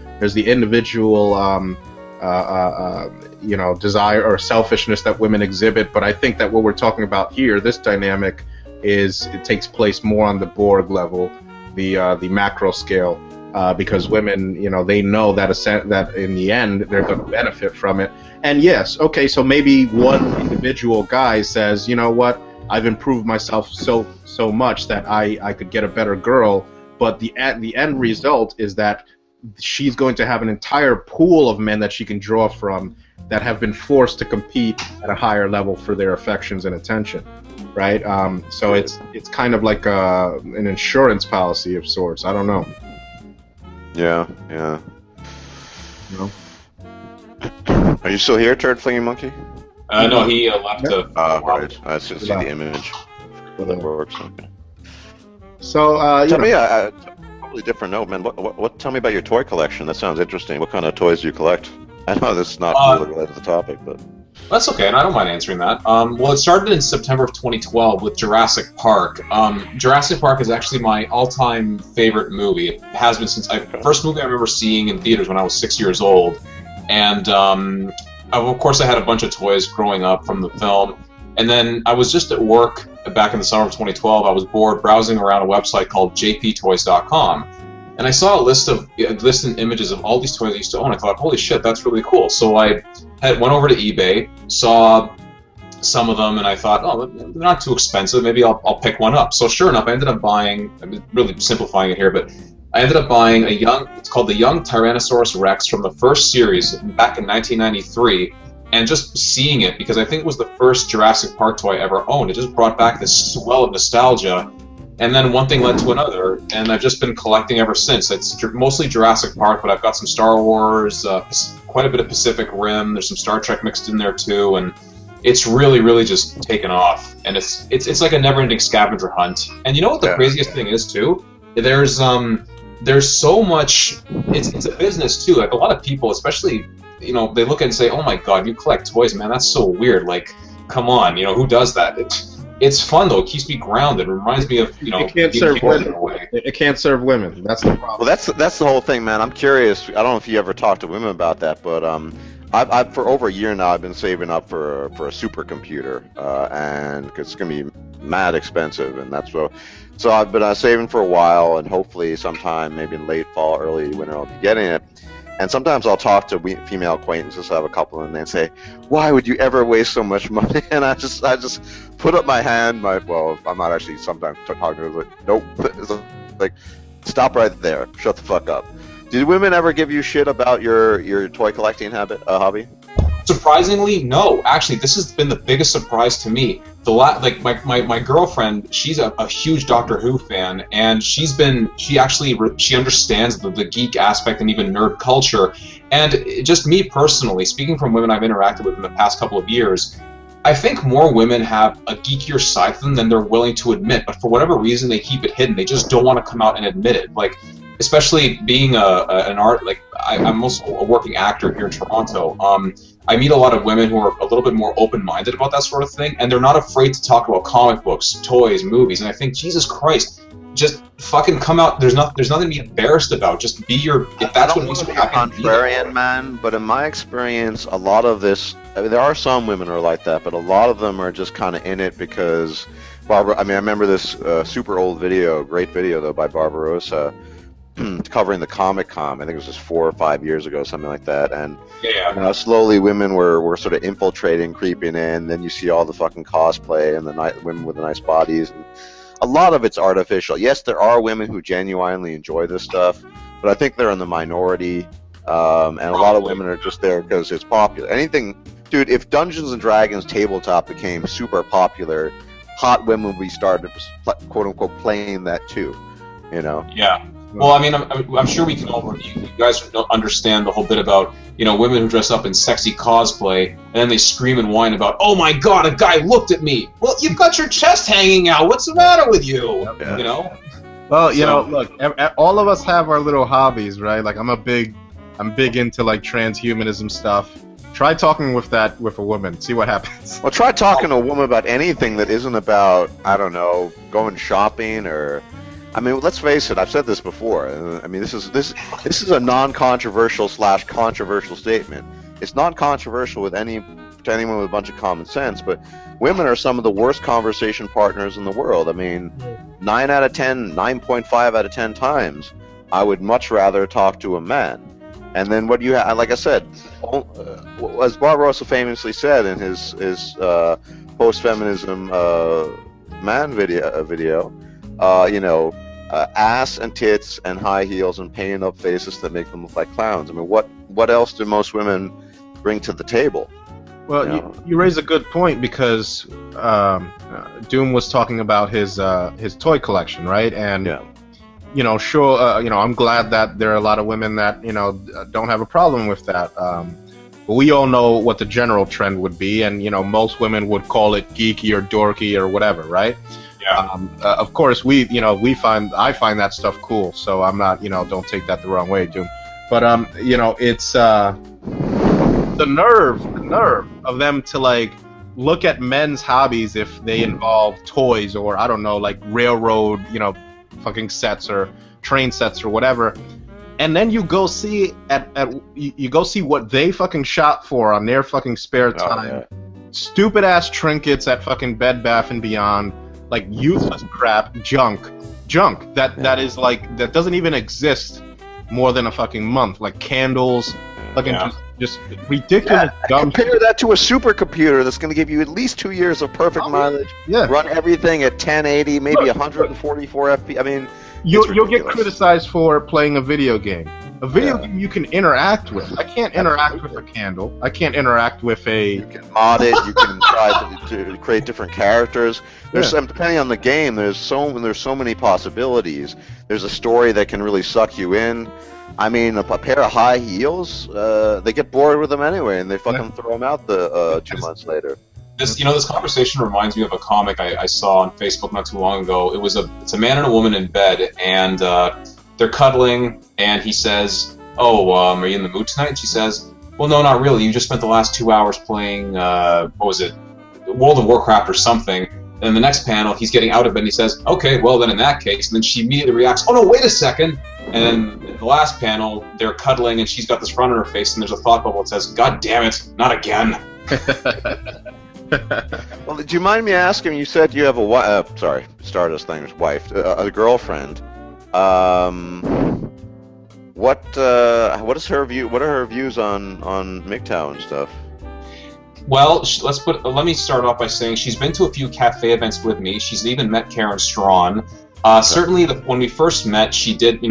desire or selfishness that women exhibit, but I think that what we're talking about here, this dynamic, it takes place more on the Borg level, the macro scale, because women, they know that in the end they're going to benefit from it. And yes, okay, so maybe one individual guy says, you know what, I've improved myself so much that I could get a better girl, but the end result is that she's going to have an entire pool of men that she can draw from that have been forced to compete at a higher level for their affections and attention, right? So it's kind of like an insurance policy of sorts. I don't know. Yeah. Are you still here, Turd Flinging Monkey? No, he left to. Right. I just see the image. That works. Okay. So tell me, totally different note, man. What? Tell me about your toy collection. That sounds interesting. What kind of toys do you collect? I know this is not really related to the topic, but that's okay, and I don't mind answering that. Well, it started in September of 2012 with Jurassic Park. Jurassic Park is actually my all-time favorite movie. It has been since first movie I remember seeing in theaters when I was 6 years old, and of course I had a bunch of toys growing up from the film. And then I was just at work back in the summer of 2012. I was bored browsing around a website called jptoys.com. And I saw a list and images of all these toys I used to own. I thought, holy shit, that's really cool. So I went over to eBay, saw some of them, and I thought, oh, they're not too expensive. Maybe I'll pick one up. So sure enough, I ended up buying, I'm really simplifying it here, but I ended up buying it's called the Young Tyrannosaurus Rex from the first series back in 1993. And just seeing it, because I think it was the first Jurassic Park toy I ever owned, it just brought back this swell of nostalgia. And then one thing led to another, and I've just been collecting ever since. It's mostly Jurassic Park, but I've got some Star Wars, quite a bit of Pacific Rim. There's some Star Trek mixed in there too, and it's really, really just taken off. And it's like a never-ending scavenger hunt. And you know what the craziest thing is too? There's so much. It's a business too. Like a lot of people, especially, they look and say, "Oh my God, you collect toys, man? That's so weird." Like, come on, who does that? It's fun though. It keeps me grounded. It reminds me of It can't serve women. It can't serve women. That's the problem. Well, that's the whole thing, man. I'm curious. I don't know if you ever talked to women about that, but I've for over a year now, I've been saving up for a supercomputer, and cause it's gonna be mad expensive, and that's what. So I've been saving for a while, and hopefully sometime, maybe in late fall, early winter, I'll be getting it. And sometimes I'll talk to female acquaintances. I have a couple, and they say, "Why would you ever waste so much money?" And I just put up my hand. Well, I'm not actually sometimes talking to them. Like, nope. It's like, stop right there. Shut the fuck up. Did women ever give you shit about your toy collecting hobby? Surprisingly, no. Actually, this has been the biggest surprise to me. My girlfriend, she's a huge Doctor Who fan, and she understands the geek aspect and even nerd culture. And just me personally, speaking from women I've interacted with in the past couple of years, I think more women have a geekier side to them than they're willing to admit. But for whatever reason, they keep it hidden. They just don't want to come out and admit it. Like, especially being an art, like I'm also a working actor here in Toronto. I meet a lot of women who are a little bit more open-minded about that sort of thing, and they're not afraid to talk about comic books, toys, movies. And I think, Jesus Christ, just fucking come out. There's nothing to be embarrassed about. Just be your. If that's what makes you happy. Contrarian, man. But in my experience, a lot of this. I mean, there are some women who are like that, but a lot of them are just kind of in it because. Barbara. I mean, I remember this super old video, great video though, by Barbarossa, covering the Comic-Con. I think it was just 4 or 5 years ago, something like that. And slowly women were sort of infiltrating, creeping in. Then you see all the fucking cosplay and the women with the nice bodies. And a lot of it's artificial. Yes, there are women who genuinely enjoy this stuff, but I think they're in the minority. And a lot of women are just there because it's popular. Anything, dude. If Dungeons and Dragons tabletop became super popular, hot women would be started, quote unquote, playing that too. You know. Yeah. Well, I mean, I'm sure we can all. You guys don't understand the whole bit about women who dress up in sexy cosplay and then they scream and whine about, oh my God, a guy looked at me. Well, you've got your chest hanging out. What's the matter with you? Yeah. You know. Well, look, all of us have our little hobbies, right? Like I'm big into like transhumanism stuff. Try talking with a woman. See what happens. Well, try talking to a woman about anything that isn't about, I don't know, going shopping or. I mean, let's face it. I've said this before. I mean, this is a non-controversial / controversial statement. It's non-controversial to anyone with a bunch of common sense. But women are some of the worst conversation partners in the world. I mean, 9.5 out of 10 times, I would much rather talk to a man. And then what you have, like I said, as Barbarossa famously said in his post-feminism man video. Ass and tits and high heels and painting up faces that make them look like clowns. I mean, what else do most women bring to the table? Well, you raise a good point because Doom was talking about his toy collection, right? And sure, I'm glad that there are a lot of women that don't have a problem with that. But we all know what the general trend would be, and most women would call it geeky or dorky or whatever, right? Yeah. Of course, I find that stuff cool, so I'm not, don't take that the wrong way, Doom. But it's the nerve of them to like look at men's hobbies if they involve toys or I don't know, like railroad, fucking sets or train sets or whatever. And then you go see you go see what they fucking shop for on their fucking spare time. Yeah. Stupid ass trinkets at fucking Bed Bath and Beyond. Like useless crap, junk that is like that doesn't even exist more than a fucking month. Like candles, fucking just ridiculous. Dumb compare that to a supercomputer that's going to give you at least 2 years of perfect mileage. Yeah, run everything at 1080, maybe 144 FPS. I mean, you'll get criticized for playing a video game. A video game you can interact with. I can't interact with a candle. I can't interact with a. You can mod it. You can try to create different characters. There's depending on the game. There's so many possibilities. There's a story that can really suck you in. I mean, a pair of high heels. They get bored with them anyway, and they fucking throw them out 2 months later. This conversation reminds me of a comic I saw on Facebook not too long ago. It's a man and a woman in bed, and they're cuddling, and he says, "Oh, are you in the mood tonight?" And she says, "Well, no, not really. You just spent the last 2 hours playing, what was it, World of Warcraft or something." And the next panel, he's getting out of bed, and he says, "Okay, well then in that case," and then she immediately reacts, "Oh no, wait a second." And then the last panel, they're cuddling, and she's got this frown on her face, and there's a thought bubble that says, "God damn it, not again." Well, do you mind me asking? You said you have a wife. Stardust thing's wife, a girlfriend. What is her view? What are her views on MGTOW and stuff? Well, let me start off by saying she's been to a few cafe events with me. She's even met Karen Strawn. Certainly, when we first met, she did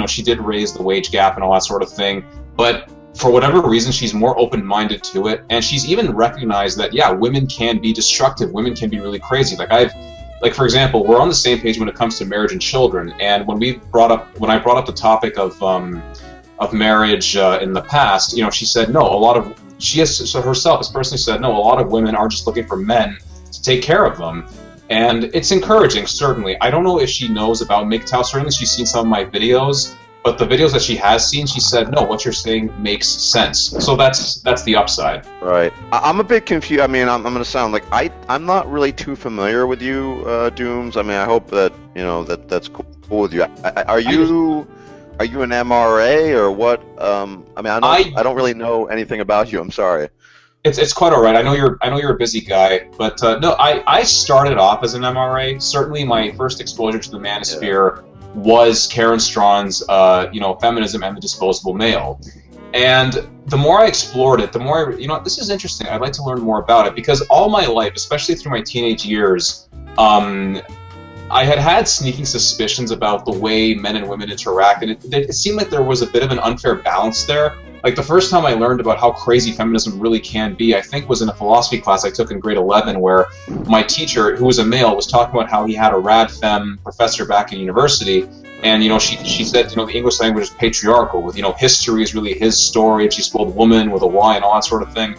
raise the wage gap and all that sort of thing. But for whatever reason, she's more open-minded to it, and she's even recognized that women can be destructive. Women can be really crazy. Like for example, we're on the same page when it comes to marriage and children. And when I brought up the topic of marriage in the past, she said no. She herself has personally said no. A lot of women are just looking for men to take care of them, and it's encouraging. Certainly, I don't know if she knows about MGTOW. Certainly, she's seen some of my videos, But the videos that she has seen, she said, no, what you're saying makes sense. So that's the upside. Right. I'm a bit confused. I mean, I'm going to sound like I'm not really too familiar with you, Dooms. I mean, I hope that that's cool with you. Are you an MRA or what? I mean, I don't really know anything about you. I'm sorry. It's quite all right. I know you're a busy guy, but no, I started off as an MRA. Certainly, my first exposure to the manosphere was Karen Strawn's, feminism and the disposable male. And the more I explored it, the more this is interesting. I'd like to learn more about it because all my life, especially through my teenage years, I had sneaking suspicions about the way men and women interact, and it seemed like there was a bit of an unfair balance there. Like the first time I learned about how crazy feminism really can be, I think was in a philosophy class I took in grade 11, where my teacher, who was a male, was talking about how he had a rad femme professor back in university, and she said the English language is patriarchal, with history is really his story, and she spelled woman with a Y and all that sort of thing.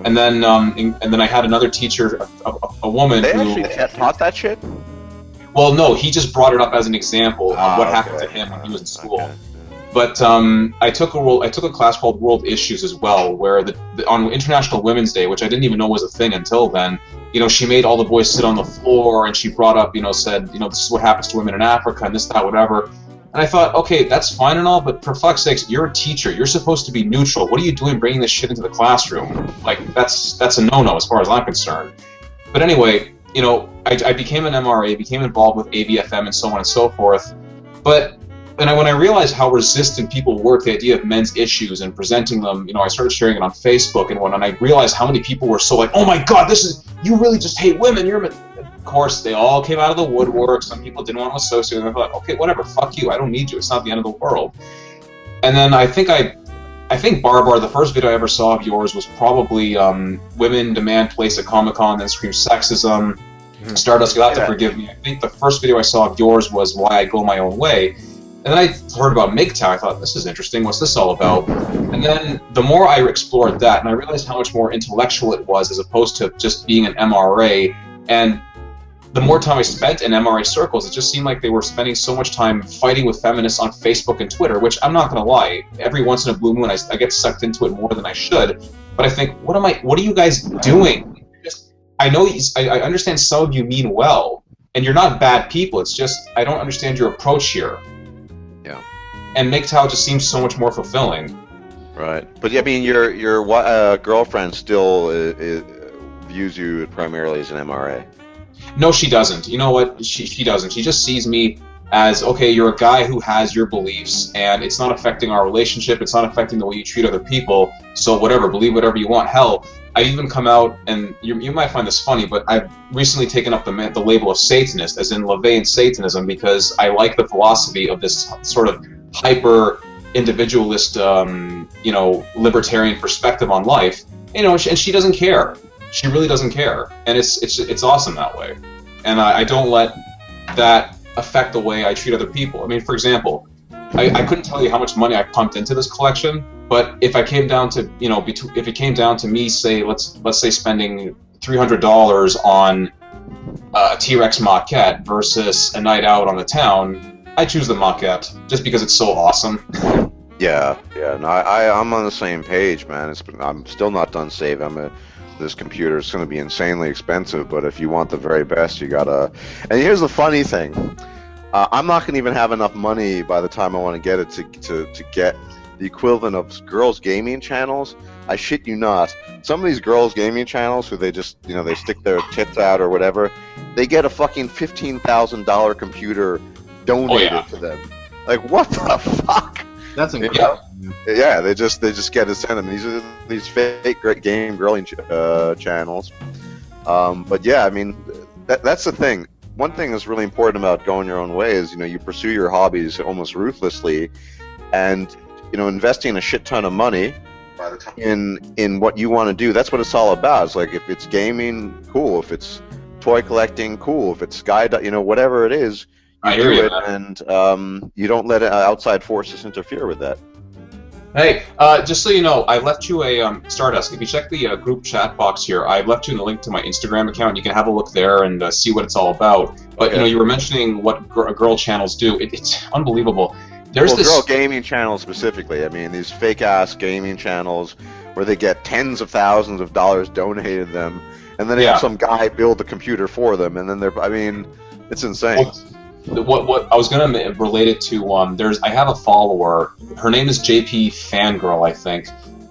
And then I had another teacher, a woman they who actually taught that shit. Well, no, he just brought it up as an example of what happened to him when he was in school. Okay. But I took a class called World Issues as well, where on International Women's Day, which I didn't even know was a thing until then, she made all the boys sit on the floor, and she brought up, said, this is what happens to women in Africa, and this, that, whatever. And I thought, okay, that's fine and all, but for fuck's sakes, you're a teacher. You're supposed to be neutral. What are you doing bringing this shit into the classroom? Like, that's a no-no as far as I'm concerned. But anyway, I became an MRA, became involved with ABFM and so on and so forth. But when I realized how resistant people were to the idea of men's issues and presenting them, I started sharing it on Facebook and whatnot. And I realized how many people were so like, oh my God, you really just hate women. Of course, they all came out of the woodwork. Some people didn't want to associate with them. I thought, okay, whatever, fuck you. I don't need you. It's not the end of the world. And then I think Barbar, the first video I ever saw of yours was probably Women Demand Place at Comic-Con, then Scream Sexism. Stardusk, you'll have to forgive me. I think the first video I saw of yours was Why I Go My Own Way. And then I heard about MGTOW. I thought, this is interesting. What's this all about? And then the more I explored that, and I realized how much more intellectual it was as opposed to just being an MRA. And the more time I spent in MRA circles, it just seemed like they were spending so much time fighting with feminists on Facebook and Twitter, which I'm not going to lie. Every once in a blue moon, I get sucked into it more than I should. But I think, what are you guys doing? I understand some of you mean well, and you're not bad people. It's just, I don't understand your approach here. Yeah. And MGTOW just seems so much more fulfilling. Right. But I mean, your girlfriend still views you primarily as an MRA. No, she doesn't. You know what? She doesn't. She just sees me as, okay, you're a guy who has your beliefs, and it's not affecting our relationship. It's not affecting the way you treat other people. So whatever, believe whatever you want. Hell, I even come out, and you might find this funny, but I've recently taken up the label of Satanist, as in LaVeyan Satanism, because I like the philosophy of this sort of hyper-individualist, libertarian perspective on life. And she doesn't care. She really doesn't care, and it's awesome that way. And I don't let that affect the way I treat other people. I mean, for example, I couldn't tell you how much money I pumped into this collection, but if I came down to if it came down to me, say let's say spending $300 on a T-Rex maquette versus a night out on the town, I choose the maquette just because it's so awesome. Yeah. No, I'm on the same page, man. I'm still not done saving. This computer is going to be insanely expensive, but if you want the very best, you gotta. And here's the funny thing: I'm not going to even have enough money by the time I want to get it to get the equivalent of girls' gaming channels. I shit you not. Some of these girls' gaming channels, who they just they stick their tits out or whatever, they get a fucking $15,000 computer donated to them. Like, what the fuck? That's incredible. Yeah, they just get to send them. These are these fake game girling channels. But yeah, I mean, that's the thing. One thing that's really important about going your own way is you pursue your hobbies almost ruthlessly, and investing a shit ton of money in what you want to do. That's what it's all about. It's like, if it's gaming, cool. If it's toy collecting, cool. If it's whatever it is. You do it, and you don't let outside forces interfere with that. Hey, just so you know, I left you a Stardusk. If you check the group chat box here, I've left you a link to my Instagram account. You can have a look there and see what it's all about. But Okay. You were mentioning what girl channels do. It's unbelievable. There's Well, this. girl gaming channels specifically. I mean, these fake-ass gaming channels where they get tens of thousands of dollars donated to them, and then they have some guy build the computer for them, and then I mean, it's insane. What I was gonna relate it to, I have a follower. Her name is JP Fangirl, I think.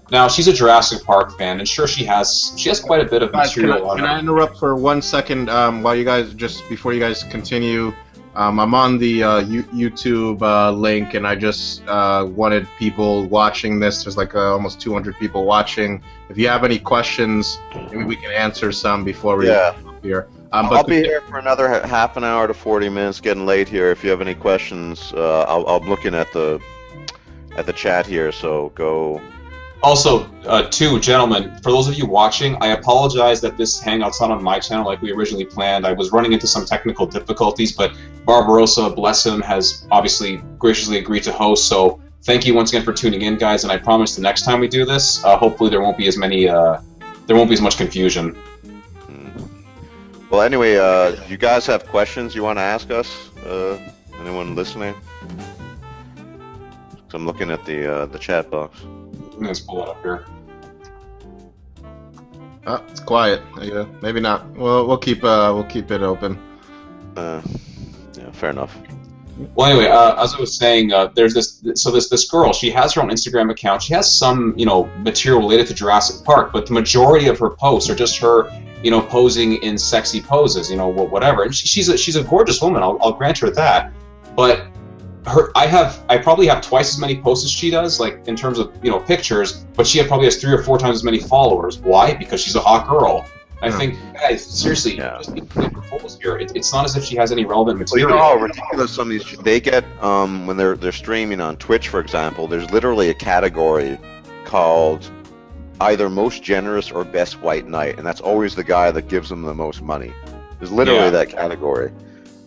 Now she's a Jurassic Park fan, and sure she has quite a bit of material on her. Can I interrupt for 1 second while you guys before you guys continue? I'm on the YouTube link, and I just wanted people watching this. There's like almost 200 people watching. If you have any questions, maybe we can answer some before we get up here. I'll be here for another half an hour to 40 minutes. Getting late here. If you have any questions, I'm looking at the chat here. So go. Also, too, gentlemen, for those of you watching, I apologize that this hangout's not on my channel like we originally planned. I was running into some technical difficulties, but Barbarossa, bless him, has obviously graciously agreed to host. So thank you once again for tuning in, guys. And I promise the next time we do this, hopefully there won't be as much confusion. Well, anyway, you guys have questions you want to ask us? Anyone listening? So I'm looking at the chat box. Let's pull it up here. Oh, it's quiet. Yeah, maybe not. Well, we'll keep it open. Yeah, fair enough. Well, anyway, as I was saying, there's this girl. She has her own Instagram account. She has some material related to Jurassic Park, but the majority of her posts are just her posing in sexy poses, whatever. And she's a gorgeous woman. I'll grant her that, but. I probably have twice as many posts as she does, like in terms of pictures, but she probably has 3 or 4 times as many followers. Why? Because she's a hot girl. I think, guys, seriously, just be focused here. It's not as if she has any relevant material. Well, you know how ridiculous some of these they get when they're streaming on Twitch, for example. There's literally a category called either most generous or best white knight, and that's always the guy that gives them the most money. There's literally that category,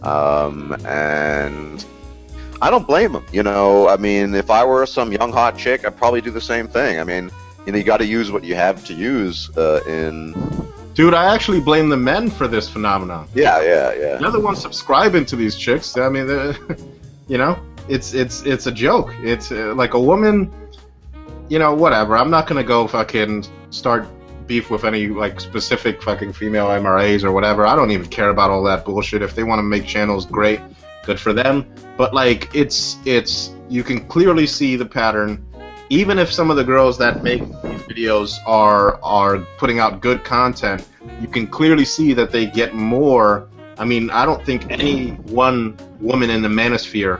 and. I don't blame them, I mean, if I were some young hot chick, I'd probably do the same thing. I mean, you got to use what you have to use in... Dude, I actually blame the men for this phenomenon. Yeah. They're the ones subscribing to these chicks. I mean, it's a joke. It's like a woman, whatever. I'm not going to go fucking start beef with any, like, specific fucking female MRAs or whatever. I don't even care about all that bullshit. If they want to make channels, great. Good for them, but like it's you can clearly see the pattern. Even if some of the girls that make these videos are putting out good content, you can clearly see that they get more. I mean, I don't think any one woman in the manosphere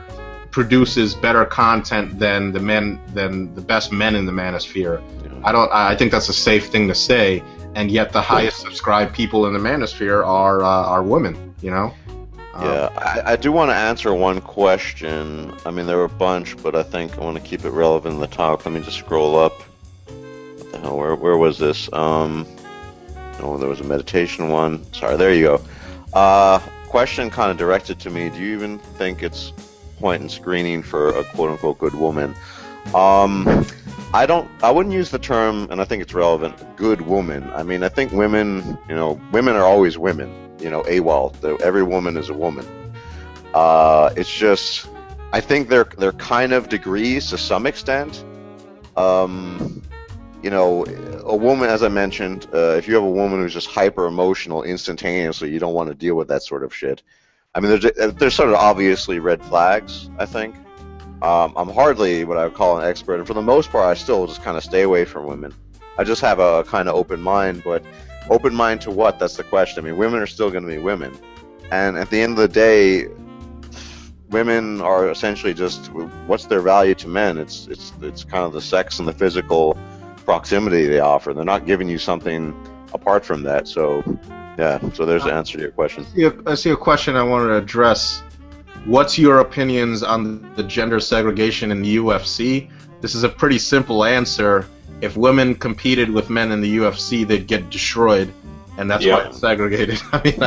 produces better content than the best men in the manosphere. I think that's a safe thing to say, and yet the highest subscribed people in the manosphere are women, I do want to answer one question. I mean, there were a bunch, but I think I want to keep it relevant in the talk. Let me just scroll up. What the hell? Where was this? Oh, there was a meditation one. Sorry, there you go. Question kind of directed to me. Do you even think it's point in screening for a quote-unquote good woman? I wouldn't use the term, and I think it's relevant, good woman. I mean, I think women, women are always women. AWOL. Every woman is a woman. It's just, I think they're kind of degrees to some extent. A woman, as I mentioned, if you have a woman who's just hyper emotional instantaneously, you don't want to deal with that sort of shit. I mean, there's sort of obviously red flags, I think. I'm hardly what I would call an expert, and for the most part, I still just kind of stay away from women. I just have a kind of open mind, but open mind to what? That's the question. I mean, women are still going to be women, and at the end of the day, women are essentially just, what's their value to men? It's kind of the sex and the physical proximity they offer. They're not giving you something apart from that. So, yeah. So there's the answer to your question. I see a question I wanted to address. What's your opinions on the gender segregation in the UFC? This is a pretty simple answer. If women competed with men in the UFC, they'd get destroyed, and that's why it's segregated. I mean,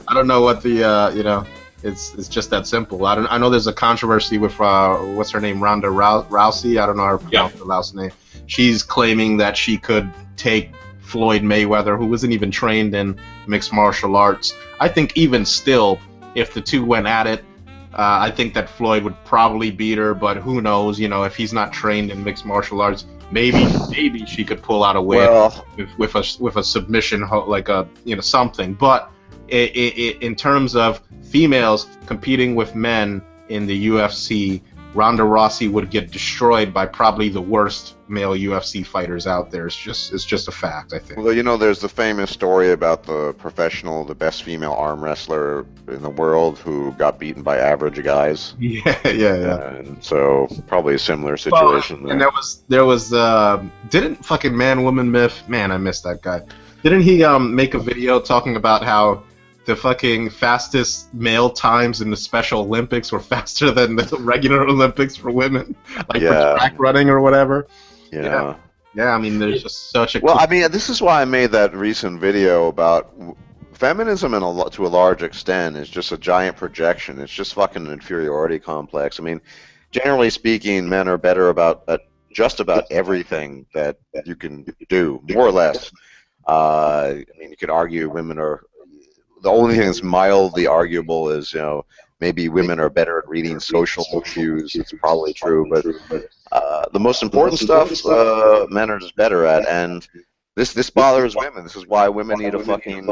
I don't know what the it's just that simple. I know there's a controversy with what's her name, Ronda Rousey. I don't know how to pronounce the last name. She's claiming that she could take Floyd Mayweather, who wasn't even trained in mixed martial arts. I think even still, if the two went at it, I think that Floyd would probably beat her, but who knows? You know, if he's not trained in mixed martial arts, maybe she could pull out a win with a submission, like a something. But in terms of females competing with men in the UFC, Ronda Rousey would get destroyed by probably the worst male UFC fighters out there. It's just a fact, I think. Well, there's the famous story about the best female arm wrestler in the world who got beaten by average guys. Yeah. And so probably a similar situation. Well, and there was didn't fucking Man Woman Myth, man, I missed that guy. Didn't he make a video talking about how the fucking fastest male times in the Special Olympics were faster than the regular Olympics for women, like for track running or whatever? Yeah. I mean, there's just such a... Well, I mean, this is why I made that recent video about feminism to a large extent is just a giant projection. It's just fucking an inferiority complex. I mean, generally speaking, men are better about just about everything that you can do, more or less. I mean, you could argue women are... The only thing that's mildly arguable is, maybe women are better at reading social cues. It's probably true, but the most important stuff, men are just better at, and this bothers women. This is why women need a fucking.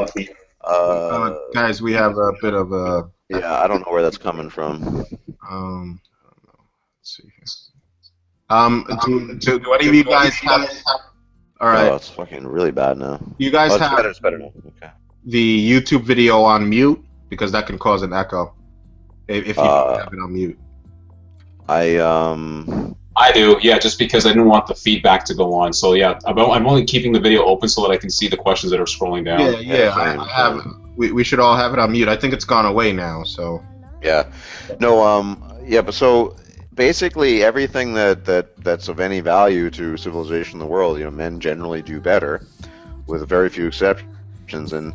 Guys, we have a bit of a. Yeah, I don't know where that's coming from. I don't know. Let's see here. Do any of you guys have? All right. Oh, it's fucking really bad now. You guys have. It's better now. Okay. The YouTube video on mute, because that can cause an echo if you have it on mute. I do, yeah, just because I didn't want the feedback to go on. So yeah, I'm only keeping the video open so that I can see the questions that are scrolling down. I have. We should all have it on mute. I think it's gone away now. So. Yeah. No. Yeah. But so basically, everything that's of any value to civilization in the world, men generally do better, with very few exceptions, and.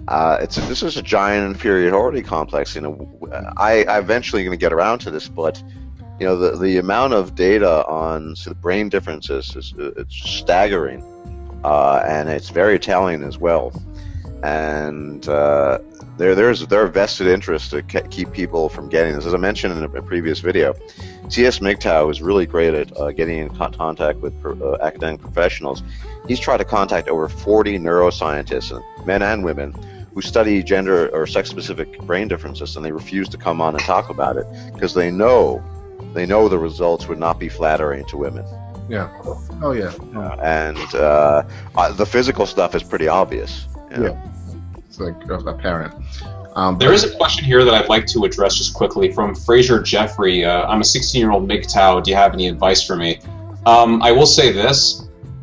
This is a giant inferiority complex. I eventually going to get around to this, but the amount of data on the brain differences it's staggering, and it's very telling as well. And there are vested interests to keep people from getting this. As I mentioned in a previous video, MGTOW is really great at getting in contact with academic professionals. He's tried to contact over 40 neuroscientists, men and women, who study gender or sex-specific brain differences, and they refuse to come on and talk about it because they know the results would not be flattering to women. Yeah. Oh yeah. And the physical stuff is pretty obvious. Yeah. It's like apparent. There is a question here that I'd like to address just quickly from Fraser Jeffrey. I'm a 16-year-old MGTOW. Do you have any advice for me? I will say this.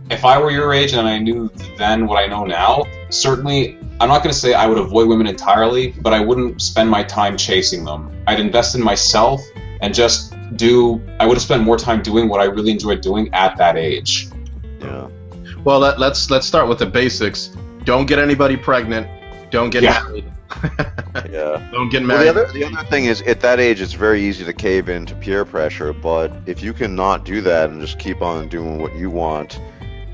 If I were your age and I knew then what I know now, certainly, I'm not going to say I would avoid women entirely, but I wouldn't spend my time chasing them. I'd invest in myself and I would have spent more time doing what I really enjoyed doing at that age. Yeah. Well, let's start with the basics. Don't get anybody pregnant. Don't get married. Yeah. Don't get married. Well, the other thing is, at that age, it's very easy to cave into peer pressure, but if you can not do that and just keep on doing what you want,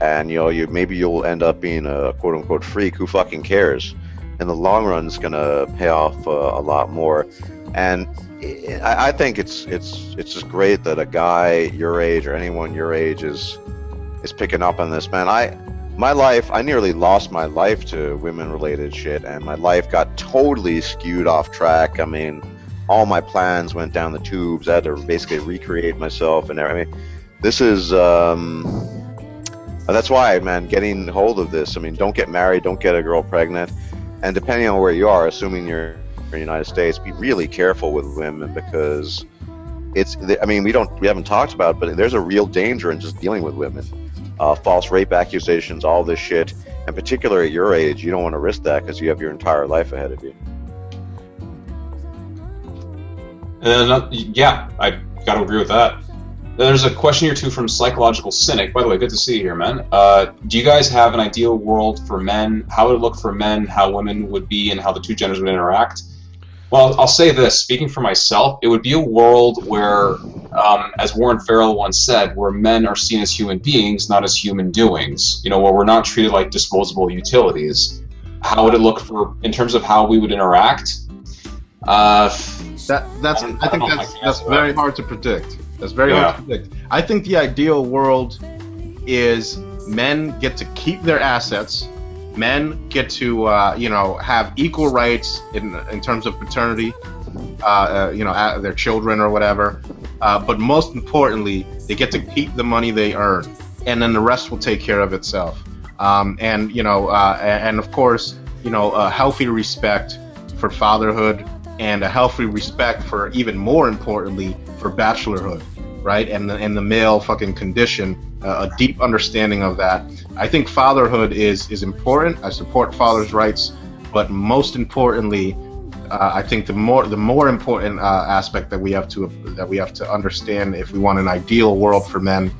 and maybe you'll end up being a quote unquote freak, who fucking cares? In the long run, it's gonna pay off a lot more. And I think it's just great that a guy your age or anyone your age is picking up on this, man. I nearly lost my life to women-related shit, and my life got totally skewed off track. I mean, all my plans went down the tubes. I had to basically recreate myself and everything. I mean, this is that's why, man, getting hold of this. I mean, don't get married, don't get a girl pregnant, and depending on where you are, assuming you're in the United States, be really careful with women, because we haven't talked about it, but there's a real danger in just dealing with women. False rape accusations, all this shit, and particularly at your age, you don't want to risk that because you have your entire life ahead of you. Yeah, I gotta agree with that. There's a question here too from Psychological Cynic. By the way, good to see you here, man. Do you guys have an ideal world for men? How it would look for men, how women would be, and how the two genders would interact? Well, I'll say this. Speaking for myself, it would be a world where, as Warren Farrell once said, where men are seen as human beings, not as human doings. Where we're not treated like disposable utilities. How would it look in terms of how we would interact? That's I think know if I that's can that's answer very that. hard to predict. That's very hard to predict. I think the ideal world is men get to keep their assets. Men get to have equal rights in terms of paternity. Their children or whatever. But most importantly, they get to keep the money they earn, and then the rest will take care of itself. And of course, a healthy respect for fatherhood, and a healthy respect for, even more importantly, for bachelorhood, right? And the male fucking condition, a deep understanding of that. I think fatherhood is important. I support fathers' rights, but most importantly, I think the more important aspect that we have to understand if we want an ideal world for men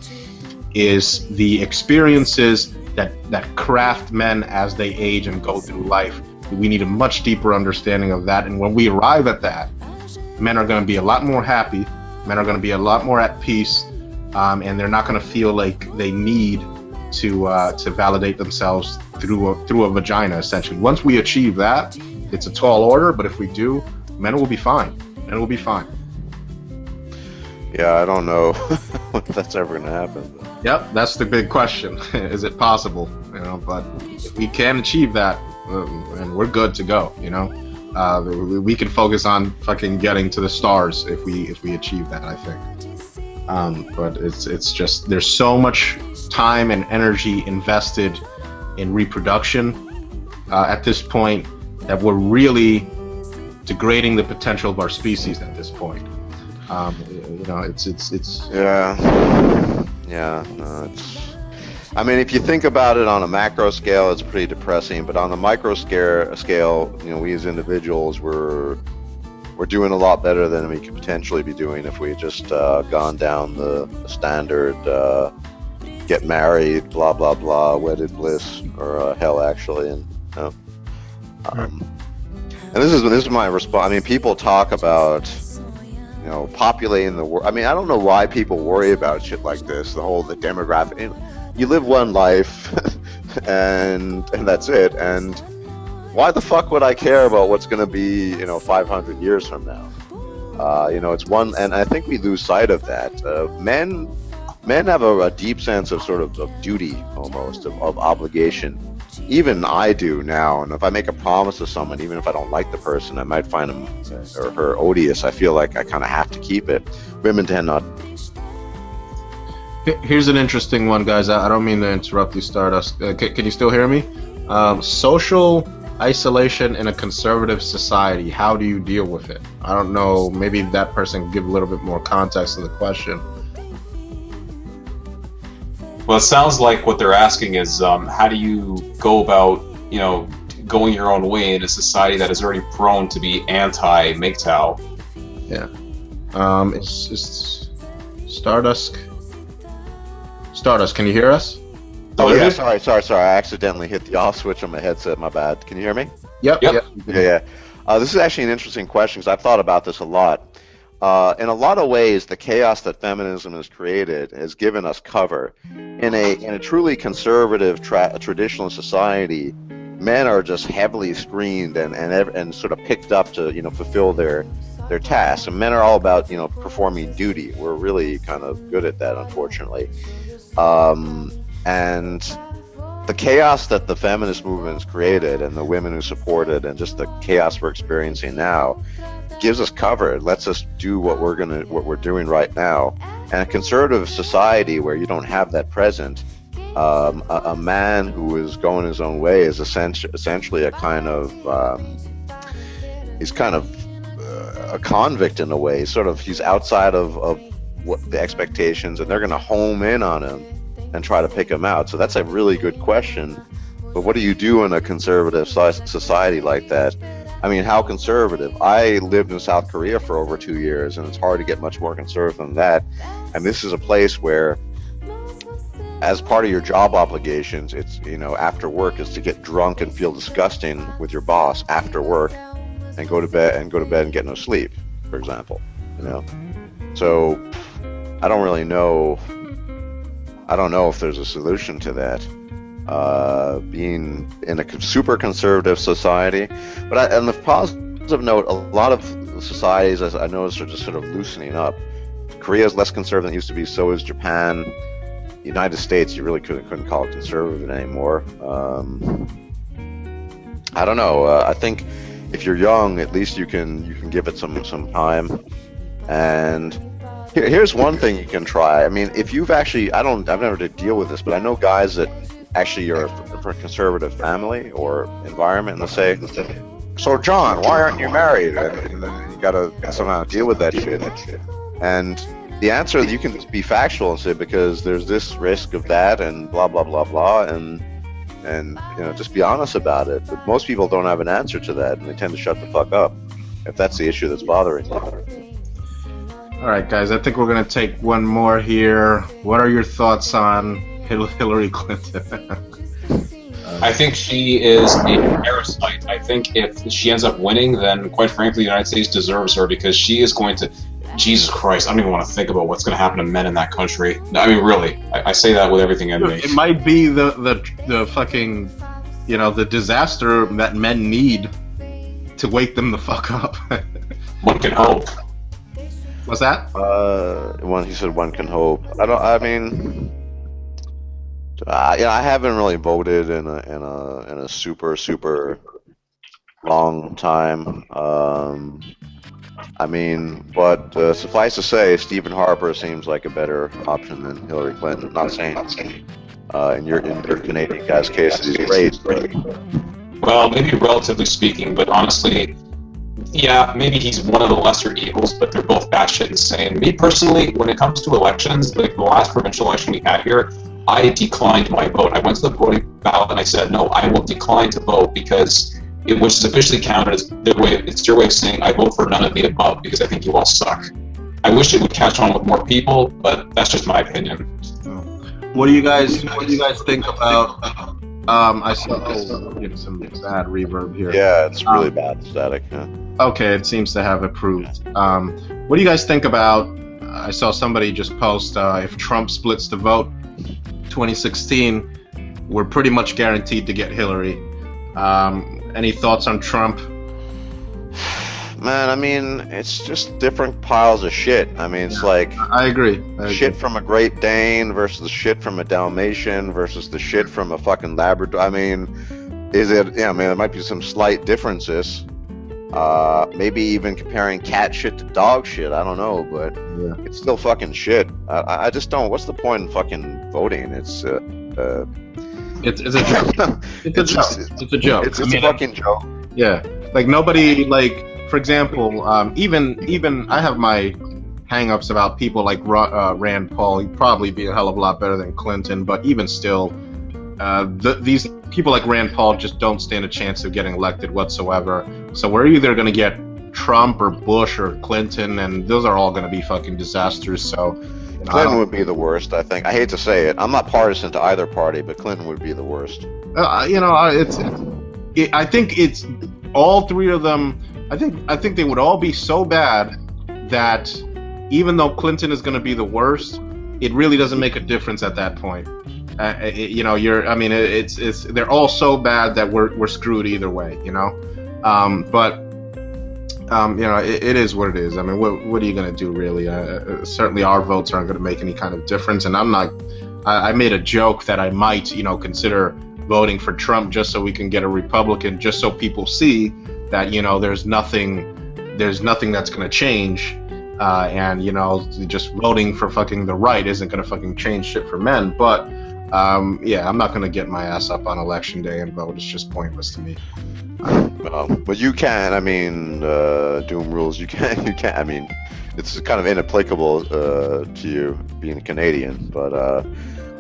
is the experiences that craft men as they age and go through life. We need a much deeper understanding of that, and when we arrive at that, men are going to be a lot more happy. Men are going to be a lot more at peace, and they're not going to feel like they need to validate themselves through a vagina. Essentially, once we achieve that, it's a tall order, but if we do, men will be fine. Men will be fine. Yeah, I don't know if that's ever going to happen. Yep, that's the big question. Is it possible? But if we can achieve that, and we're good to go. We can focus on fucking getting to the stars if we achieve that, I think. But it's just, there's so much time and energy invested in reproduction at this point that we're really degrading the potential of our species at this point. It's I mean, if you think about it on a macro scale, it's pretty depressing. But on the micro scale, we as individuals, we're doing a lot better than we could potentially be doing if we had just gone down the standard get married, blah blah blah, wedded bliss, or hell, actually, and this is my response. I mean, people talk about populating the world. I mean, I don't know why people worry about shit like this. The demographic. You live one life, and that's it. And why the fuck would I care about what's going to be 500 years from now? It's one, and I think we lose sight of that. Men have a deep sense of sort of duty, almost of obligation. Even I do now, and if I make a promise to someone, even if I don't like the person, I might find him or her odious, I feel like I kind of have to keep it. Women tend not. Here's an interesting one, guys. I don't mean to interrupt you, Stardust. Can you still hear me? Social isolation in a conservative society. How do you deal with it? I don't know. Maybe that person can give a little bit more context to the question. Well, it sounds like what they're asking is, how do you go about, going your own way in a society that is already prone to be anti-MGTOW? Yeah. It's Stardusk. Stardust, can you hear us? Oh yeah, sorry. I accidentally hit the off switch on my headset. My bad. Can you hear me? Yep. Yeah. This is actually an interesting question because I've thought about this a lot. In a lot of ways, the chaos that feminism has created has given us cover. In a truly conservative, traditional society, men are just heavily screened and sort of picked up to fulfill their tasks. And men are all about performing duty. We're really kind of good at that, unfortunately. And the chaos that the feminist movement has created, and the women who support it, and just the chaos we're experiencing now, gives us cover. It lets us do what we're doing right now. And a conservative society where you don't have that present, a man who is going his own way is essentially a kind of he's kind of a convict in a way. He's outside of what the expectations, and they're going to home in on him and try to pick him out. So that's a really good question. But what do you do in a conservative society like that? I mean, how conservative? I lived in South Korea for over 2 years, and it's hard to get much more conservative than that. And this is a place where, as part of your job obligations, it's, after work is to get drunk and feel disgusting with your boss after work and go to bed and get no sleep, for example, So I don't really know. I don't know if there's a solution to that. Being in a super conservative society, but on the of note, a lot of societies, as I noticed, are just sort of loosening up. Korea is less conservative than it used to be. So is Japan. United States, you really couldn't call it conservative anymore. I don't know. I think if you're young, at least you can give it some time. And here's one thing you can try. I mean, if you've actually, I've never had to deal with this, but I know guys that actually are from a conservative family or environment, and they say, "So John, why aren't you married?" And then you gotta somehow deal with that shit. And the answer, you can be factual and say, because there's this risk of that and blah blah blah blah, and just be honest about it. But most people don't have an answer to that, and they tend to shut the fuck up if that's the issue that's bothering them. All right, guys, I think we're going to take one more here. What are your thoughts on Hillary Clinton? I think she is a parasite. I think if she ends up winning, then quite frankly, the United States deserves her, because she is going to... Jesus Christ, I don't even want to think about what's going to happen to men in that country. I mean, really, I say that with everything in me. It might be the fucking, the disaster that men need to wake them the fuck up. One can hope. What's that? He said one can hope. I haven't really voted in a super long time. But suffice to say, Stephen Harper seems like a better option than Hillary Clinton. Not saying in your Canadian guy's case, he's great. Well, maybe relatively speaking, but honestly, yeah, maybe he's one of the lesser evils, but they're both batshit insane. Me personally, when it comes to elections, like the last provincial election we had here, I declined my vote. I went to the voting ballot and I said, no, I will decline to vote, because it was officially counted as it's your way of saying I vote for none of the above, because I think you all suck. I wish it would catch on with more people, but that's just my opinion. What do you guys think about? I saw getting some bad reverb here. Yeah, it's really bad static. Yeah. Okay, it seems to have improved. What do you guys think about? I saw somebody just post if Trump splits the vote, 2016, we're pretty much guaranteed to get Hillary. Any thoughts on Trump? Man, it's just different piles of shit. It's like... I agree. Shit from a Great Dane versus the shit from a Dalmatian versus the shit from a fucking Labrador. There might be some slight differences. Maybe even comparing cat shit to dog shit. I don't know, but it's still fucking shit. I just don't... What's the point in fucking voting? It's a joke. It's a joke. It's a joke. It's a fucking joke. Yeah. Like, nobody, for example, even I have my hang-ups about people like Rand Paul. He'd probably be a hell of a lot better than Clinton, but even still, these people like Rand Paul just don't stand a chance of getting elected whatsoever. So we're either going to get Trump or Bush or Clinton, and those are all going to be fucking disasters. So Clinton would be the worst, I think. I hate to say it. I'm not partisan to either party, but Clinton would be the worst. I think it's all three of them. I think they would all be so bad that even though Clinton is going to be the worst, it really doesn't make a difference at that point. They're all so bad that we're screwed either way. It is what it is. What are you going to do, really? Certainly our votes aren't going to make any kind of difference. And I made a joke that I might, consider voting for Trump just so we can get a Republican, just so people see that, there's nothing that's going to change. Just voting for fucking the right isn't going to fucking change shit for men. But, I'm not going to get my ass up on election day and vote. It's just pointless to me. But you can, Doom rules, you can, it's kind of inapplicable to you being Canadian, but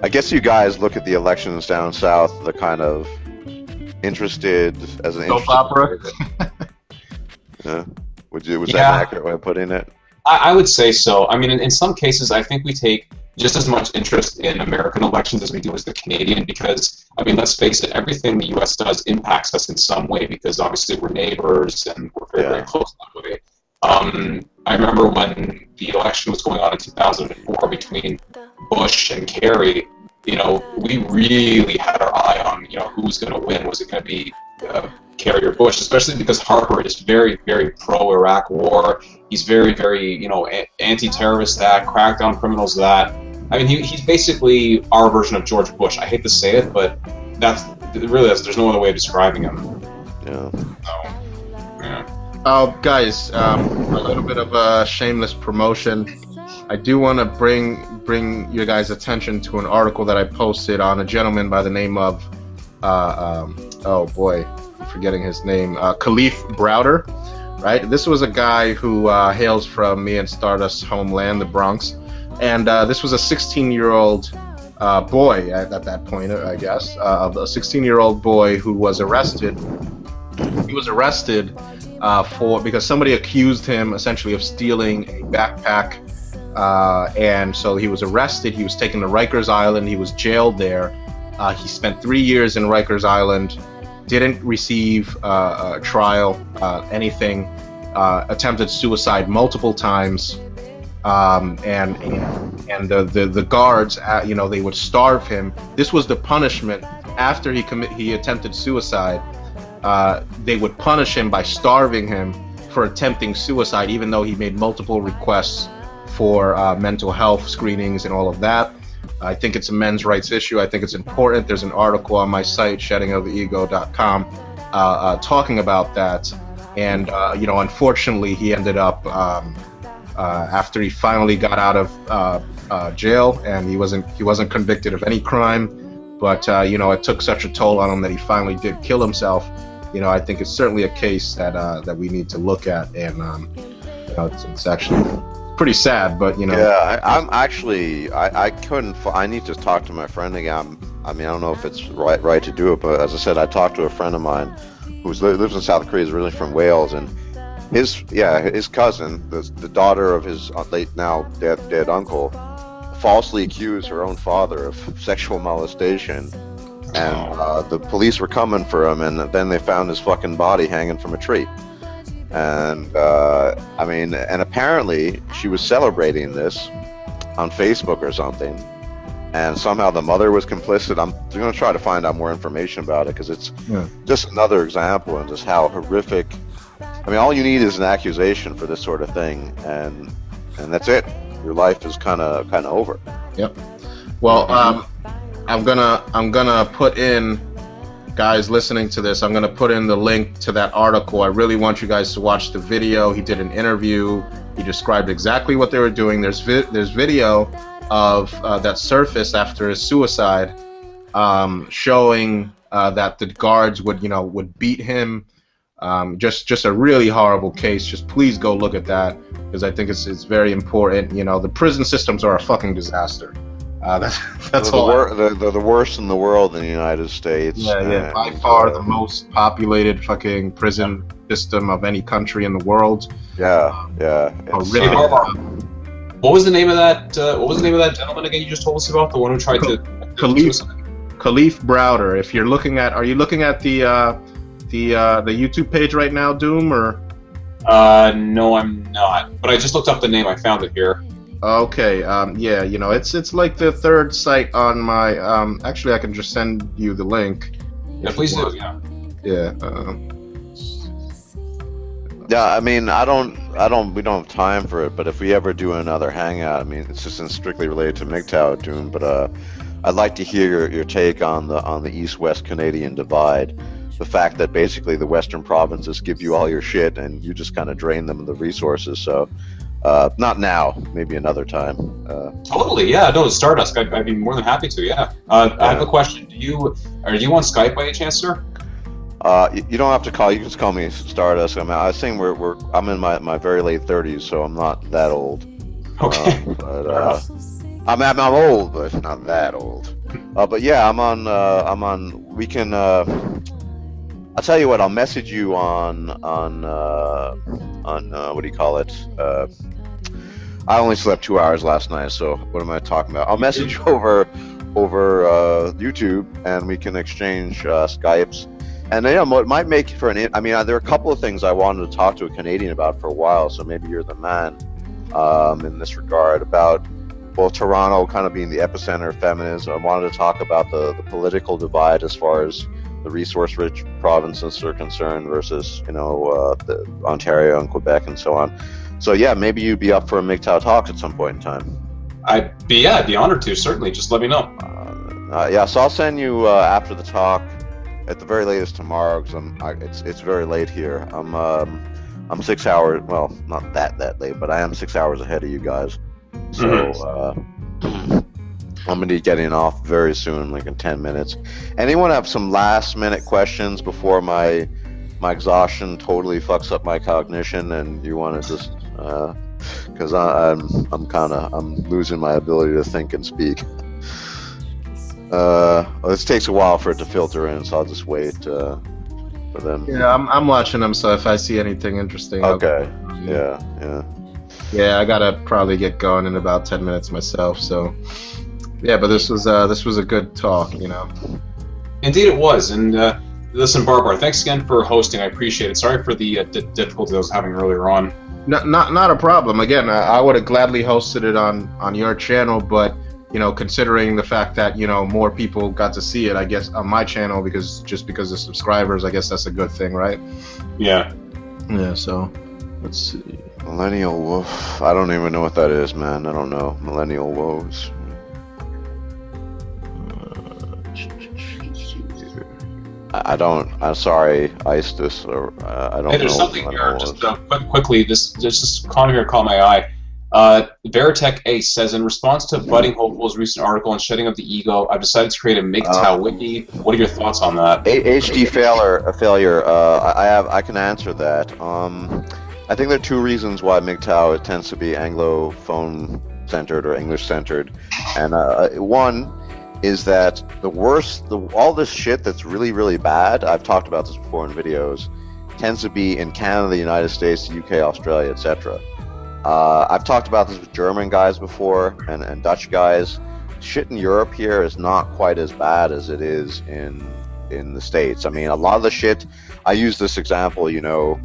I guess you guys look at the elections down south, the kind of interested as an soap opera. Yeah. Was that an accurate way of putting it? I would say so. In some cases, I think we take just as much interest in American elections as we do as the Canadian, because, let's face it, everything the U.S. does impacts us in some way, because obviously we're neighbors and we're very, very close that way. I remember when the election was going on in 2004 between Bush and Kerry, we really had our eye on, who was going to win. Was it going to be carrier Bush, especially because Harper is very, very pro-Iraq war. He's very, very, anti-terrorist that, crackdown criminals that. I mean, he's basically our version of George Bush. I hate to say it, but there's no other way of describing him. Yeah. So, yeah. Guys, a little bit of a shameless promotion. I do want to bring your guys' attention to an article that I posted on a gentleman by the name of, oh boy, I'm forgetting his name, Khalif Browder, right? This was a guy who hails from me and Stardust's homeland, the Bronx, and this was a 16-year-old boy at that point, I guess, a 16-year-old boy who was arrested. He was arrested because somebody accused him essentially of stealing a backpack, and so he was arrested. He was taken to Rikers Island. He was jailed there. He spent 3 years in Rikers Island, didn't receive a trial, anything, attempted suicide multiple times, and the guards, they would starve him. This was the punishment after he attempted suicide. They would punish him by starving him for attempting suicide, even though he made multiple requests for mental health screenings and all of that. I think it's a men's rights issue. I think it's important. There's an article on my site, sheddingoftheego.com, talking about that. And unfortunately, he ended up after he finally got out of jail, and he wasn't convicted of any crime. But it took such a toll on him that he finally did kill himself. I think it's certainly a case that we need to look at, and it's actually pretty sad, but Yeah, I'm actually, I couldn't. I need to talk to my friend again. I mean, I don't know if it's right to do it, but as I said, I talked to a friend of mine who lives in South Korea. Is originally from Wales, and his cousin, the daughter of his late now dead uncle, falsely accused her own father of sexual molestation. And the police were coming for him, and then they found his fucking body hanging from a tree. And and apparently she was celebrating this on Facebook or something, and somehow the mother was complicit. I'm going to try to find out more information about it, because it's just another example of just how horrific. I mean, all you need is an accusation for this sort of thing, and that's it. Your life is kind of over. Yep. Well, I'm gonna put in, guys listening to this, I'm gonna put in the link to that article. I really want you guys to watch the video. He did an interview. He described exactly what they were doing. There's video of that surfaced after his suicide, showing that the guards would beat him. Just a really horrible case. Just please go look at that, because I think it's very important. The prison systems are a fucking disaster. That's all. They're the worst in the world in the United States. Yeah. By far the most populated fucking prison system of any country in the world. Yeah. What was the name of that? What was the name of that gentleman again? You just told us about, the one who tried to. Khalif Browder. If you're looking at, are you looking at the YouTube page right now, Doom, or? No, I'm not. But I just looked up the name. I found it here. Okay, it's like the third site on my, actually I can just send you the link. Yeah, please do, yeah. Yeah, Yeah, I mean, we don't have time for it, but if we ever do another hangout, I mean, it's just strictly related to MGTOW, Doom, but I'd like to hear your take on the East-West Canadian divide. The fact that basically the Western provinces give you all your shit and you just kind of drain them of the resources, so... not now, maybe another time. Totally, yeah. No, Stardusk. I'd be more than happy to. Yeah. I have a question. Are you on Skype by any chance, sir? You don't have to call. You can just call me Stardust. I mean, I think I'm in my very late 30s, so I'm not that old. Okay. I'm old, but not that old. But yeah, I'm on. We can. I'll tell you what. I'll message you on what do you call it? I only slept 2 hours last night, so what am I talking about? I'll message you over YouTube, and we can exchange Skypes. And it might make for an. I mean, there are a couple of things I wanted to talk to a Canadian about for a while, so maybe you're the man in this regard, about Toronto kind of being the epicenter of feminism. I wanted to talk about the political divide as far as the resource-rich provinces are concerned versus, you know, the Ontario and Quebec and so on. So yeah, maybe you'd be up for a MGTOW talk at some point in time. I'd be honored to, certainly. Just let me know. Yeah, so I'll send you after the talk, at the very latest tomorrow, because it's very late here. I'm 6 hours, well, not that late, but I am 6 hours ahead of you guys. So I'm gonna be getting off very soon, like in 10 minutes. Anyone have some last minute questions before my exhaustion totally fucks up my cognition, and you want to just because I'm losing my ability to think and speak. This takes a while for it to filter in, so I'll just wait for them. Yeah, I'm watching them, so if I see anything interesting, Okay. Yeah, I gotta probably get going in about 10 minutes myself. So, yeah, but this was a good talk, you know. Indeed, it was. And listen, Barbara, thanks again for hosting. I appreciate it. Sorry for the difficulty I was having earlier on. Not a problem. Again, I would have gladly hosted it on your channel, but you know, considering the fact that, you know, more people got to see it, I guess, on my channel, because of subscribers, I guess that's a good thing, right? Yeah. Yeah, so let's see. Millennial Wolf. I don't even know what that is, man. I don't know. Millennial Woes. I don't. I'm sorry, Istus, or I don't Hey, there's know. something here. Just quickly, this comment here caught my eye. Veritech Ace says, in response to Budding Hopeful's recent article on shedding of the ego, I've decided to create a MGTOW wiki. What are your thoughts on that? HD failure. I can answer that. I think there are two reasons why MGTOW tends to be Anglophone centered or English centered, and one is that all this shit that's really, really bad, I've talked about this before in videos, tends to be in Canada, the United States, the UK, Australia, etc. I've talked about this with German guys before and Dutch guys. Shit in Europe here is not quite as bad as it is in the States. I mean, a lot of the shit, I use this example, you know,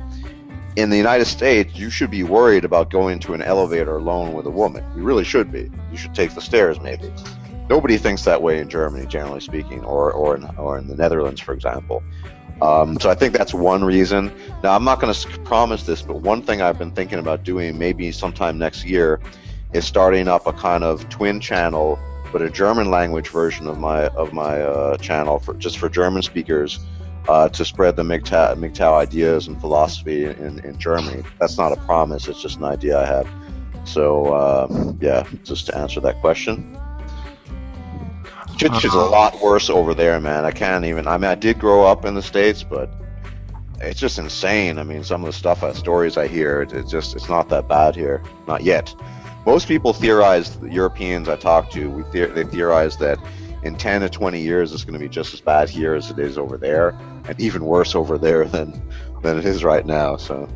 in the United States, you should be worried about going to an elevator alone with a woman. You really should be. You should take the stairs, maybe. Nobody thinks that way in Germany, generally speaking, or in the Netherlands, for example. So I think that's one reason. Now, I'm not going to promise this, but one thing I've been thinking about doing maybe sometime next year is starting up a kind of twin channel, but a German language version of my channel for German speakers to spread the MGTOW ideas and philosophy in Germany. That's not a promise; it's just an idea I have. So yeah, just to answer that question. Shit's a lot worse over there, man. I did grow up in the States, but it's just insane. I mean, some of the stories I hear, it's not that bad here. Not yet. Most people theorize, the Europeans I talk to, they theorize that in 10 to 20 years it's going to be just as bad here as it is over there, and even worse over there than it is right now. So.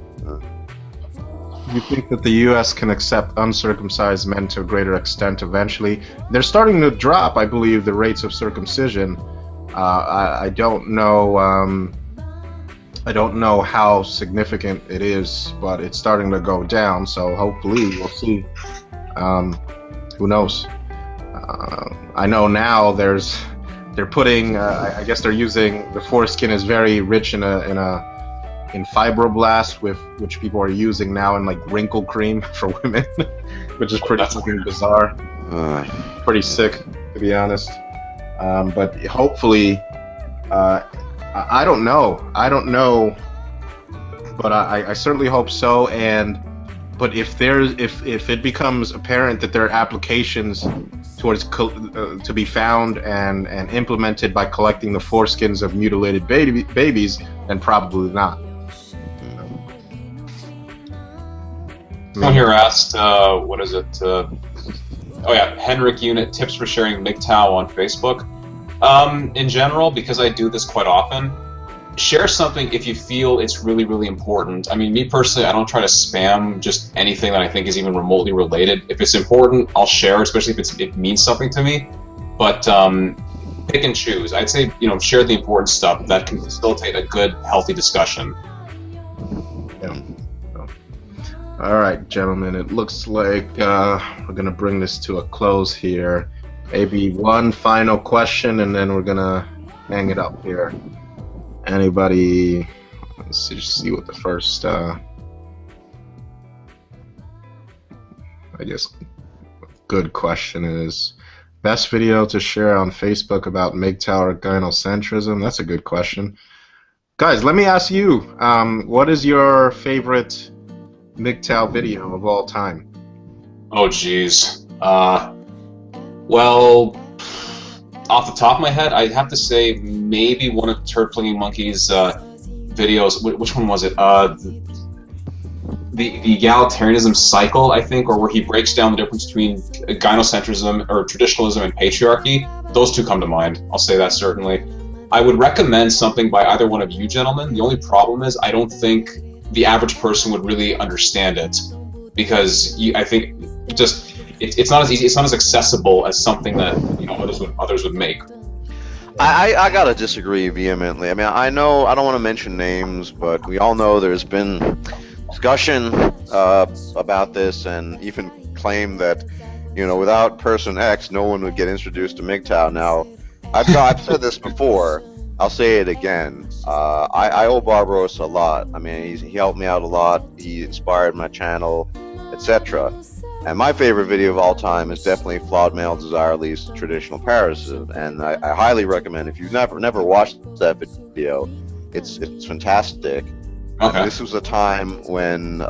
You think that the U.S. can accept uncircumcised men to a greater extent eventually? They're starting to drop, I believe, the rates of circumcision. I don't know. I don't know how significant it is, but it's starting to go down. So hopefully, we'll see. Who knows? I know now they're putting. I guess they're using the foreskin is very rich in fibroblasts, which people are using now in like wrinkle cream for women, which is pretty fucking bizarre, pretty sick to be honest. But hopefully, I don't know, but I certainly hope so. But if it becomes apparent that there are applications towards to be found and implemented by collecting the foreskins of mutilated babies, then probably not. Someone here asked, what is it? Henrik Unit, tips for sharing MGTOW on Facebook. In general, because I do this quite often, share something if you feel it's really, really important. I mean, me personally, I don't try to spam just anything that I think is even remotely related. If it's important, I'll share, especially if it means something to me. But pick and choose. I'd say, share the important stuff that can facilitate a good, healthy discussion. Yeah. All right, gentlemen, it looks like we're going to bring this to a close here. Maybe one final question, and then we're going to hang it up here. Anybody? Let's just see what the first, I guess, good question is. Best video to share on Facebook about MGTOW or gynocentrism? That's a good question. Guys, let me ask you, what is your favorite MGTOW video of all time? Oh, geez. Well, off the top of my head, I'd have to say maybe one of Turd Flinging Monkey's videos. Which one was it? The egalitarianism cycle, I think, or where he breaks down the difference between gynocentrism or traditionalism and patriarchy. Those two come to mind. I'll say that certainly. I would recommend something by either one of you gentlemen. The only problem is I don't think the average person would really understand it, because I think just it's not as easy, it's not as accessible as something that others would make. I gotta disagree vehemently. I mean, I know I don't want to mention names, but we all know there's been discussion about this, and even claim that without person X, no one would get introduced to MGTOW. Now, I've said this before. I'll say it again. I owe Barbarossa a lot. I mean, he helped me out a lot. He inspired my channel, etc. And my favorite video of all time is definitely Flawed Male Desire Leads to Traditional Parasitism. And I highly recommend, if you've never watched that video, it's fantastic. Okay. This was a time when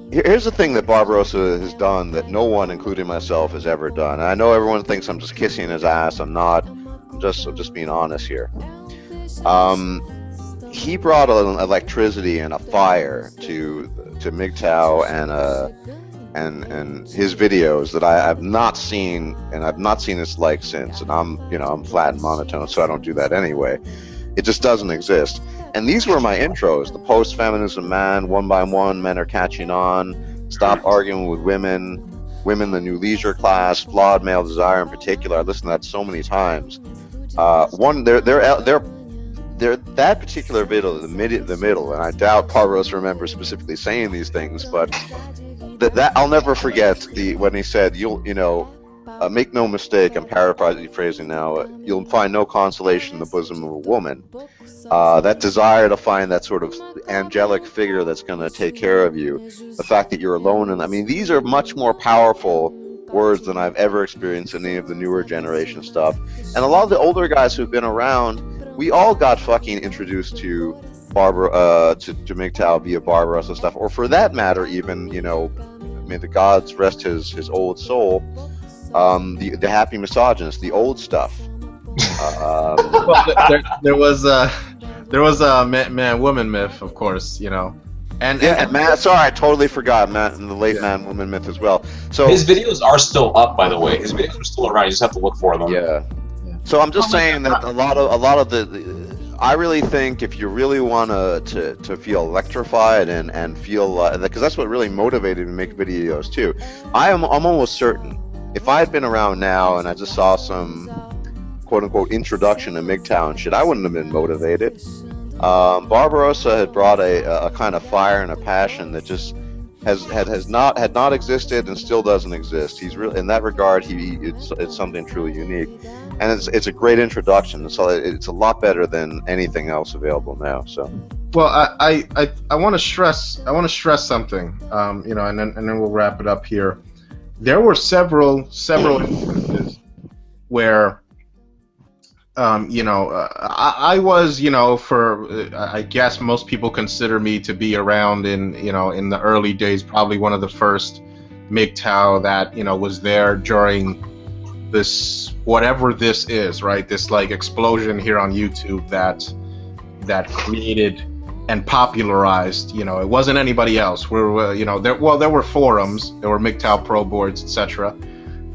here's the thing that Barbarossa has done that no one, including myself, has ever done. And I know everyone thinks I'm just kissing his ass. I'm not. I'm just being honest here. He brought an electricity and a fire to MGTOW and his videos that I've not seen, and I've not seen its like since. And I'm flat and monotone, so I don't do that anyway. It just doesn't exist. And these were my intros: the post-feminism man, one by one, men are catching on, stop arguing with women, the new leisure class, flawed male desire in particular. I listened to that so many times. That particular video, the middle, and I doubt Barbarossa remembers specifically saying these things, but that I'll never forget when he said, make no mistake, I'm paraphrasing now, you'll find no consolation in the bosom of a woman. That desire to find that sort of angelic figure that's going to take care of you, the fact that you're alone, and I mean, these are much more powerful words than I've ever experienced in any of the newer generation stuff. And a lot of the older guys who've been around, we all got fucking introduced to to MGTOW via Barbarossa stuff, or for that matter, even may the gods rest his old soul. The happy misogynist, the old stuff. Well, there was a man-woman myth, of course, and man. Sorry, I totally forgot the late man-woman myth as well. So his videos are still up, by the way. His videos are still around. You just have to look for them. Yeah. So I'm just saying that a lot of the I really think if you really want to feel electrified and feel because that's what really motivated me to make videos too. I'm almost certain if I had been around now and I just saw some quote unquote introduction to MGTOW and shit, I wouldn't have been motivated. Barbarossa had brought a kind of fire and a passion that just had not existed and still doesn't exist. He's really, in that regard, it's something truly unique, and it's a great introduction. So it's a lot better than anything else available now. So, well, I want to stress something, and then we'll wrap it up here. There were several instances where I was, I guess most people consider me to be around in the early days, probably one of the first MGTOW that, was there during this, whatever this is, right? This like explosion here on YouTube that created and popularized, it wasn't anybody else. There were forums, there were MGTOW pro boards, etc.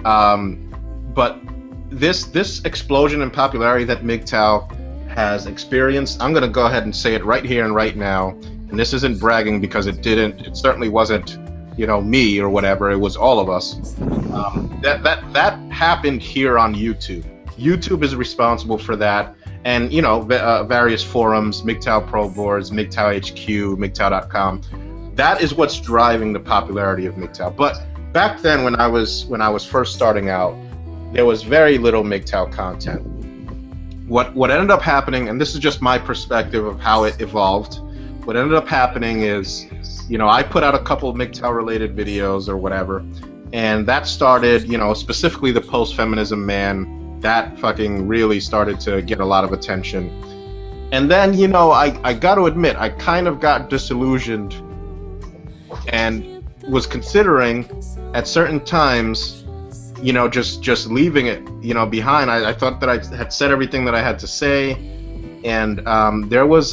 But this explosion in popularity that MGTOW has experienced, I'm going to go ahead and say it right here and right now, and this isn't bragging because it certainly wasn't, me or whatever, it was all of us. That happened here on YouTube. YouTube is responsible for that, and various forums, MGTOW pro boards, MGTOW HQ, MGTOW.com. That is what's driving the popularity of MGTOW. But back then, when I was first starting out, there was very little MGTOW content. what ended up happening, and this is just my perspective of how it evolved. What ended up happening is, I put out a couple of MGTOW related videos or whatever, and that started, specifically the post-feminism man, that fucking really started to get a lot of attention. And then, I got to admit, I kind of got disillusioned and was considering at certain times, just leaving it, behind. I thought that I had said everything that I had to say, and there was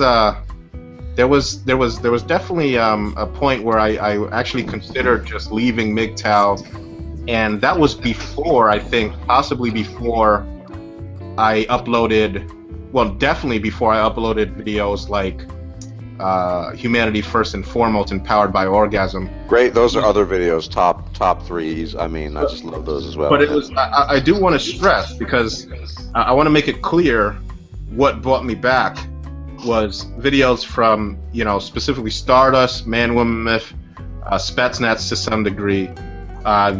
definitely a point where I actually considered just leaving MGTOW, and that was before, I think, possibly before I uploaded, well, definitely before I uploaded videos like Humanity First and Foremost and Powered by Orgasm. Great, those are other videos, top threes. I mean, I just love those as well. But it was, I do want to stress, because I want to make it clear what brought me back was videos from, specifically Stardust, Man Woman Myth, Spetsnaz to some degree.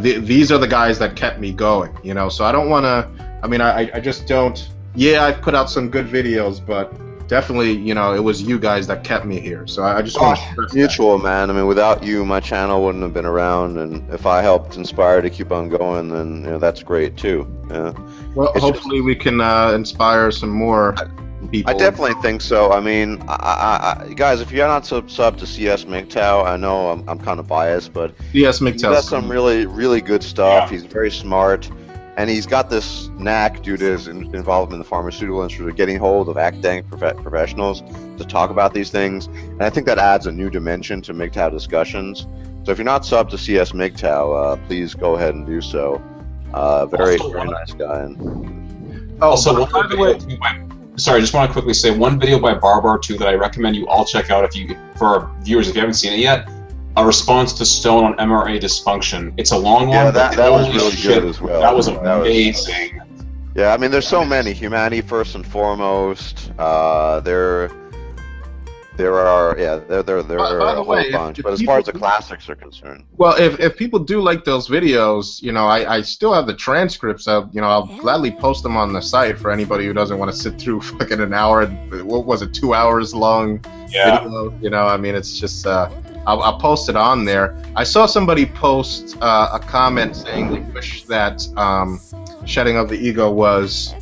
These are the guys that kept me going, so I don't want to, I just don't, I've put out some good videos, but definitely, it was you guys that kept me here. So I just want to stress mutual, man. I mean, without you, my channel wouldn't have been around, and if I helped inspire to keep on going, then that's great too. Yeah. Well, hopefully we can inspire some more people. I definitely think so. I mean, I guys, if you're not sub to CS MGTOW, I know I'm kind of biased, but CS MGTOW does some really good stuff. Yeah. He's very smart. And he's got this knack, due to his involvement in the pharmaceutical industry, of getting hold of academic professionals to talk about these things. And I think that adds a new dimension to MGTOW discussions. So if you're not sub to CS MGTOW, please go ahead and do so. Very nice guy. Also, by the way, sorry, I just want to quickly say one video by Barbarossa too that I recommend you all check out for our viewers if you haven't seen it yet. A response to Stone on MRA dysfunction. It's a long one. Yeah, that was really good as well. That was amazing. Yeah, I mean, there's so many. Humanity First and Foremost. There are a whole bunch. But as far as the classics are concerned, well, if people do like those videos, I still have the transcripts. I'll gladly post them on the site for anybody who doesn't want to sit through fucking an hour. What was it, 2 hours long video? It's just. I'll post it on there. I saw somebody post a comment saying they wish that Shedding of the Ego was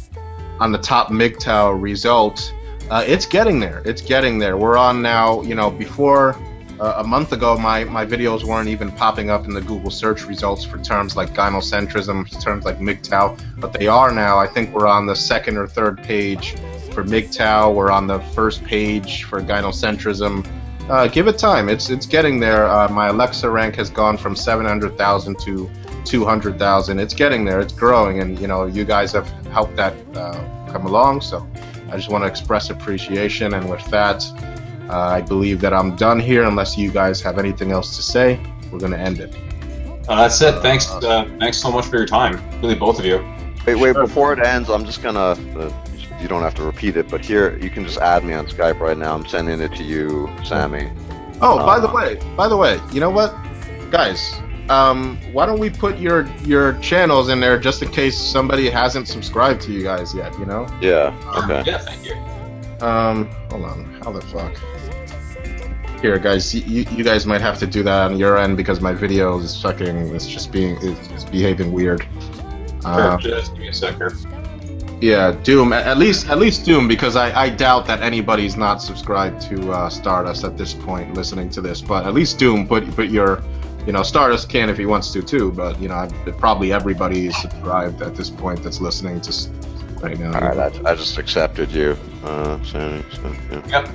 on the top MGTOW result. It's getting there. It's getting there. We're on now, before a month ago, my videos weren't even popping up in the Google search results for terms like gynocentrism, terms like MGTOW, but they are now. I think we're on the second or third page for MGTOW. We're on the first page for gynocentrism. Give it time. It's getting there. My Alexa rank has gone from 700,000 to 200,000. It's getting there. It's growing, and you guys have helped that come along. So I just want to express appreciation. And with that, I believe that I'm done here. Unless you guys have anything else to say, we're going to end it. That's it. Thanks. Thanks so much for your time. Really, both of you. Wait. Before it ends, I'm just gonna. You don't have to repeat it, but here you can just add me on Skype right now. I'm sending it to you, Sammy. Oh, by the way, you know what, guys? Why don't we put your channels in there just in case somebody hasn't subscribed to you guys yet? Yeah. Okay. Yeah. Thank you. Hold on. How the fuck? Here, guys. You guys might have to do that on your end because my video is fucking. It's behaving weird. Sure, just give me a sec here. Yeah, Doom. At least Doom, because I doubt that anybody's not subscribed to Stardust at this point, listening to this. But at least Doom, put your, Stardust can if he wants to too. But probably everybody is subscribed at this point that's listening to right now. All right, I just accepted you, Sammy. So, yeah. Yep.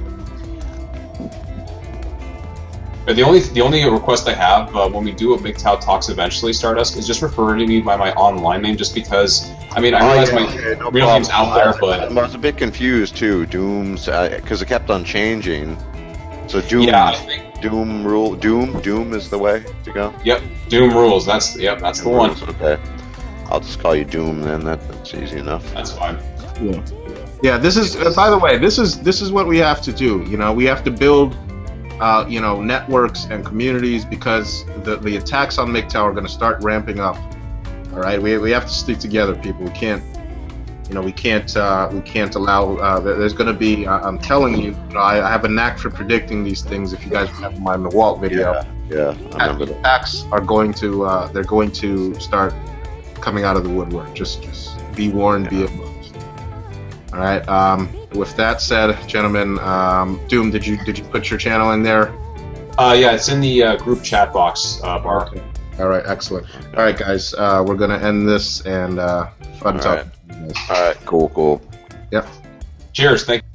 But the only request I have when we do a MGTOW talks eventually, Stardust, is just refer to me by my online name, just because I realize my real name's out there, but I was a bit confused too. Doom's because it kept on changing. So Doom, Doom is the way to go. Yep, Doom rules. That's the one. Okay, I'll just call you Doom then. That's easy enough. That's fine. Yeah. This is by the way, this is what we have to do. We have to build. Networks and communities, because the attacks on MGTOW are going to start ramping up. All right, we have to stick together, people. We can't, we can't allow. There's going to be. I'm telling you, I have a knack for predicting these things. If you guys remember my Walt video, Yeah, I remember that. attacks are going to. They're going to start coming out of the woodwork. Just be warned, be advised. All right. With that said, gentlemen, Doom, did you put your channel in there? Yeah, it's in the group chat box, Bar. Okay. All right, excellent. All right, guys, we're gonna end this and fun talk. All right, cool. Yep. Cheers. Thank you.